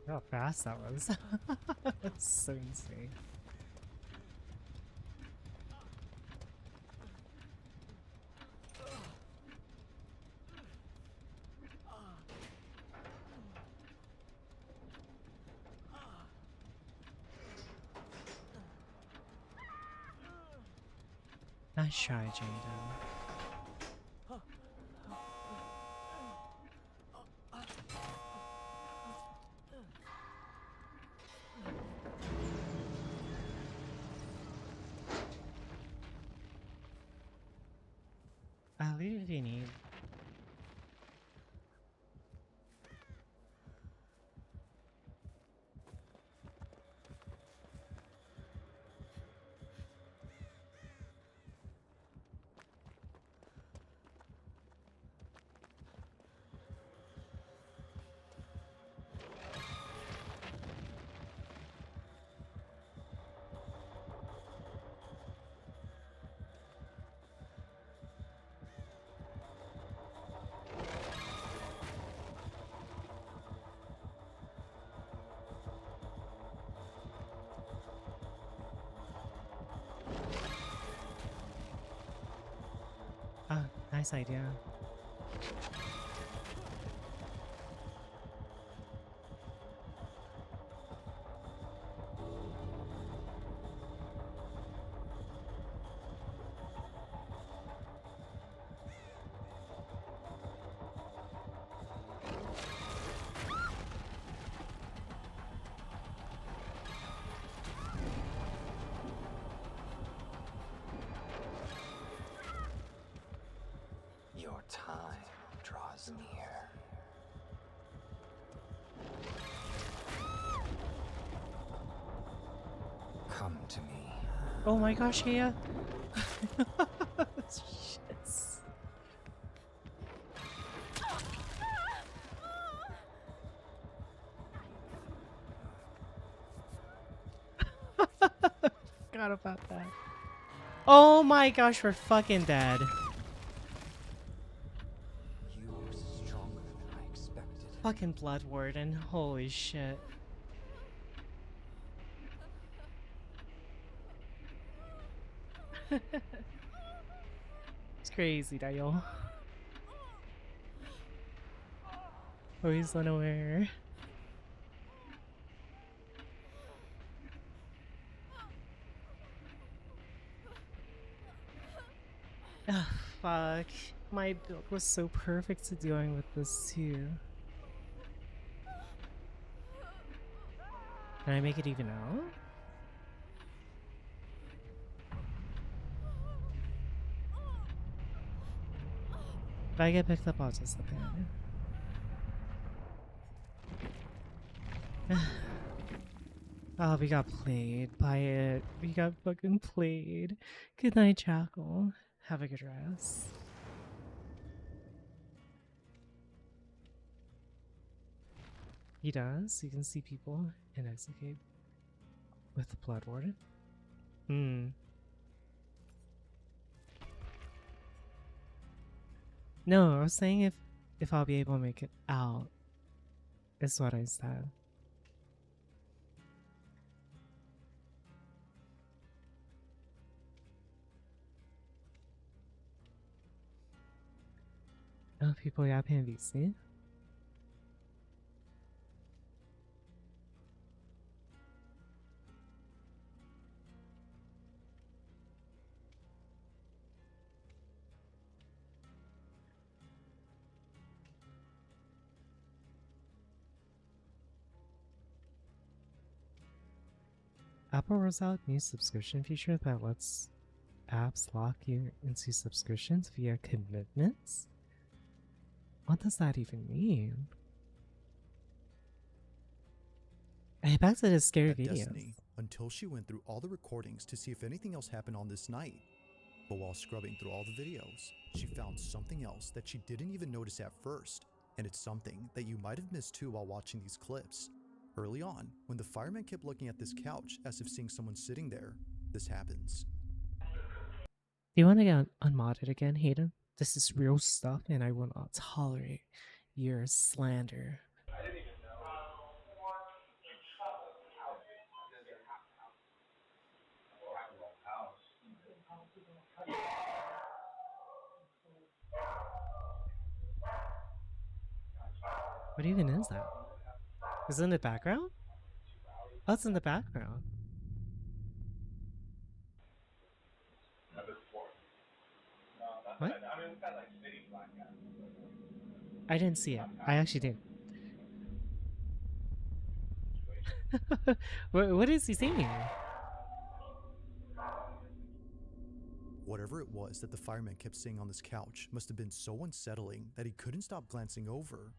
How fast that was. That's so insane. Nice try, Jada. I'll leave it if you need. Ah, nice idea. Your time draws near. Come to me. Oh my gosh, Hia! Shits. Forgot about that. Oh my gosh, we're fucking dead. You are stronger than I expected. Fucking Blood Warden, holy shit. It's crazy, Daniel. Oh, he's unaware. Ugh, fuck. My build was so perfect to dealing with this too. Can I make it even out? If I get picked up, I'll just look at it. Oh, we got played by it. We got fucking played. Good night, Jackal. Have a good rest. He does. You can see people and execute with the Blood Warden. No, I was saying if I'll be able to make it out, is what I said. Oh, people yapping VC. Apple rolls out new subscription feature that lets apps lock you into subscriptions via commitments? What does that even mean? Hey, back to the scary videos. Destiny, until she went through all the recordings to see if anything else happened on this night. But while scrubbing through all the videos, she found something else that she didn't even notice at first, and it's something that you might have missed too while watching these clips. Early on, when the fireman kept looking at this couch as if seeing someone sitting there, this happens. Do you want to get unmodded again, Hayden? This is real stuff, and I will not tolerate your slander. What even is that? Is it in the background? Oh, it's in the background. What? I didn't see it. I actually did. What is he saying? Whatever it was that the fireman kept seeing on this couch must have been so unsettling that he couldn't stop glancing over.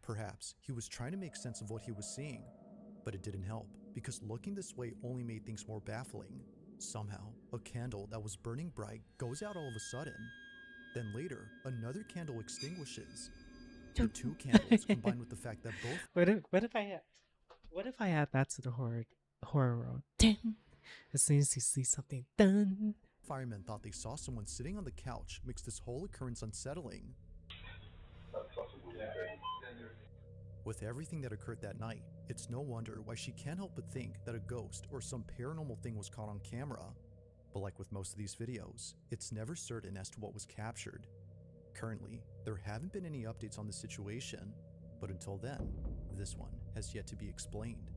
Perhaps he was trying to make sense of what he was seeing, but it didn't help because looking this way only made things more baffling. Somehow, a candle that was burning bright goes out all of a sudden. Then later, another candle extinguishes. The two candles combined with the fact that both. What if I add that to the horror world? Ding! As soon as you see something, done. Firemen thought they saw someone sitting on the couch makes this whole occurrence unsettling. With everything that occurred that night, it's no wonder why she can't help but think that a ghost or some paranormal thing was caught on camera. But like with most of these videos, it's never certain as to what was captured. Currently, there haven't been any updates on the situation, but until then, this one has yet to be explained.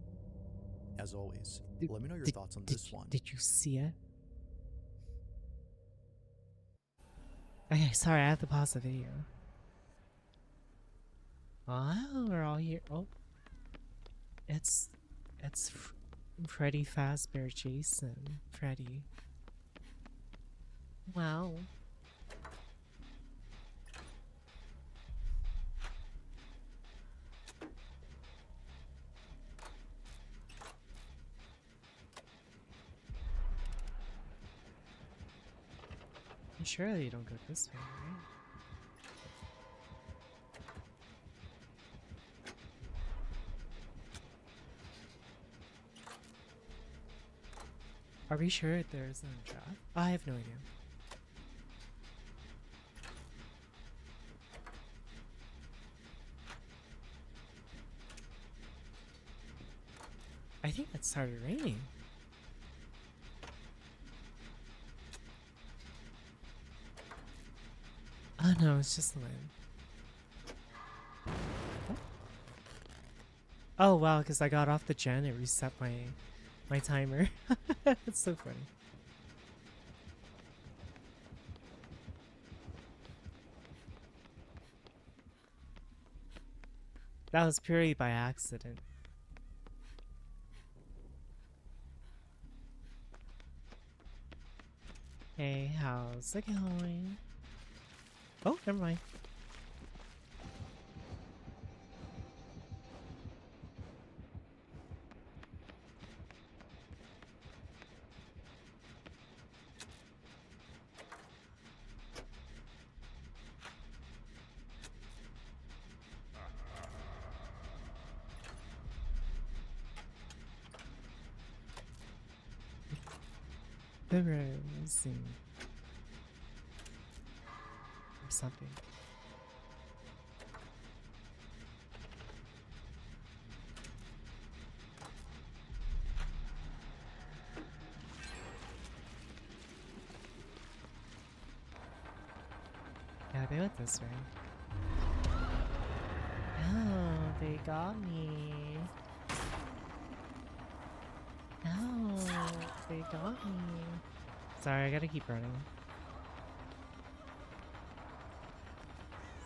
As always, let me know your thoughts on this one. Did you see it? Okay, sorry, I have to pause the video. Oh, we're all here. Oh, it's Freddy Fazbear Jason. Freddy. Wow. Surely you don't go this way, right? Are we sure there's a trap? I have no idea. I think it started raining. Oh no, it's just the wind. Oh wow, because I got off the gen, it reset my timer. It's so funny. That was purely by accident. Hey, how's it going? Oh, never mind. The rose and something. Yeah, they went this way. Oh, they got me. No, they got me. Sorry, I gotta keep running.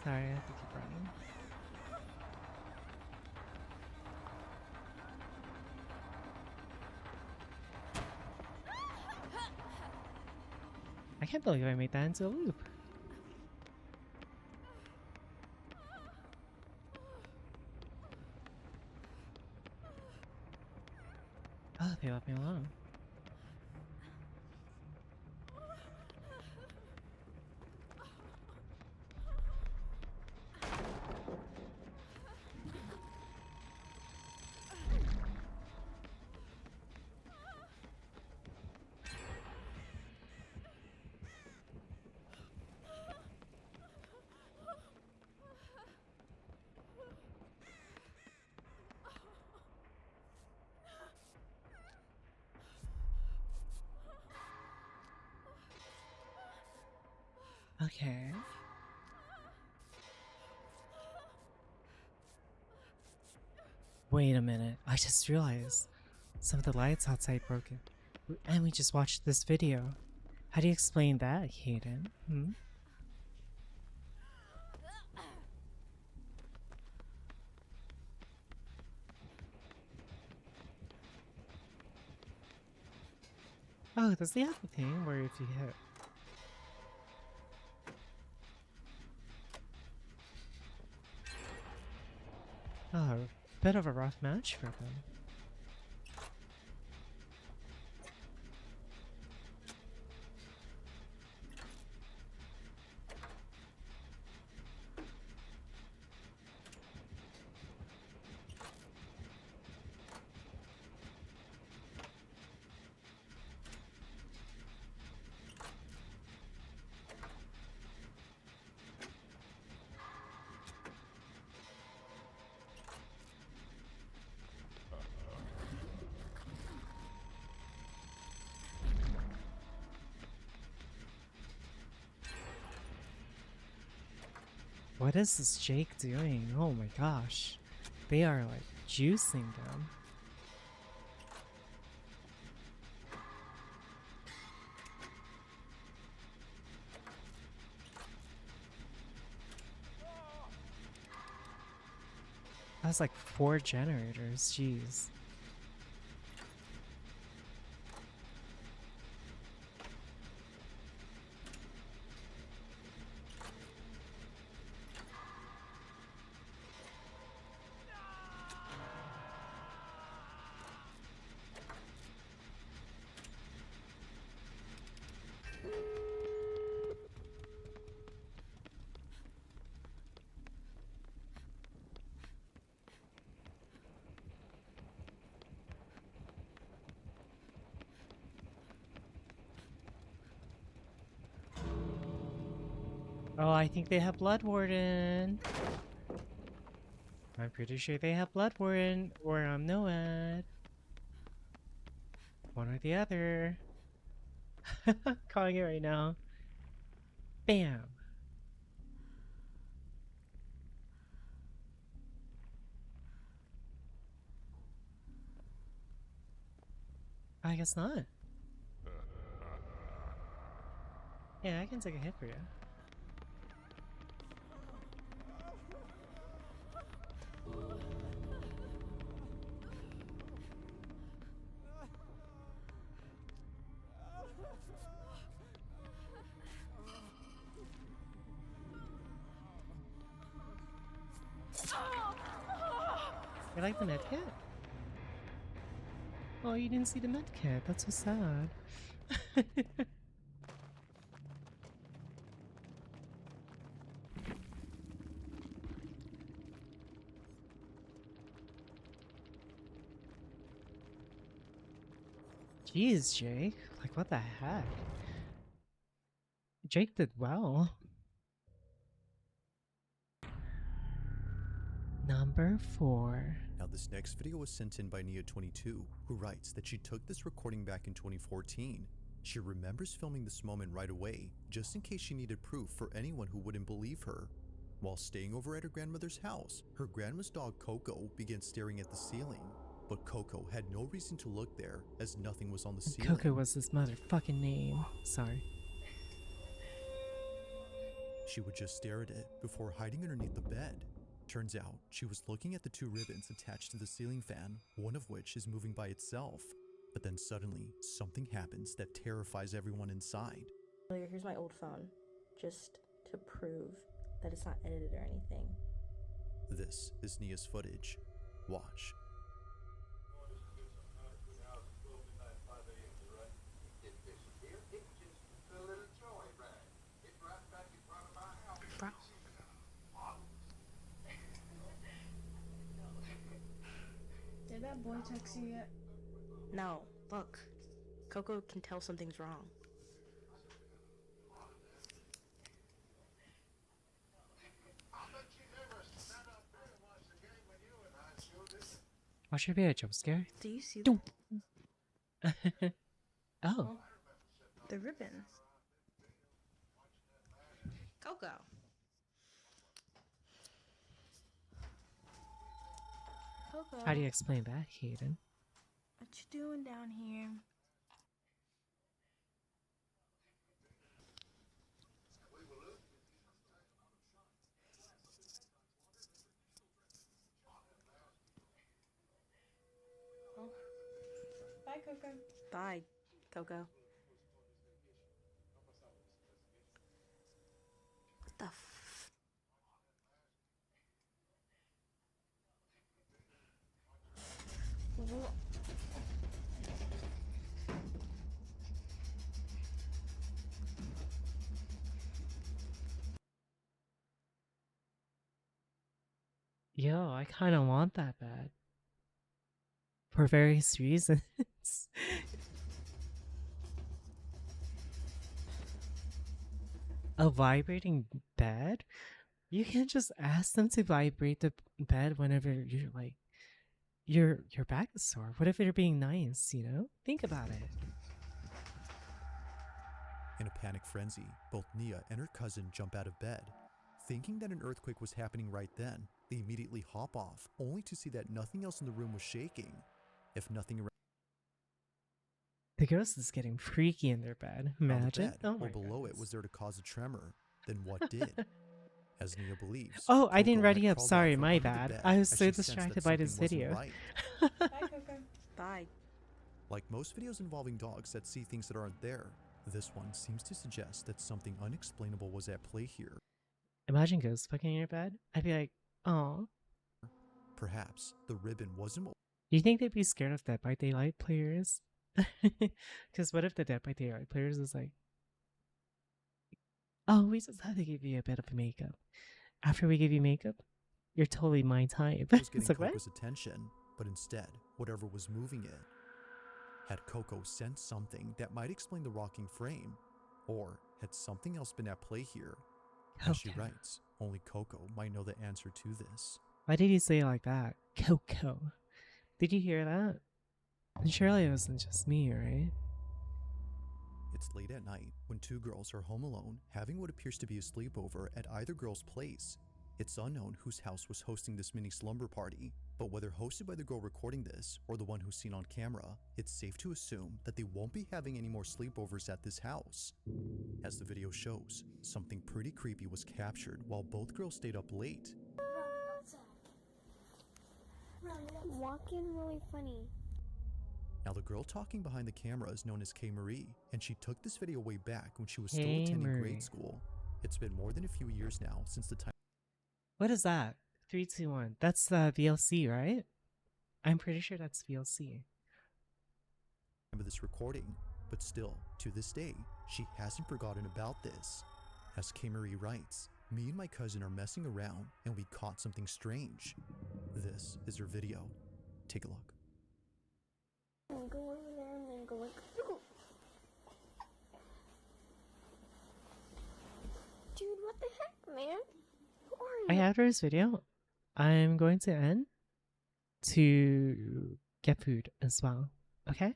Sorry, I have to keep running. I can't believe I made that into a loop. Oh, they left me alone. Okay. Wait a minute. I just realized some of the lights outside broken. And we just watched this video. How do you explain that, Hayden? Hmm? Oh, does he have a thing where if you hit... Oh, bit of a rough match for them. What is this Jake doing? Oh my gosh. They are like juicing them. That's like 4 generators, jeez. Oh, I think they have Blood Warden. I'm pretty sure they have Blood Warden, or Noad. One or the other. Calling it right now. Bam. I guess not. Yeah, I can take a hit for you. You like the medkit? Oh, you didn't see the medkit. That's so sad. Jeez, Jake. Like, what the heck? Jake did well. Number 4. Now this next video was sent in by Nia22, who writes that she took this recording back in 2014. She remembers filming this moment right away, just in case she needed proof for anyone who wouldn't believe her. While staying over at her grandmother's house, her grandma's dog Coco began staring at the ceiling. But Coco had no reason to look there, as nothing was on the ceiling. Coco was his motherfucking name. Sorry. She would just stare at it before hiding underneath the bed. Turns out, she was looking at the 2 ribbons attached to the ceiling fan, one of which is moving by itself. But then suddenly, something happens that terrifies everyone inside. Here's my old phone, just to prove that it's not edited or anything. This is Nia's footage. Watch. Did that boy text you yet? No, look. Coco can tell something's wrong. Watch your video, jump scare. Do you see Oh. the ribbon? Coco. Coco. How do you explain that, Hayden? What you doing down here? Bye, Coco. Bye, Coco. What the f... Wha- Yo, I kind of want that bad. For various reasons. A vibrating bed? You can't just ask them to vibrate the bed whenever you're like, your back is sore. What if they're being nice, you know? Think about it. In a panic frenzy, both Nia and her cousin jump out of bed. Thinking that an earthquake was happening right then, they immediately hop off, only to see that nothing else in the room was shaking. If nothing around The ghost is getting freaky in their bed. the Imagine. bed Oh my or below goodness. it was there to cause a tremor, then what did? As Nia believes. Oh, I didn't Coco ready had up. crawled out Sorry, from my under the bad. bed I was as so she sensed distracted that by this something wasn't video. right. Bye, Coco. Bye. Like most videos involving dogs that see things that aren't there, this one seems to suggest that something unexplainable was at play here. Imagine ghost fucking in your bed. I'd be like, oh. Perhaps the ribbon wasn't what Do you think they'd be scared of Dead by Daylight players? Because what if the Dead by Daylight players is like, oh, we just have to give you a bit of makeup. After we give you makeup, you're totally my type. was It's getting like, what? Coco's attention, but instead, whatever was moving it had Coco sensed something that might explain the rocking frame, or had something else been at play here? As she Coco. writes, only Coco might know the answer to this. Why did you say it like that? Coco. Did you hear that? Surely it wasn't just me, right? It's late at night when two girls are home alone having what appears to be a sleepover at either girl's place. It's unknown whose house was hosting this mini slumber party, but whether hosted by the girl recording this or the one who's seen on camera, it's safe to assume that they won't be having any more sleepovers at this house. As the video shows, something pretty creepy was captured while both girls stayed up late. Walking really funny. Now the girl talking behind the camera is known as Kay Marie, and she took this video way back when she was still Kay attending Marie. grade school. It's been more than a few years now since the time What is that? 3, 2, 1. That's the VLC, right? I'm pretty sure that's VLC. of this recording, but still, to this day, she hasn't forgotten about this. As Kay Marie writes, me and my cousin are messing around and we caught something strange. This is her video. Take a look. And go over there and then go like. Dude, what the heck, man? Who are you? After this video, I'm going to end to get food as well. Okay?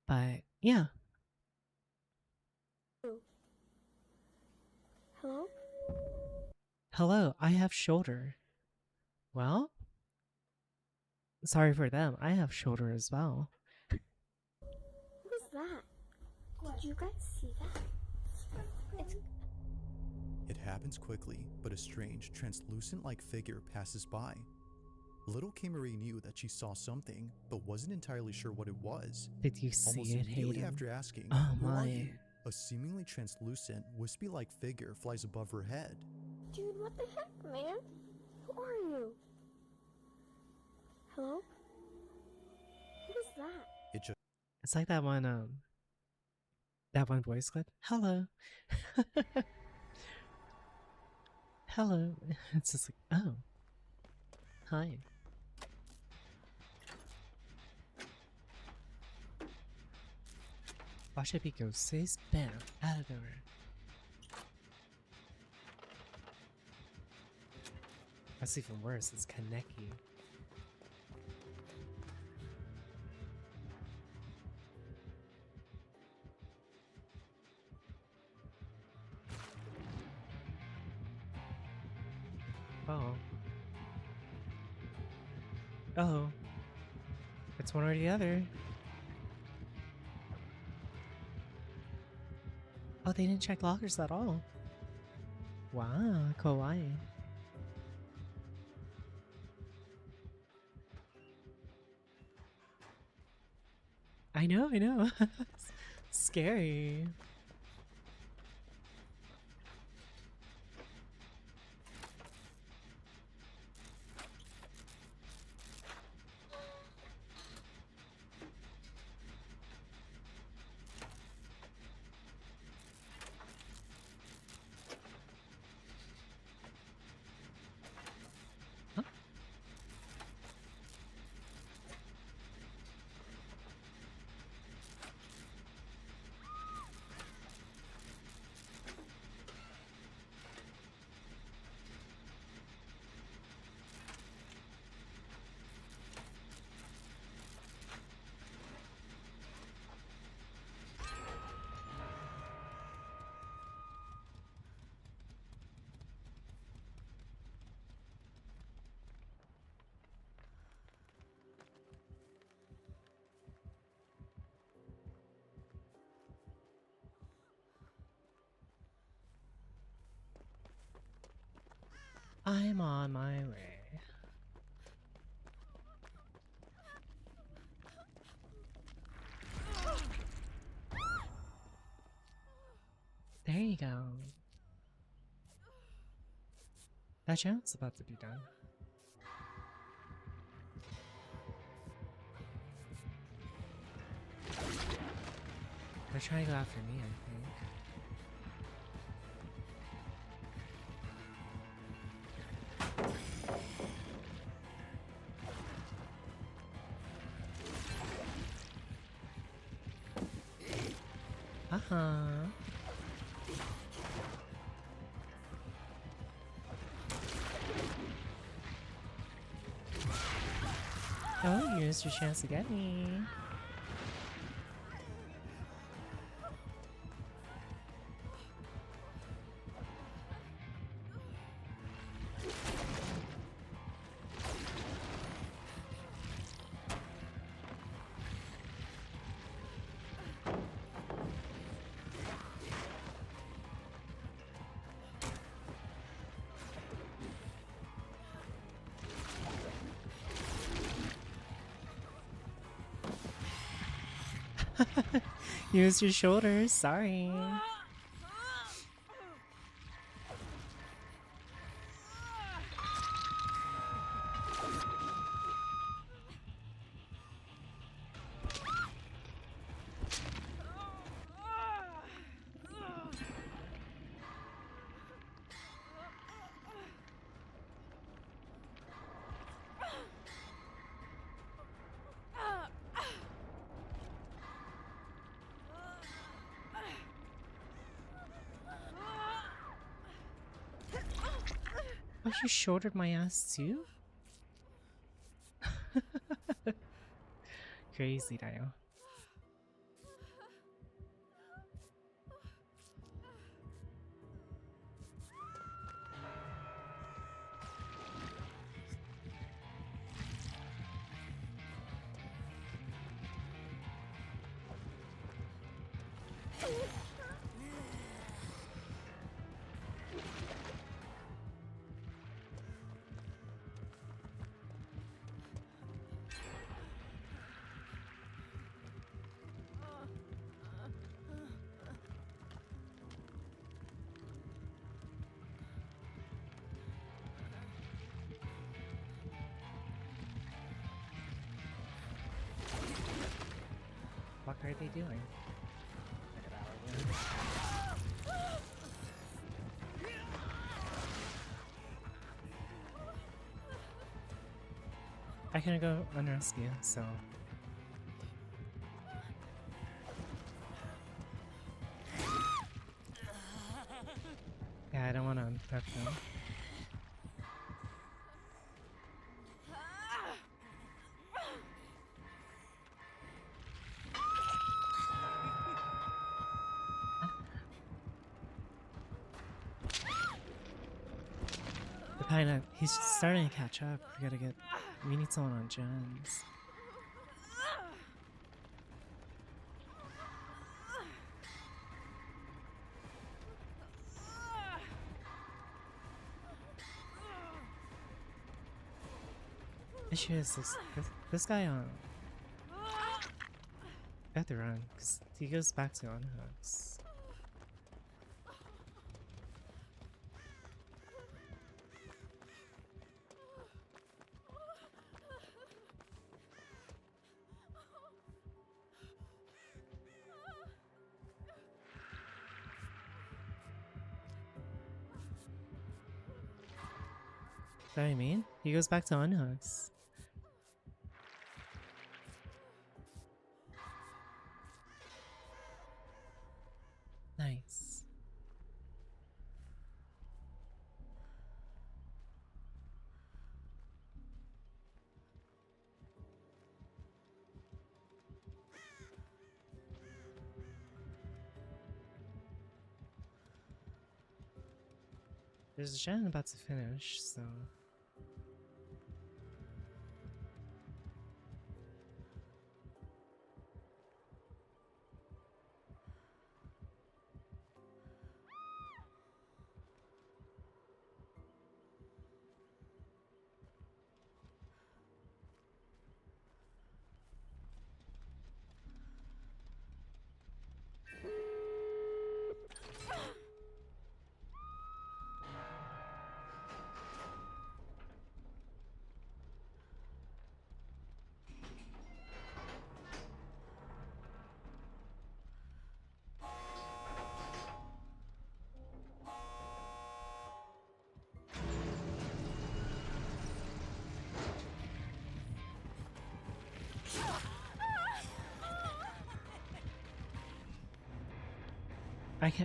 But yeah. Hello? Hello, I have shoulder. Well, sorry for them. I have shoulder as well. What is that? Did you guys see that? It's It happens quickly, but a strange, translucent-like figure passes by. Little Kay Marie knew that she saw something, but wasn't entirely sure what it was. Did you see Almost it, immediately Hayden? after asking, Oh "Who are my. you?" a seemingly translucent, wispy-like figure flies above her head. Dude, what the heck, man? Who are you? Hello? What is that? It just It's like that one voice clip. Hello. Hello. It's just like, oh. Hi. Watch it be ghosts. Bam. Out of nowhere. That's even worse. It's Kaneki. Oh. It's one or the other. Oh, they didn't check lockers at all. Wow, kawaii. I know. Scary. I'm on my way. There you go. That chant's about to be done. They're trying to go after me, I think. Oh, you used your chance to get me. Use your shoulders, sorry. Oh, you shouldered my ass too? Crazy, Dio. What are they doing? I can go unrescue, so. Yeah, I don't want to unprep them. He's starting to catch up. We need someone on gens. Issue is this guy on. I have to run because he goes back to unhooks. Is that what I mean? He goes back to unhooks. Nice. There's a gen about to finish, so.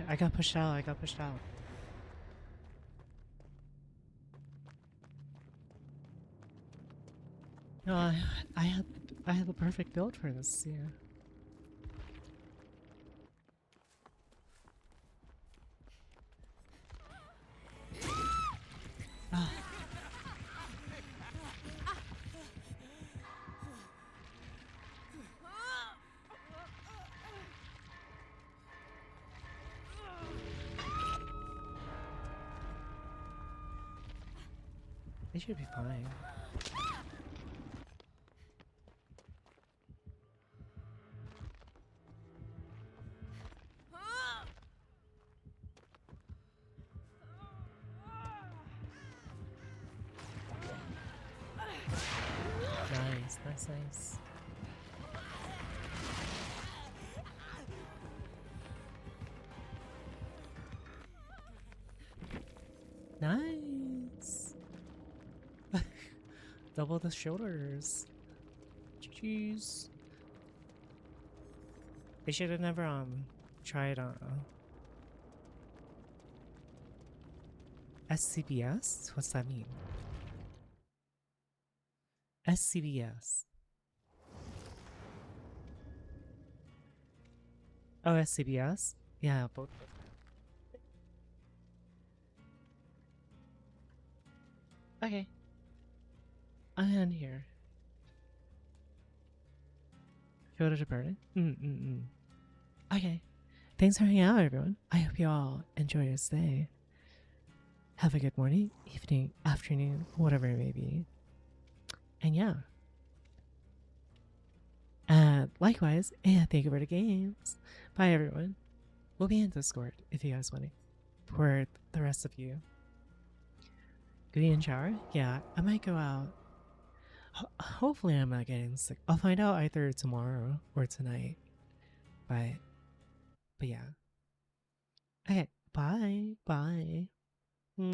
I got pushed out. No, I had the perfect build for this, yeah. Ah. They should be fine. Nice. Nice. Double the shoulders. Jeez. They should have never tried SCBS? What's that mean? SCBS. Oh, SCBS? Yeah, both. Okay. I'm in here. Go to Departed? Okay. Thanks for hanging out, everyone. I hope you all enjoy your stay. Have a good morning, evening, afternoon, whatever it may be. And yeah. Likewise, and thank you for the games. Bye, everyone. We'll be in Discord if you guys want it. For the rest of you. Good evening, shower? Yeah, I might go out. Hopefully I'm not getting sick. I'll find out either tomorrow or tonight. But yeah. Okay, bye.